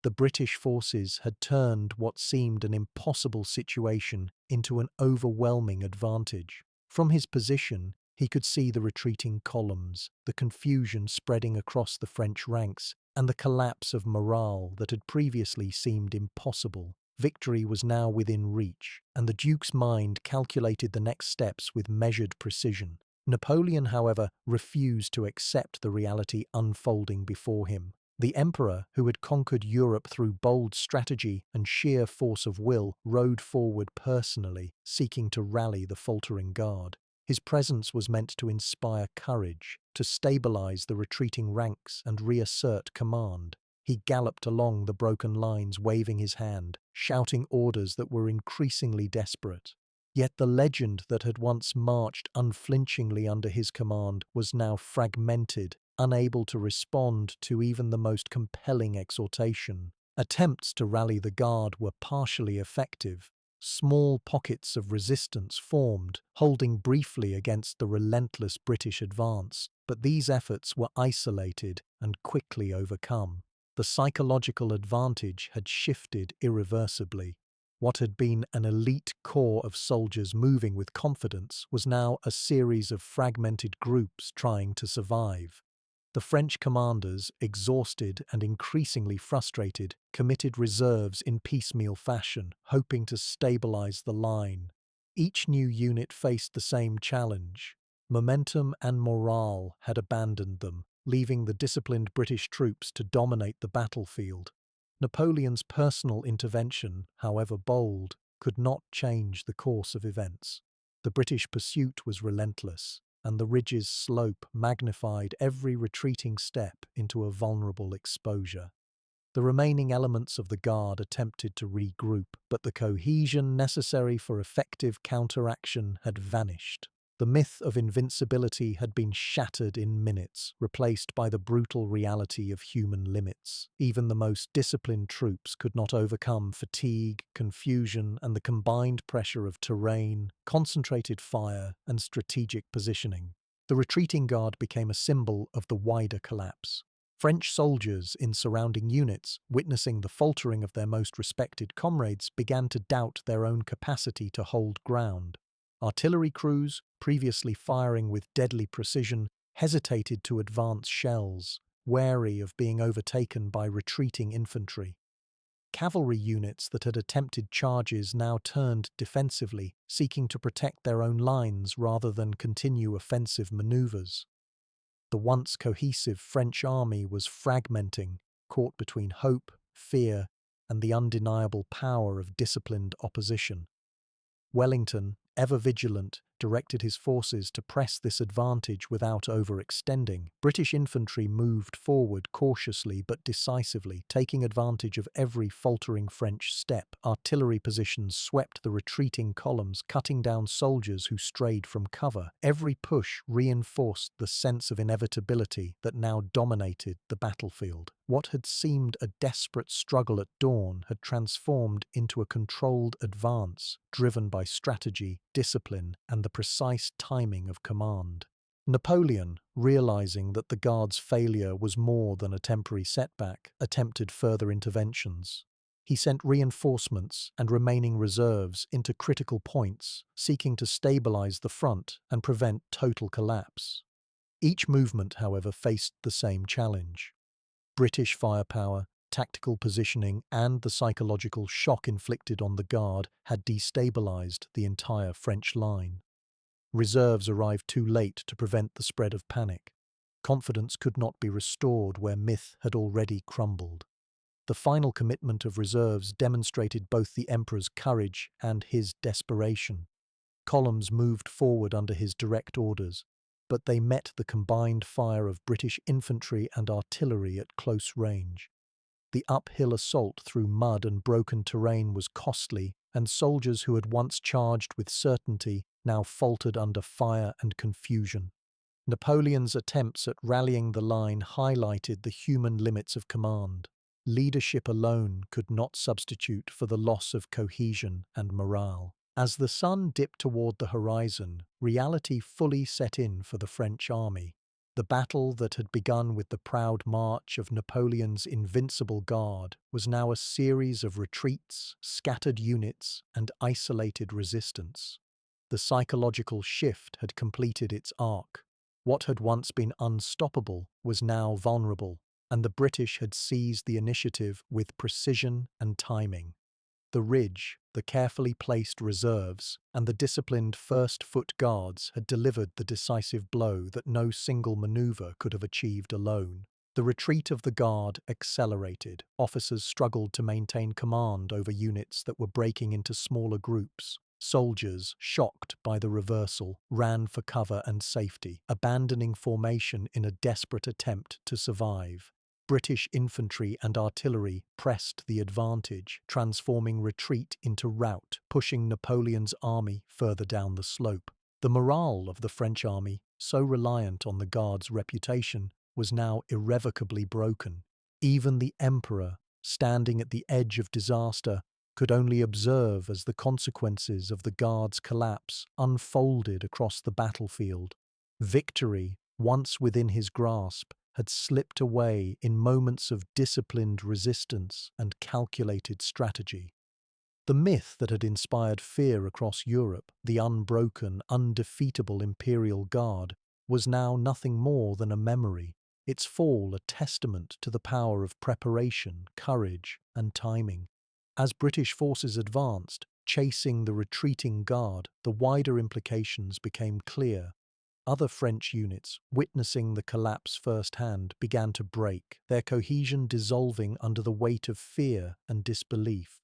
The British forces had turned what seemed an impossible situation into an overwhelming advantage. From his position, he could see the retreating columns, the confusion spreading across the French ranks, and the collapse of morale that had previously seemed impossible. Victory was now within reach, and the Duke's mind calculated the next steps with measured precision. Napoleon, however, refused to accept the reality unfolding before him. The emperor, who had conquered Europe through bold strategy and sheer force of will, rode forward personally, seeking to rally the faltering guard. His presence was meant to inspire courage, to stabilize the retreating ranks and reassert command. He galloped along the broken lines, waving his hand, shouting orders that were increasingly desperate. Yet the legend that had once marched unflinchingly under his command was now fragmented, unable to respond to even the most compelling exhortation. Attempts to rally the guard were partially effective. Small pockets of resistance formed, holding briefly against the relentless British advance, but these efforts were isolated and quickly overcome. The psychological advantage had shifted irreversibly. What had been an elite corps of soldiers moving with confidence was now a series of fragmented groups trying to survive. The French commanders, exhausted and increasingly frustrated, committed reserves in piecemeal fashion, hoping to stabilize the line. Each new unit faced the same challenge. Momentum and morale had abandoned them, leaving the disciplined British troops to dominate the battlefield. Napoleon's personal intervention, however bold, could not change the course of events. The British pursuit was relentless, and the ridge's slope magnified every retreating step into a vulnerable exposure. The remaining elements of the Guard attempted to regroup, but the cohesion necessary for effective counteraction had vanished. The myth of invincibility had been shattered in minutes, replaced by the brutal reality of human limits. Even the most disciplined troops could not overcome fatigue, confusion, and the combined pressure of terrain, concentrated fire, and strategic positioning. The retreating guard became a symbol of the wider collapse. French soldiers in surrounding units, witnessing the faltering of their most respected comrades, began to doubt their own capacity to hold ground. Artillery crews, previously firing with deadly precision, hesitated to advance shells, wary of being overtaken by retreating infantry. Cavalry units that had attempted charges now turned defensively, seeking to protect their own lines rather than continue offensive maneuvers. The once cohesive French army was fragmenting, caught between hope, fear, and the undeniable power of disciplined opposition. Wellington, ever vigilant, directed his forces to press this advantage without overextending. British infantry moved forward cautiously but decisively, taking advantage of every faltering French step. Artillery positions swept the retreating columns, cutting down soldiers who strayed from cover. Every push reinforced the sense of inevitability that now dominated the battlefield. What had seemed a desperate struggle at dawn had transformed into a controlled advance, driven by strategy, discipline, and the precise timing of command. Napoleon, realizing that the Guard's failure was more than a temporary setback, attempted further interventions. He sent reinforcements and remaining reserves into critical points, seeking to stabilize the front and prevent total collapse. Each movement, however, faced the same challenge. British firepower, tactical positioning, and the psychological shock inflicted on the Guard had destabilized the entire French line. Reserves arrived too late to prevent the spread of panic. Confidence could not be restored where myth had already crumbled. The final commitment of reserves demonstrated both the Emperor's courage and his desperation. Columns moved forward under his direct orders, but they met the combined fire of British infantry and artillery at close range. The uphill assault through mud and broken terrain was costly, and soldiers who had once charged with certainty now faltered under fire and confusion. Napoleon's attempts at rallying the line highlighted the human limits of command. Leadership alone could not substitute for the loss of cohesion and morale. As the sun dipped toward the horizon, reality fully set in for the French army. The battle that had begun with the proud march of Napoleon's invincible guard was now a series of retreats, scattered units, and isolated resistance. The psychological shift had completed its arc. What had once been unstoppable was now vulnerable, and the British had seized the initiative with precision and timing. The ridge, the carefully placed reserves, and the disciplined first-foot guards had delivered the decisive blow that no single maneuver could have achieved alone. The retreat of the guard accelerated. Officers struggled to maintain command over units that were breaking into smaller groups. Soldiers, shocked by the reversal, ran for cover and safety, abandoning formation in a desperate attempt to survive. British infantry and artillery pressed the advantage, transforming retreat into rout, pushing Napoleon's army further down the slope. The morale of the French army, so reliant on the Guard's reputation, was now irrevocably broken. Even the Emperor, standing at the edge of disaster, could only observe as the consequences of the Guard's collapse unfolded across the battlefield. Victory, once within his grasp, had slipped away in moments of disciplined resistance and calculated strategy. The myth that had inspired fear across Europe, the unbroken, undefeatable Imperial Guard, was now nothing more than a memory, its fall a testament to the power of preparation, courage, and timing. As British forces advanced, chasing the retreating Guard, the wider implications became clear. Other French units, witnessing the collapse firsthand, began to break, their cohesion dissolving under the weight of fear and disbelief.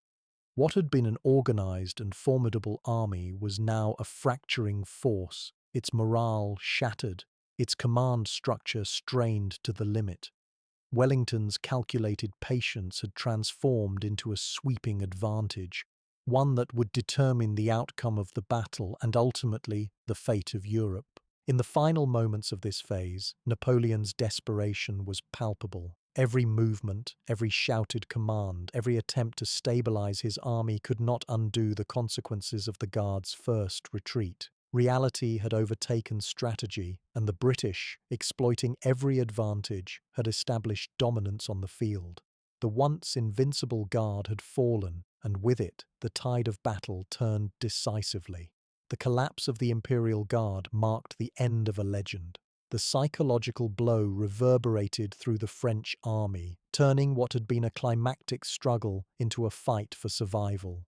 What had been an organized and formidable army was now a fracturing force, its morale shattered, its command structure strained to the limit. Wellington's calculated patience had transformed into a sweeping advantage, one that would determine the outcome of the battle and ultimately the fate of Europe. In the final moments of this phase, Napoleon's desperation was palpable. Every movement, every shouted command, every attempt to stabilize his army could not undo the consequences of the Guard's first retreat. Reality had overtaken strategy, and the British, exploiting every advantage, had established dominance on the field. The once invincible Guard had fallen, and with it, the tide of battle turned decisively. The collapse of the Imperial Guard marked the end of a legend. The psychological blow reverberated through the French army, turning what had been a climactic struggle into a fight for survival.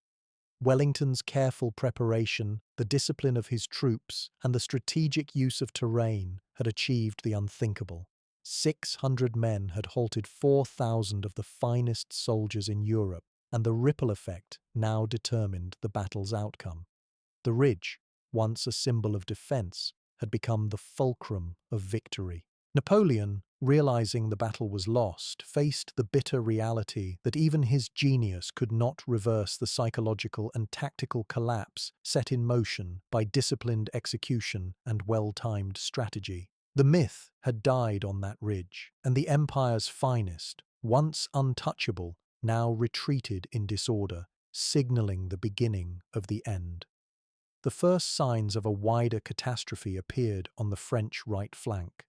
Wellington's careful preparation, the discipline of his troops, and the strategic use of terrain had achieved the unthinkable. 600 men had halted 4,000 of the finest soldiers in Europe, and the ripple effect now determined the battle's outcome. The ridge, once a symbol of defense, had become the fulcrum of victory. Napoleon, realizing the battle was lost, faced the bitter reality that even his genius could not reverse the psychological and tactical collapse set in motion by disciplined execution and well-timed strategy. The myth had died on that ridge, and the empire's finest, once untouchable, now retreated in disorder, signaling the beginning of the end. The first signs of a wider catastrophe appeared on the French right flank.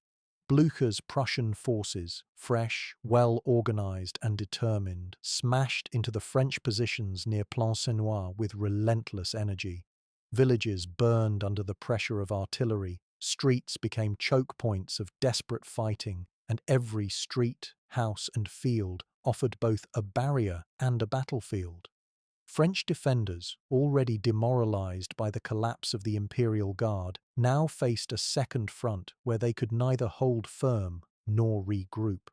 Blücher's Prussian forces, fresh, well-organized and determined, smashed into the French positions near Plancenoit with relentless energy. Villages burned under the pressure of artillery, streets became choke points of desperate fighting, and every street, house and field offered both a barrier and a battlefield. French defenders, already demoralized by the collapse of the Imperial Guard, now faced a second front where they could neither hold firm nor regroup.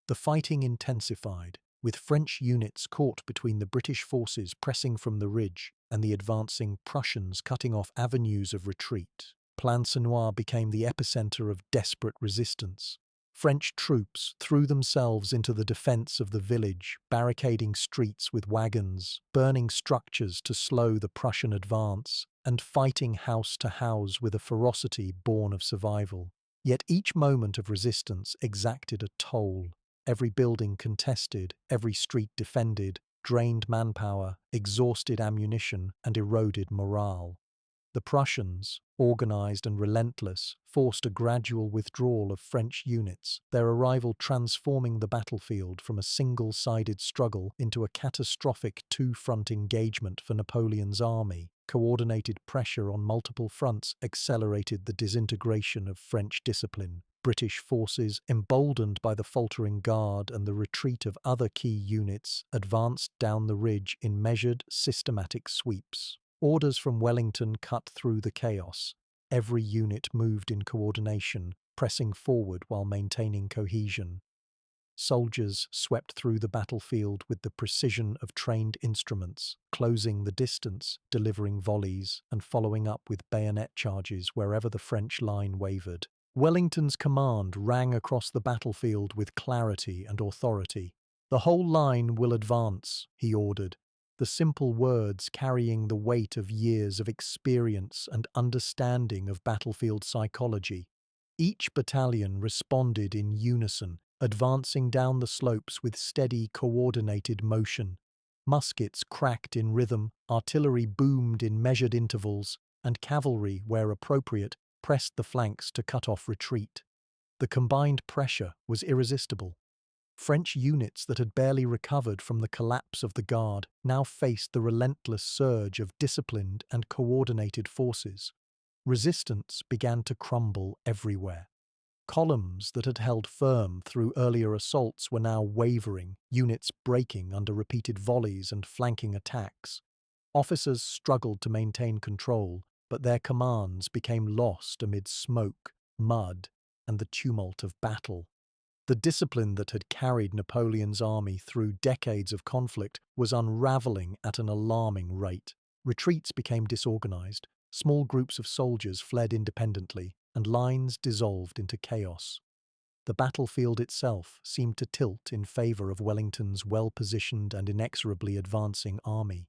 The fighting intensified, with French units caught between the British forces pressing from the ridge and the advancing Prussians cutting off avenues of retreat. Plancenoit became the epicenter of desperate resistance. French troops threw themselves into the defense of the village, barricading streets with wagons, burning structures to slow the Prussian advance, and fighting house to house with a ferocity born of survival. Yet each moment of resistance exacted a toll. Every building contested, every street defended, drained manpower, exhausted ammunition, and eroded morale. The Prussians, organized and relentless, forced a gradual withdrawal of French units, their arrival transforming the battlefield from a single-sided struggle into a catastrophic two-front engagement for Napoleon's army. Coordinated pressure on multiple fronts accelerated the disintegration of French discipline. British forces, emboldened by the faltering guard and the retreat of other key units, advanced down the ridge in measured, systematic sweeps. Orders from Wellington cut through the chaos. Every unit moved in coordination, pressing forward while maintaining cohesion. Soldiers swept through the battlefield with the precision of trained instruments, closing the distance, delivering volleys, and following up with bayonet charges wherever the French line wavered. Wellington's command rang across the battlefield with clarity and authority. "The whole line will advance," he ordered, the simple words carrying the weight of years of experience and understanding of battlefield psychology. Each battalion responded in unison, advancing down the slopes with steady, coordinated motion. Muskets cracked in rhythm, artillery boomed in measured intervals, and cavalry, where appropriate, pressed the flanks to cut off retreat. The combined pressure was irresistible. French units that had barely recovered from the collapse of the Guard now faced the relentless surge of disciplined and coordinated forces. Resistance began to crumble everywhere. Columns that had held firm through earlier assaults were now wavering, units breaking under repeated volleys and flanking attacks. Officers struggled to maintain control, but their commands became lost amid smoke, mud, and the tumult of battle. The discipline that had carried Napoleon's army through decades of conflict was unraveling at an alarming rate. Retreats became disorganized, small groups of soldiers fled independently, and lines dissolved into chaos. The battlefield itself seemed to tilt in favor of Wellington's well-positioned and inexorably advancing army.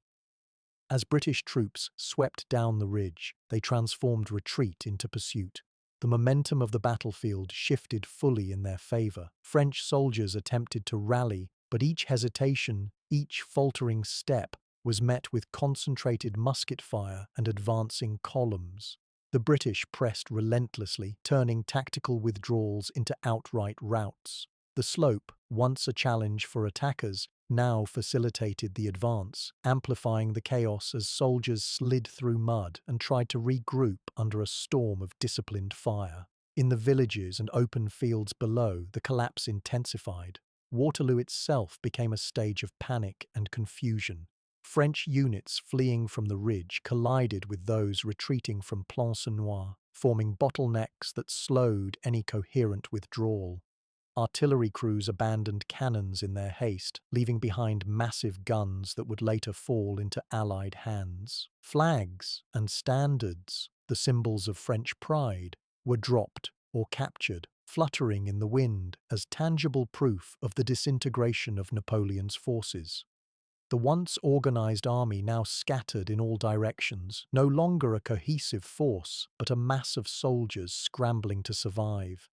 As British troops swept down the ridge, they transformed retreat into pursuit. The momentum of the battlefield shifted fully in their favor. French soldiers attempted to rally, but each hesitation, each faltering step, was met with concentrated musket fire and advancing columns. The British pressed relentlessly, turning tactical withdrawals into outright routs. The slope, once a challenge for attackers, now facilitated the advance, amplifying the chaos as soldiers slid through mud and tried to regroup under a storm of disciplined fire. In the villages and open fields below, the collapse intensified. Waterloo itself became a stage of panic and confusion. French units fleeing from the ridge collided with those retreating from Plancenoit, forming bottlenecks that slowed any coherent withdrawal. Artillery crews abandoned cannons in their haste, leaving behind massive guns that would later fall into Allied hands. Flags and standards, the symbols of French pride, were dropped or captured, fluttering in the wind as tangible proof of the disintegration of Napoleon's forces. The once organized army now scattered in all directions, no longer a cohesive force, but a mass of soldiers scrambling to survive.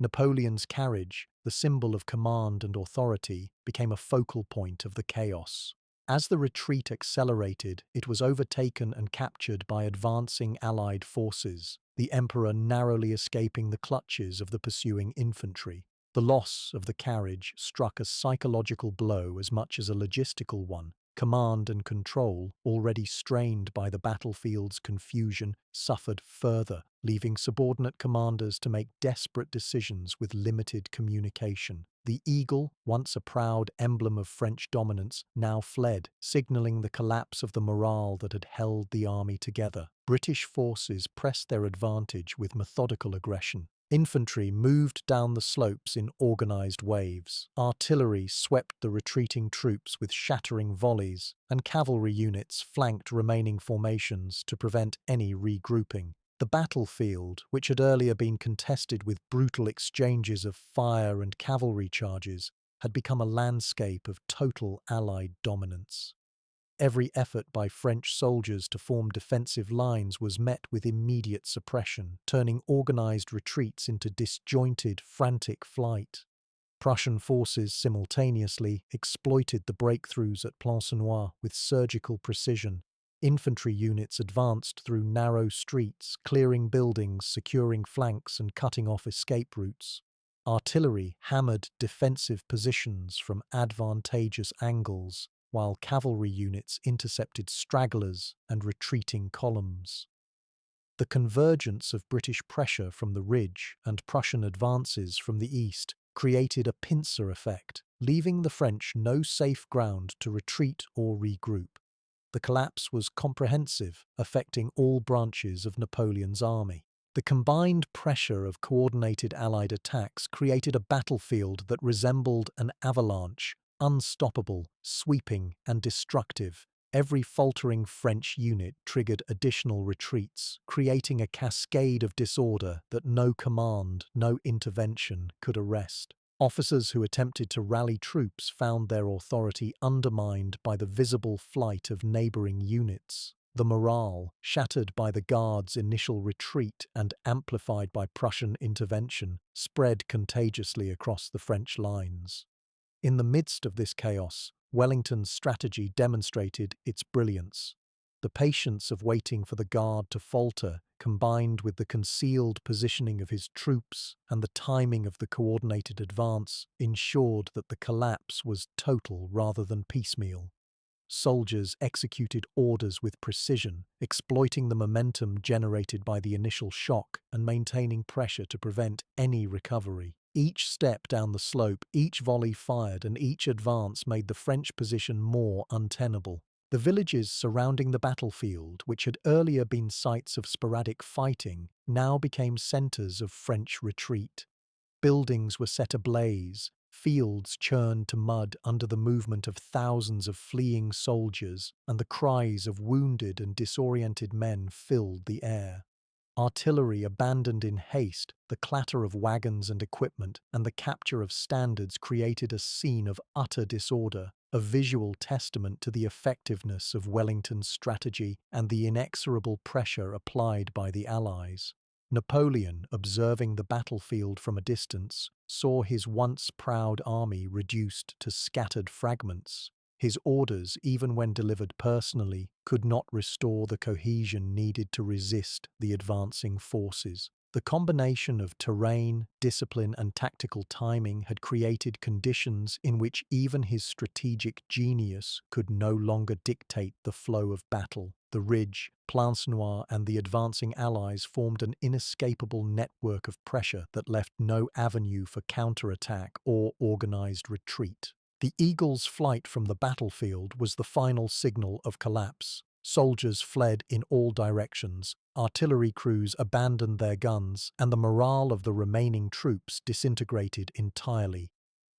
Napoleon's carriage, the symbol of command and authority, became a focal point of the chaos. As the retreat accelerated, it was overtaken and captured by advancing Allied forces, the Emperor narrowly escaping the clutches of the pursuing infantry. The loss of the carriage struck a psychological blow as much as a logistical one. Command and control, already strained by the battlefield's confusion, suffered further, leaving subordinate commanders to make desperate decisions with limited communication. The eagle, once a proud emblem of French dominance, now fled, signaling the collapse of the morale that had held the army together. British forces pressed their advantage with methodical aggression. Infantry moved down the slopes in organized waves. Artillery swept the retreating troops with shattering volleys, and cavalry units flanked remaining formations to prevent any regrouping. The battlefield, which had earlier been contested with brutal exchanges of fire and cavalry charges, had become a landscape of total Allied dominance. Every effort by French soldiers to form defensive lines was met with immediate suppression, turning organized retreats into disjointed, frantic flight. Prussian forces simultaneously exploited the breakthroughs at Plancenoit with surgical precision. Infantry units advanced through narrow streets, clearing buildings, securing flanks, and cutting off escape routes. Artillery hammered defensive positions from advantageous angles, while cavalry units intercepted stragglers and retreating columns. The convergence of British pressure from the ridge and Prussian advances from the east created a pincer effect, leaving the French no safe ground to retreat or regroup. The collapse was comprehensive, affecting all branches of Napoleon's army. The combined pressure of coordinated Allied attacks created a battlefield that resembled an avalanche, unstoppable, sweeping, and destructive. Every faltering French unit triggered additional retreats, creating a cascade of disorder that no command, no intervention could arrest. Officers who attempted to rally troops found their authority undermined by the visible flight of neighboring units. The morale, shattered by the Guards' initial retreat and amplified by Prussian intervention, spread contagiously across the French lines. In the midst of this chaos, Wellington's strategy demonstrated its brilliance. The patience of waiting for the Guard to falter, combined with the concealed positioning of his troops and the timing of the coordinated advance, ensured that the collapse was total rather than piecemeal. Soldiers executed orders with precision, exploiting the momentum generated by the initial shock and maintaining pressure to prevent any recovery. Each step down the slope, each volley fired, and each advance made the French position more untenable. The villages surrounding the battlefield, which had earlier been sites of sporadic fighting, now became centers of French retreat. Buildings were set ablaze, fields churned to mud under the movement of thousands of fleeing soldiers, and the cries of wounded and disoriented men filled the air. Artillery abandoned in haste, the clatter of wagons and equipment, and the capture of standards created a scene of utter disorder, a visual testament to the effectiveness of Wellington's strategy and the inexorable pressure applied by the Allies. Napoleon, observing the battlefield from a distance, saw his once proud army reduced to scattered fragments. His orders, even when delivered personally, could not restore the cohesion needed to resist the advancing forces. The combination of terrain, discipline, and tactical timing had created conditions in which even his strategic genius could no longer dictate the flow of battle. The ridge, Plancenoit, and the advancing Allies formed an inescapable network of pressure that left no avenue for counterattack or organized retreat. The Eagle's flight from the battlefield was the final signal of collapse. Soldiers fled in all directions, artillery crews abandoned their guns, and the morale of the remaining troops disintegrated entirely.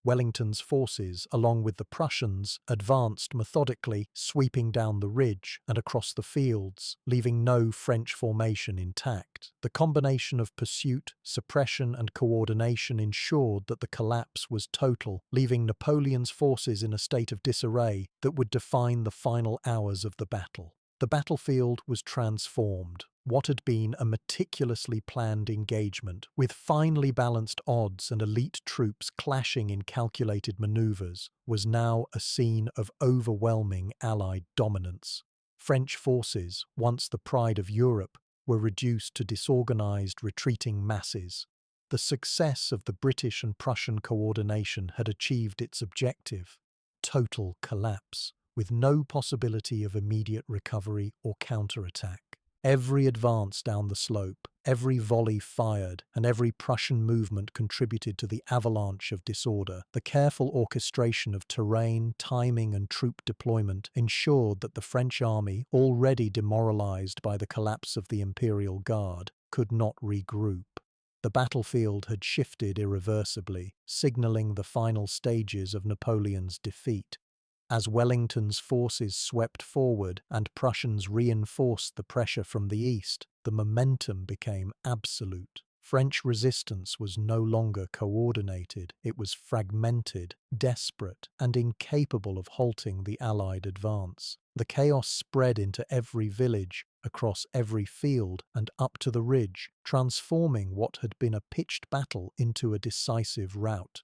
Wellington's forces, along with the Prussians, advanced methodically, sweeping down the ridge and across the fields, leaving no French formation intact. The combination of pursuit, suppression, and coordination ensured that the collapse was total, leaving Napoleon's forces in a state of disarray that would define the final hours of the battle. The battlefield was transformed. What had been a meticulously planned engagement, with finely balanced odds and elite troops clashing in calculated maneuvers, was now a scene of overwhelming Allied dominance. French forces, once the pride of Europe, were reduced to disorganized, retreating masses. The success of the British and Prussian coordination had achieved its objective: total collapse, with no possibility of immediate recovery or counterattack. Every advance down the slope, every volley fired, and every Prussian movement contributed to the avalanche of disorder. The careful orchestration of terrain, timing, and troop deployment ensured that the French army, already demoralized by the collapse of the Imperial Guard, could not regroup. The battlefield had shifted irreversibly, signaling the final stages of Napoleon's defeat. As Wellington's forces swept forward and Prussians reinforced the pressure from the east, the momentum became absolute. French resistance was no longer coordinated, it was fragmented, desperate, and incapable of halting the Allied advance. The chaos spread into every village, across every field, and up to the ridge, transforming what had been a pitched battle into a decisive rout.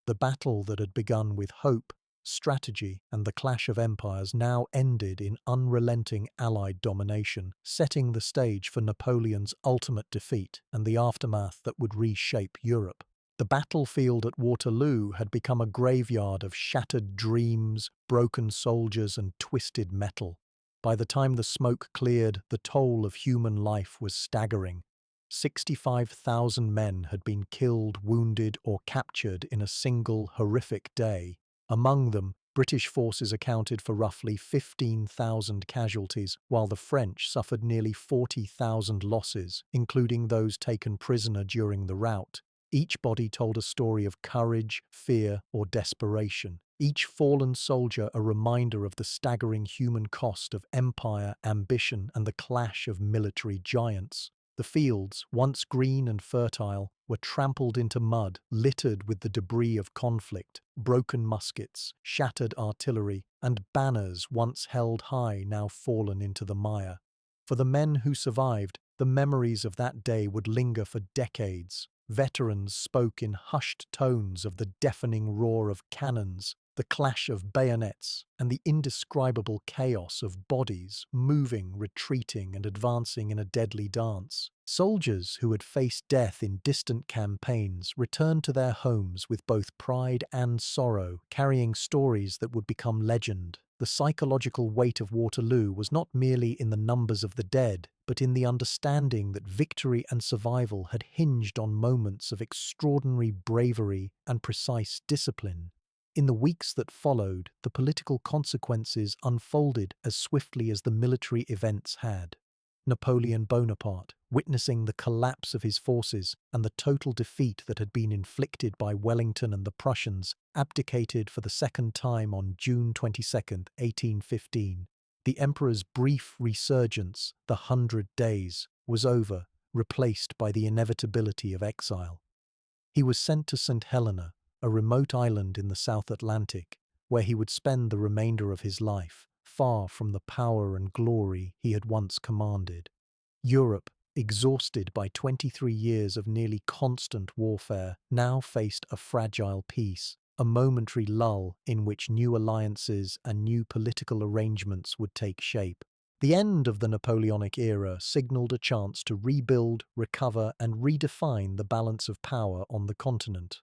The battle that had begun with hope, strategy, and the clash of empires now ended in unrelenting Allied domination, setting the stage for Napoleon's ultimate defeat and the aftermath that would reshape Europe. The battlefield at Waterloo had become a graveyard of shattered dreams, broken soldiers, and twisted metal. By the time the smoke cleared, the toll of human life was staggering. 65,000 men had been killed, wounded, or captured in a single horrific day. Among them, British forces accounted for roughly 15,000 casualties, while the French suffered nearly 40,000 losses, including those taken prisoner during the rout. Each body told a story of courage, fear, or desperation. Each fallen soldier a reminder of the staggering human cost of empire, ambition, and the clash of military giants. The fields, once green and fertile, were trampled into mud, littered with the debris of conflict, broken muskets, shattered artillery, and banners once held high now fallen into the mire. For the men who survived, the memories of that day would linger for decades. Veterans spoke in hushed tones of the deafening roar of cannons, the clash of bayonets, and the indescribable chaos of bodies moving, retreating, and advancing in a deadly dance. Soldiers who had faced death in distant campaigns returned to their homes with both pride and sorrow, carrying stories that would become legend. The psychological weight of Waterloo was not merely in the numbers of the dead, but in the understanding that victory and survival had hinged on moments of extraordinary bravery and precise discipline. In the weeks that followed, the political consequences unfolded as swiftly as the military events had. Napoleon Bonaparte, witnessing the collapse of his forces and the total defeat that had been inflicted by Wellington and the Prussians, abdicated for the second time on June 22, 1815. The emperor's brief resurgence, the 100 Days, was over, replaced by the inevitability of exile. He was sent to St. Helena, a remote island in the South Atlantic, where he would spend the remainder of his life, far from the power and glory he had once commanded. Europe, exhausted by 23 years of nearly constant warfare, now faced a fragile peace, a momentary lull in which new alliances and new political arrangements would take shape. The end of the Napoleonic era signaled a chance to rebuild, recover, and redefine the balance of power on the continent.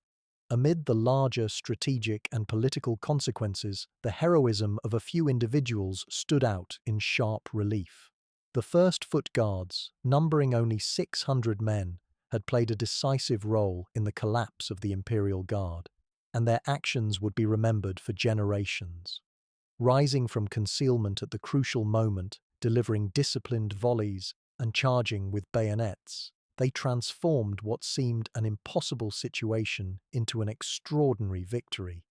Amid the larger strategic and political consequences, the heroism of a few individuals stood out in sharp relief. The First Foot Guards, numbering only 600 men, had played a decisive role in the collapse of the Imperial Guard, and their actions would be remembered for generations. Rising from concealment at the crucial moment, delivering disciplined volleys and charging with bayonets, they transformed what seemed an impossible situation into an extraordinary victory.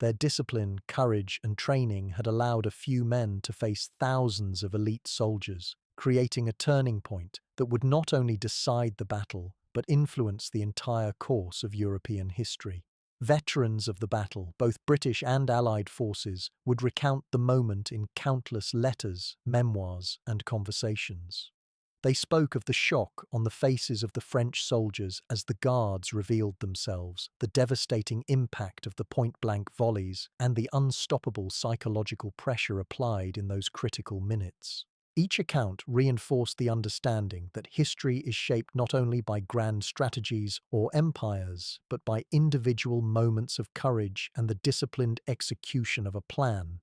Their discipline, courage, and training had allowed a few men to face thousands of elite soldiers, creating a turning point that would not only decide the battle, but influence the entire course of European history. Veterans of the battle, both British and Allied forces, would recount the moment in countless letters, memoirs, and conversations. They spoke of the shock on the faces of the French soldiers as the guards revealed themselves, the devastating impact of the point-blank volleys, and the unstoppable psychological pressure applied in those critical minutes. Each account reinforced the understanding that history is shaped not only by grand strategies or empires, but by individual moments of courage and the disciplined execution of a plan.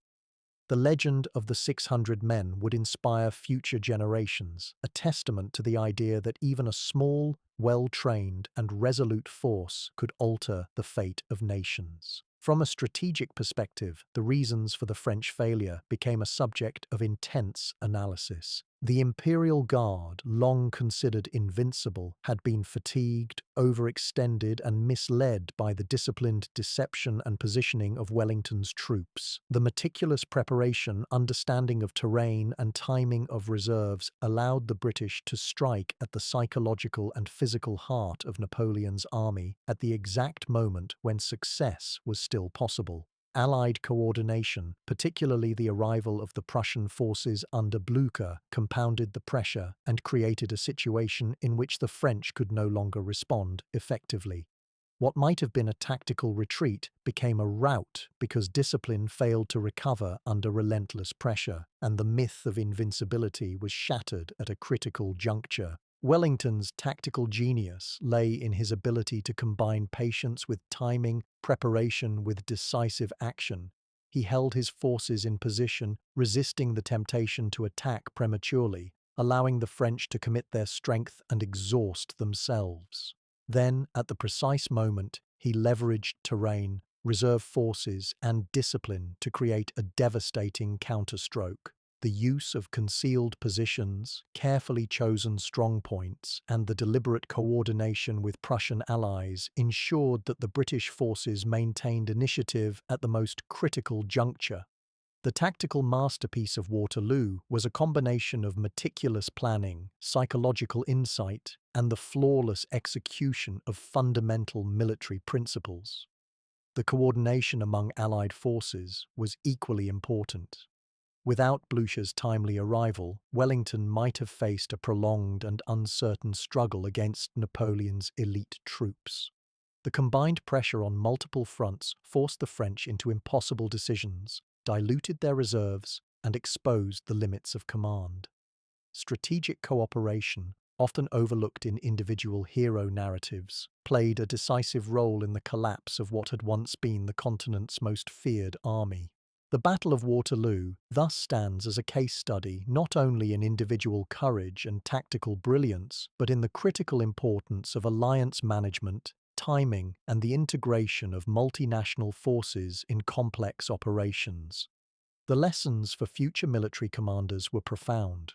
The legend of the 600 men would inspire future generations, a testament to the idea that even a small, well-trained, and resolute force could alter the fate of nations. From a strategic perspective, the reasons for the French failure became a subject of intense analysis. The Imperial Guard, long considered invincible, had been fatigued, overextended, and misled by the disciplined deception and positioning of Wellington's troops. The meticulous preparation, understanding of terrain, and timing of reserves allowed the British to strike at the psychological and physical heart of Napoleon's army at the exact moment when success was still possible. Allied coordination, particularly the arrival of the Prussian forces under Blucher, compounded the pressure and created a situation in which the French could no longer respond effectively. What might have been a tactical retreat became a rout because discipline failed to recover under relentless pressure, and the myth of invincibility was shattered at a critical juncture. Wellington's tactical genius lay in his ability to combine patience with timing, preparation with decisive action. He held his forces in position, resisting the temptation to attack prematurely, allowing the French to commit their strength and exhaust themselves. Then, at the precise moment, he leveraged terrain, reserve forces, and discipline to create a devastating counterstroke. The use of concealed positions, carefully chosen strongpoints, and the deliberate coordination with Prussian allies ensured that the British forces maintained initiative at the most critical juncture. The tactical masterpiece of Waterloo was a combination of meticulous planning, psychological insight, and the flawless execution of fundamental military principles. The coordination among Allied forces was equally important. Without Blucher's timely arrival, Wellington might have faced a prolonged and uncertain struggle against Napoleon's elite troops. The combined pressure on multiple fronts forced the French into impossible decisions, diluted their reserves, and exposed the limits of command. Strategic cooperation, often overlooked in individual hero narratives, played a decisive role in the collapse of what had once been the continent's most feared army. The Battle of Waterloo thus stands as a case study not only in individual courage and tactical brilliance, but in the critical importance of alliance management, timing, and the integration of multinational forces in complex operations. The lessons for future military commanders were profound.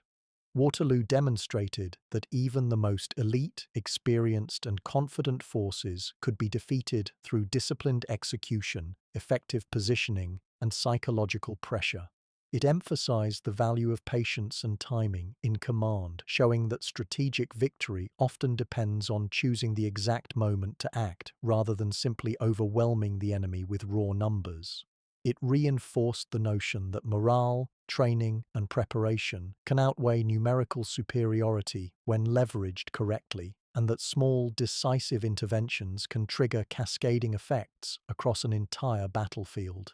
Waterloo demonstrated that even the most elite, experienced, and confident forces could be defeated through disciplined execution, effective positioning, and psychological pressure. It emphasized the value of patience and timing in command, showing that strategic victory often depends on choosing the exact moment to act rather than simply overwhelming the enemy with raw numbers. It reinforced the notion that morale, training, and preparation can outweigh numerical superiority when leveraged correctly, and that small, decisive interventions can trigger cascading effects across an entire battlefield.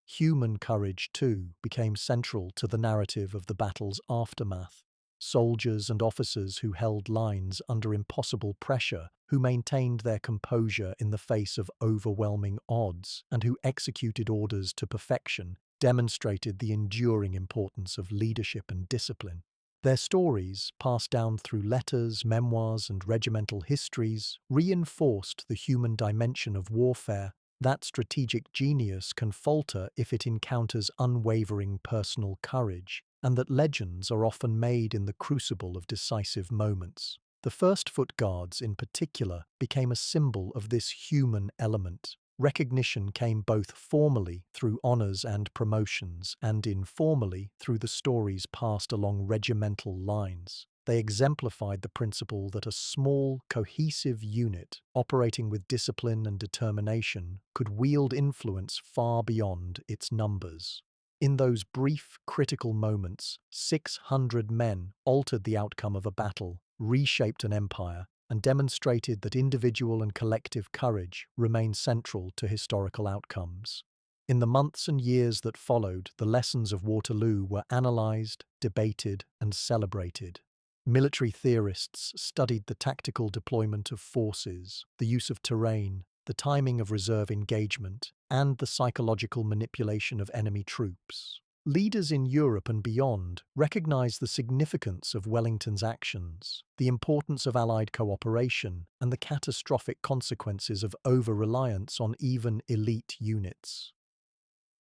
Human courage, too, became central to the narrative of the battle's aftermath. Soldiers and officers who held lines under impossible pressure, who maintained their composure in the face of overwhelming odds, and who executed orders to perfection, demonstrated the enduring importance of leadership and discipline. Their stories, passed down through letters, memoirs, and regimental histories, reinforced the human dimension of warfare. That strategic genius can falter if it encounters unwavering personal courage, and that legends are often made in the crucible of decisive moments. The First Foot Guards, in particular, became a symbol of this human element. Recognition came both formally through honors and promotions, and informally through the stories passed along regimental lines. They exemplified the principle that a small, cohesive unit, operating with discipline and determination, could wield influence far beyond its numbers. In those brief, critical moments, 600 men altered the outcome of a battle, reshaped an empire, and demonstrated that individual and collective courage remain central to historical outcomes. In the months and years that followed, the lessons of Waterloo were analyzed, debated, and celebrated. Military theorists studied the tactical deployment of forces, the use of terrain, the timing of reserve engagement, and the psychological manipulation of enemy troops. Leaders in Europe and beyond recognized the significance of Wellington's actions, the importance of Allied cooperation, and the catastrophic consequences of over-reliance on even elite units.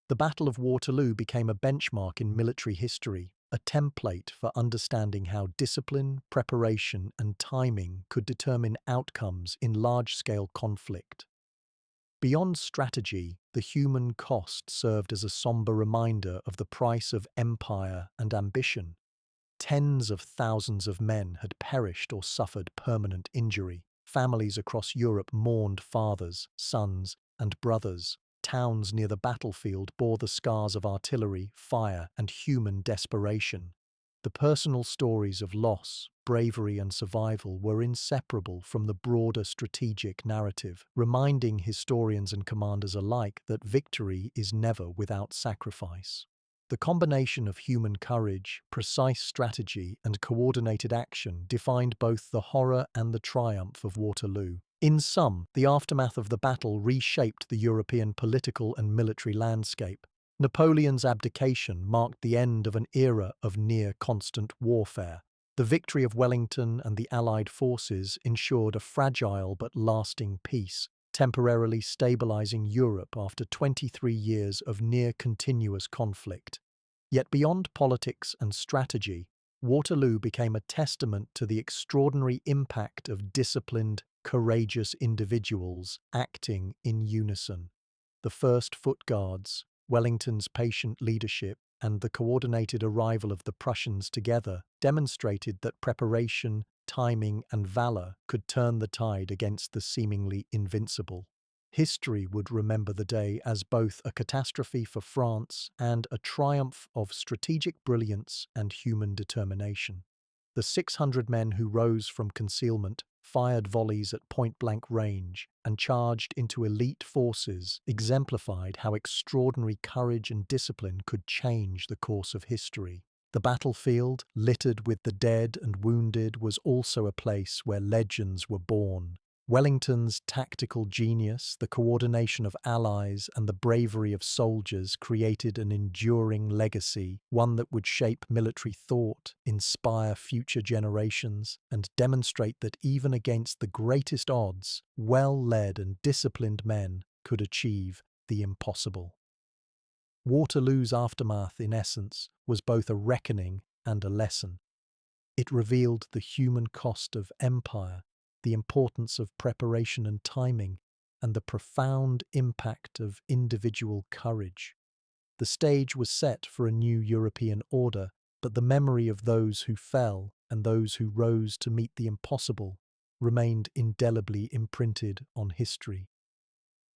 The Battle of Waterloo became a benchmark in military history, a template for understanding how discipline, preparation, and timing could determine outcomes in large-scale conflict. Beyond strategy, the human cost served as a somber reminder of the price of empire and ambition. Tens of thousands of men had perished or suffered permanent injury. Families across Europe mourned fathers, sons, and brothers. Towns near the battlefield bore the scars of artillery, fire, and human desperation. The personal stories of loss, bravery, and survival were inseparable from the broader strategic narrative, reminding historians and commanders alike that victory is never without sacrifice. The combination of human courage, precise strategy, and coordinated action defined both the horror and the triumph of Waterloo. In sum, the aftermath of the battle reshaped the European political and military landscape. Napoleon's abdication marked the end of an era of near-constant warfare. The victory of Wellington and the Allied forces ensured a fragile but lasting peace, temporarily stabilizing Europe after 23 years of near-continuous conflict. Yet beyond politics and strategy, Waterloo became a testament to the extraordinary impact of disciplined, courageous individuals acting in unison. The First Foot Guards, Wellington's patient leadership, and the coordinated arrival of the Prussians together demonstrated that preparation, timing, and valor could turn the tide against the seemingly invincible. History would remember the day as both a catastrophe for France and a triumph of strategic brilliance and human determination. The 600 men who rose from concealment, fired volleys at point-blank range, and charged into elite forces exemplified how extraordinary courage and discipline could change the course of history. The battlefield, littered with the dead and wounded, was also a place where legends were born. Wellington's tactical genius, the coordination of allies, and the bravery of soldiers created an enduring legacy, one that would shape military thought, inspire future generations, and demonstrate that even against the greatest odds, well-led and disciplined men could achieve the impossible. Waterloo's aftermath, in essence, was both a reckoning and a lesson. It revealed the human cost of empire, the importance of preparation and timing, and the profound impact of individual courage. The stage was set for a new European order, but the memory of those who fell and those who rose to meet the impossible remained indelibly imprinted on history.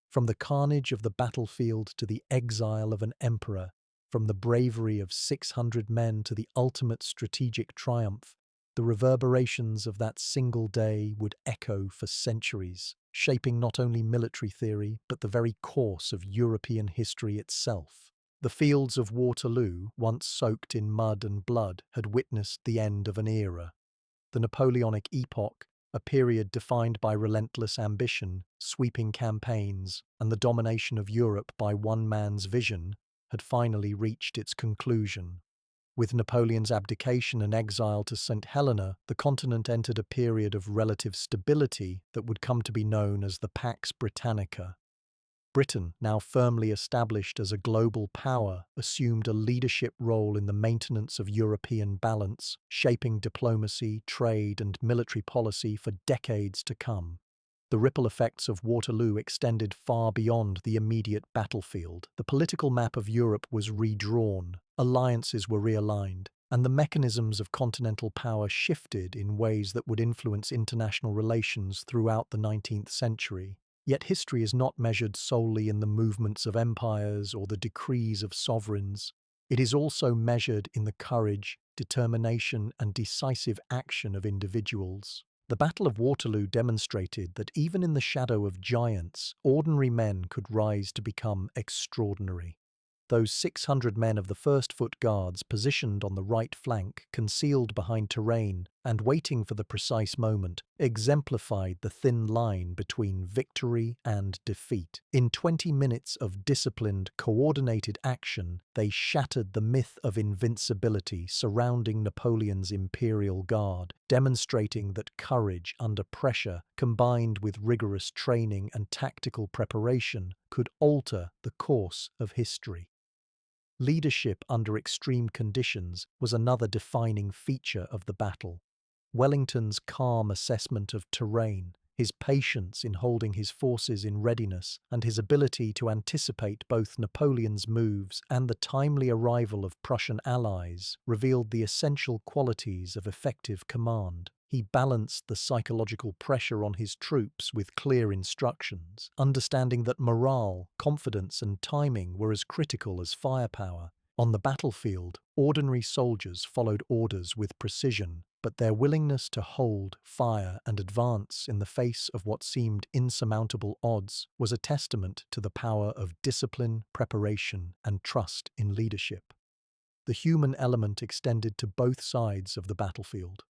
From the carnage of the battlefield to the exile of an emperor, from the bravery of 600 men to the ultimate strategic triumph, the reverberations of that single day would echo for centuries, shaping not only military theory but the very course of European history itself. The fields of Waterloo, once soaked in mud and blood, had witnessed the end of an era. The Napoleonic epoch, a period defined by relentless ambition, sweeping campaigns, and the domination of Europe by one man's vision, had finally reached its conclusion. With Napoleon's abdication and exile to St. Helena, the continent entered a period of relative stability that would come to be known as the Pax Britannica. Britain, now firmly established as a global power, assumed a leadership role in the maintenance of European balance, shaping diplomacy, trade, and military policy for decades to come. The ripple effects of Waterloo extended far beyond the immediate battlefield. The political map of Europe was redrawn, alliances were realigned, and the mechanisms of continental power shifted in ways that would influence international relations throughout the 19th century. Yet history is not measured solely in the movements of empires or the decrees of sovereigns. It is also measured in the courage, determination, and decisive action of individuals. The Battle of Waterloo demonstrated that even in the shadow of giants, ordinary men could rise to become extraordinary. Those 600 men of the First Foot Guards, positioned on the right flank, concealed behind terrain, and waiting for the precise moment, exemplified the thin line between victory and defeat. In 20 minutes of disciplined, coordinated action, they shattered the myth of invincibility surrounding Napoleon's Imperial Guard, demonstrating that courage under pressure, combined with rigorous training and tactical preparation, could alter the course of history. Leadership under extreme conditions was another defining feature of the battle. Wellington's calm assessment of terrain, his patience in holding his forces in readiness, and his ability to anticipate both Napoleon's moves and the timely arrival of Prussian allies revealed the essential qualities of effective command. He balanced the psychological pressure on his troops with clear instructions, understanding that morale, confidence, and timing were as critical as firepower. On the battlefield, ordinary soldiers followed orders with precision, but their willingness to hold, fire, and advance in the face of what seemed insurmountable odds was a testament to the power of discipline, preparation, and trust in leadership. The human element extended to both sides of the battlefield.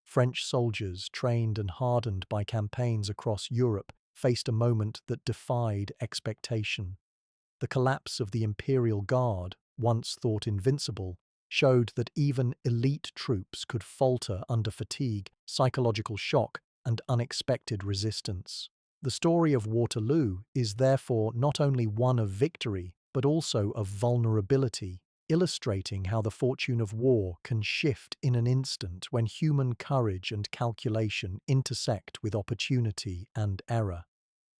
French soldiers, trained and hardened by campaigns across Europe, faced a moment that defied expectation. The collapse of the Imperial Guard, once thought invincible, showed that even elite troops could falter under fatigue, psychological shock, and unexpected resistance. The story of Waterloo is therefore not only one of victory, but also of vulnerability, illustrating how the fortune of war can shift in an instant when human courage and calculation intersect with opportunity and error.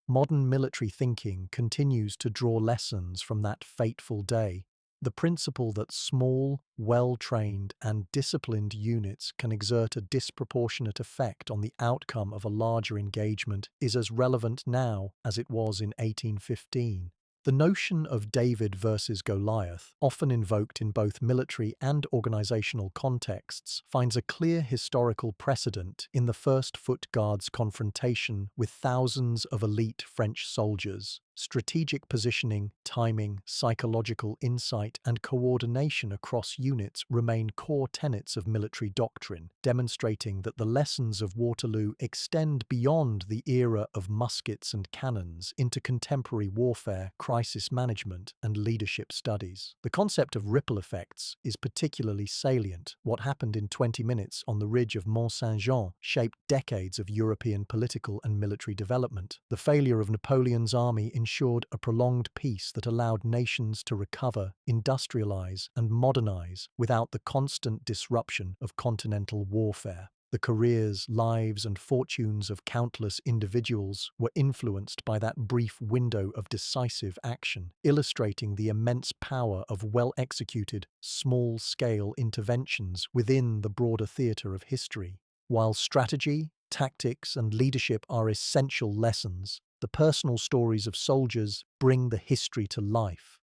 Modern military thinking continues to draw lessons from that fateful day. The principle that small, well-trained, and disciplined units can exert a disproportionate effect on the outcome of a larger engagement is as relevant now as it was in 1815. The notion of David versus Goliath, often invoked in both military and organizational contexts, finds a clear historical precedent in the First Foot Guards' confrontation with thousands of elite French soldiers. Strategic positioning, timing, psychological insight, and coordination across units remain core tenets of military doctrine, demonstrating that the lessons of Waterloo extend beyond the era of muskets and cannons into contemporary warfare, crisis management, and leadership studies. The concept of ripple effects is particularly salient. What happened in 20 minutes on the ridge of Mont Saint-Jean shaped decades of European political and military development. The failure of Napoleon's army ensured a prolonged peace that allowed nations to recover, industrialize, and modernize without the constant disruption of continental warfare. The careers, lives, and fortunes of countless individuals were influenced by that brief window of decisive action, illustrating the immense power of well-executed, small-scale interventions within the broader theater of history. While strategy, tactics, and leadership are essential lessons, the personal stories of soldiers bring the history to life.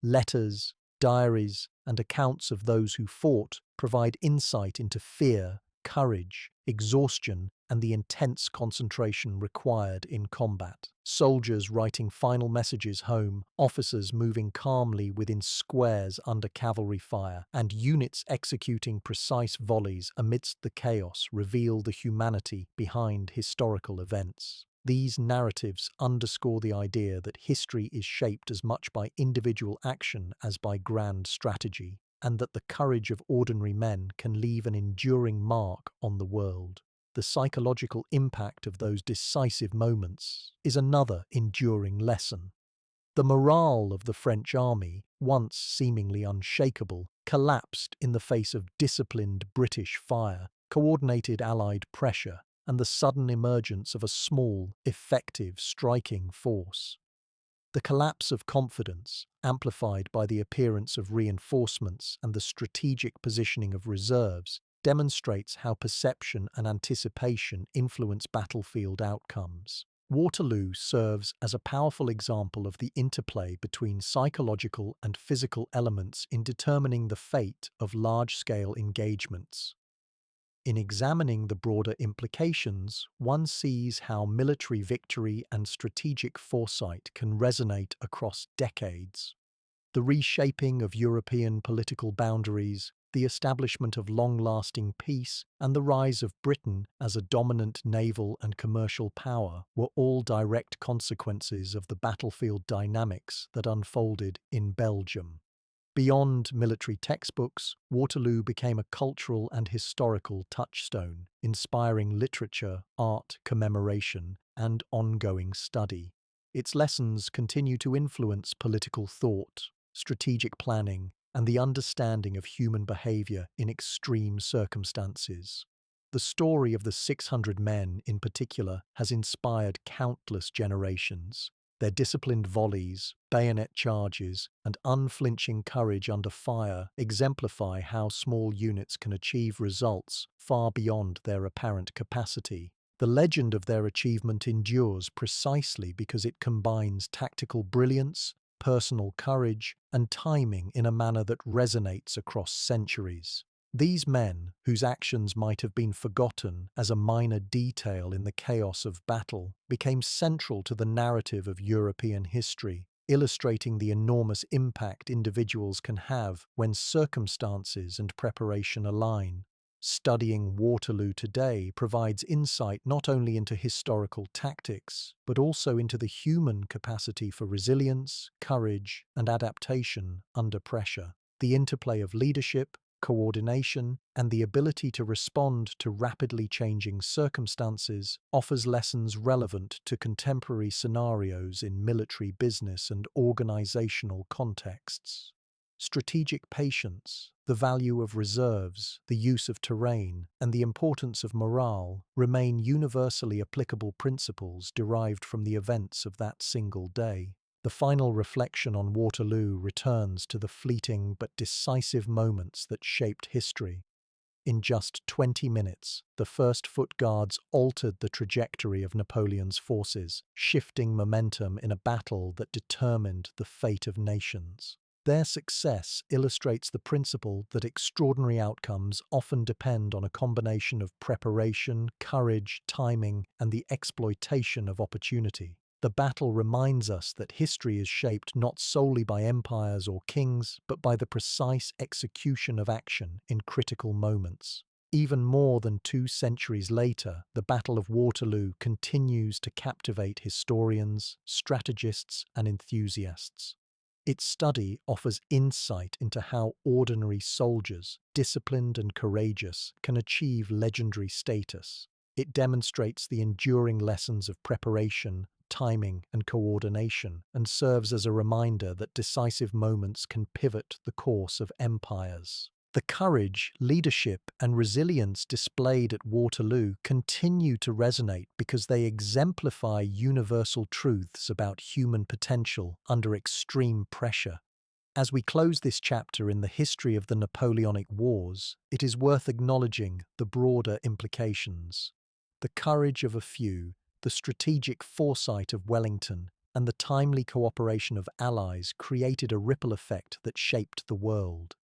Letters, diaries, and accounts of those who fought provide insight into fear, courage, exhaustion, and the intense concentration required in combat. Soldiers writing final messages home, officers moving calmly within squares under cavalry fire, and units executing precise volleys amidst the chaos reveal the humanity behind historical events. These narratives underscore the idea that history is shaped as much by individual action as by grand strategy, and that the courage of ordinary men can leave an enduring mark on the world. The psychological impact of those decisive moments is another enduring lesson. The morale of the French army, once seemingly unshakable, collapsed in the face of disciplined British fire, coordinated Allied pressure, and the sudden emergence of a small, effective striking force. The collapse of confidence, amplified by the appearance of reinforcements and the strategic positioning of reserves, demonstrates how perception and anticipation influence battlefield outcomes. Waterloo serves as a powerful example of the interplay between psychological and physical elements in determining the fate of large-scale engagements. In examining the broader implications, one sees how military victory and strategic foresight can resonate across decades. The reshaping of European political boundaries, the establishment of long-lasting peace, and the rise of Britain as a dominant naval and commercial power were all direct consequences of the battlefield dynamics that unfolded in Belgium. Beyond military textbooks, Waterloo became a cultural and historical touchstone, inspiring literature, art, commemoration, and ongoing study. Its lessons continue to influence political thought, strategic planning, and the understanding of human behavior in extreme circumstances. The story of the 600 men, in particular, has inspired countless generations. Their disciplined volleys, bayonet charges, and unflinching courage under fire exemplify how small units can achieve results far beyond their apparent capacity. The legend of their achievement endures precisely because it combines tactical brilliance, personal courage, and timing in a manner that resonates across centuries. These men, whose actions might have been forgotten as a minor detail in the chaos of battle, became central to the narrative of European history, illustrating the enormous impact individuals can have when circumstances and preparation align. Studying Waterloo today provides insight not only into historical tactics, but also into the human capacity for resilience, courage, and adaptation under pressure. The interplay of leadership, coordination, and the ability to respond to rapidly changing circumstances offers lessons relevant to contemporary scenarios in military business and organizational contexts. Strategic patience, the value of reserves, the use of terrain, and the importance of morale remain universally applicable principles derived from the events of that single day. The final reflection on Waterloo returns to the fleeting but decisive moments that shaped history. In just 20 minutes, the First Foot Guards altered the trajectory of Napoleon's forces, shifting momentum in a battle that determined the fate of nations. Their success illustrates the principle that extraordinary outcomes often depend on a combination of preparation, courage, timing, and the exploitation of opportunity. The battle reminds us that history is shaped not solely by empires or kings, but by the precise execution of action in critical moments. Even more than 2 centuries later, the Battle of Waterloo continues to captivate historians, strategists, and enthusiasts. Its study offers insight into how ordinary soldiers, disciplined and courageous, can achieve legendary status. It demonstrates the enduring lessons of preparation, timing, and coordination, and serves as a reminder that decisive moments can pivot the course of empires. The courage, leadership, and resilience displayed at Waterloo continue to resonate because they exemplify universal truths about human potential under extreme pressure. As we close this chapter in the history of the Napoleonic Wars, it is worth acknowledging the broader implications. The courage of a few, the strategic foresight of Wellington, and the timely cooperation of allies created a ripple effect that shaped the world.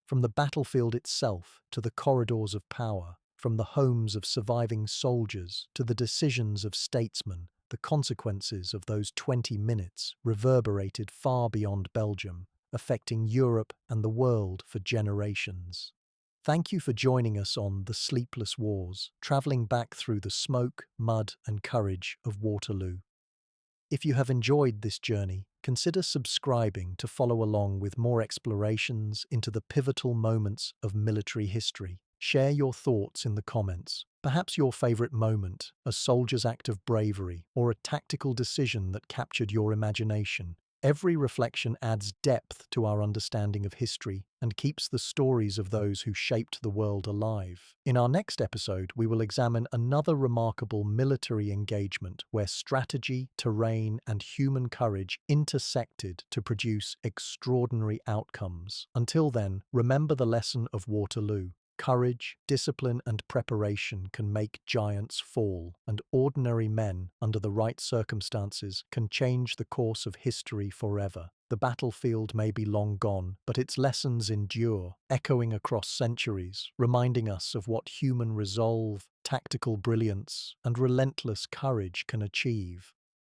From the battlefield itself to the corridors of power, from the homes of surviving soldiers to the decisions of statesmen, the consequences of those 20 minutes reverberated far beyond Belgium, affecting Europe and the world for generations. Thank you for joining us on The Sleepless Wars, traveling back through the smoke, mud, and courage of Waterloo. If you have enjoyed this journey, consider subscribing to follow along with more explorations into the pivotal moments of military history. Share your thoughts in the comments. Perhaps your favorite moment, a soldier's act of bravery, or a tactical decision that captured your imagination. Every reflection adds depth to our understanding of history and keeps the stories of those who shaped the world alive. In our next episode, we will examine another remarkable military engagement where strategy, terrain, and human courage intersected to produce extraordinary outcomes. Until then, remember the lesson of Waterloo. Courage, discipline, and preparation can make giants fall, and ordinary men, under the right circumstances, can change the course of history forever. The battlefield may be long gone, but its lessons endure, echoing across centuries, reminding us of what human resolve, tactical brilliance, and relentless courage can achieve.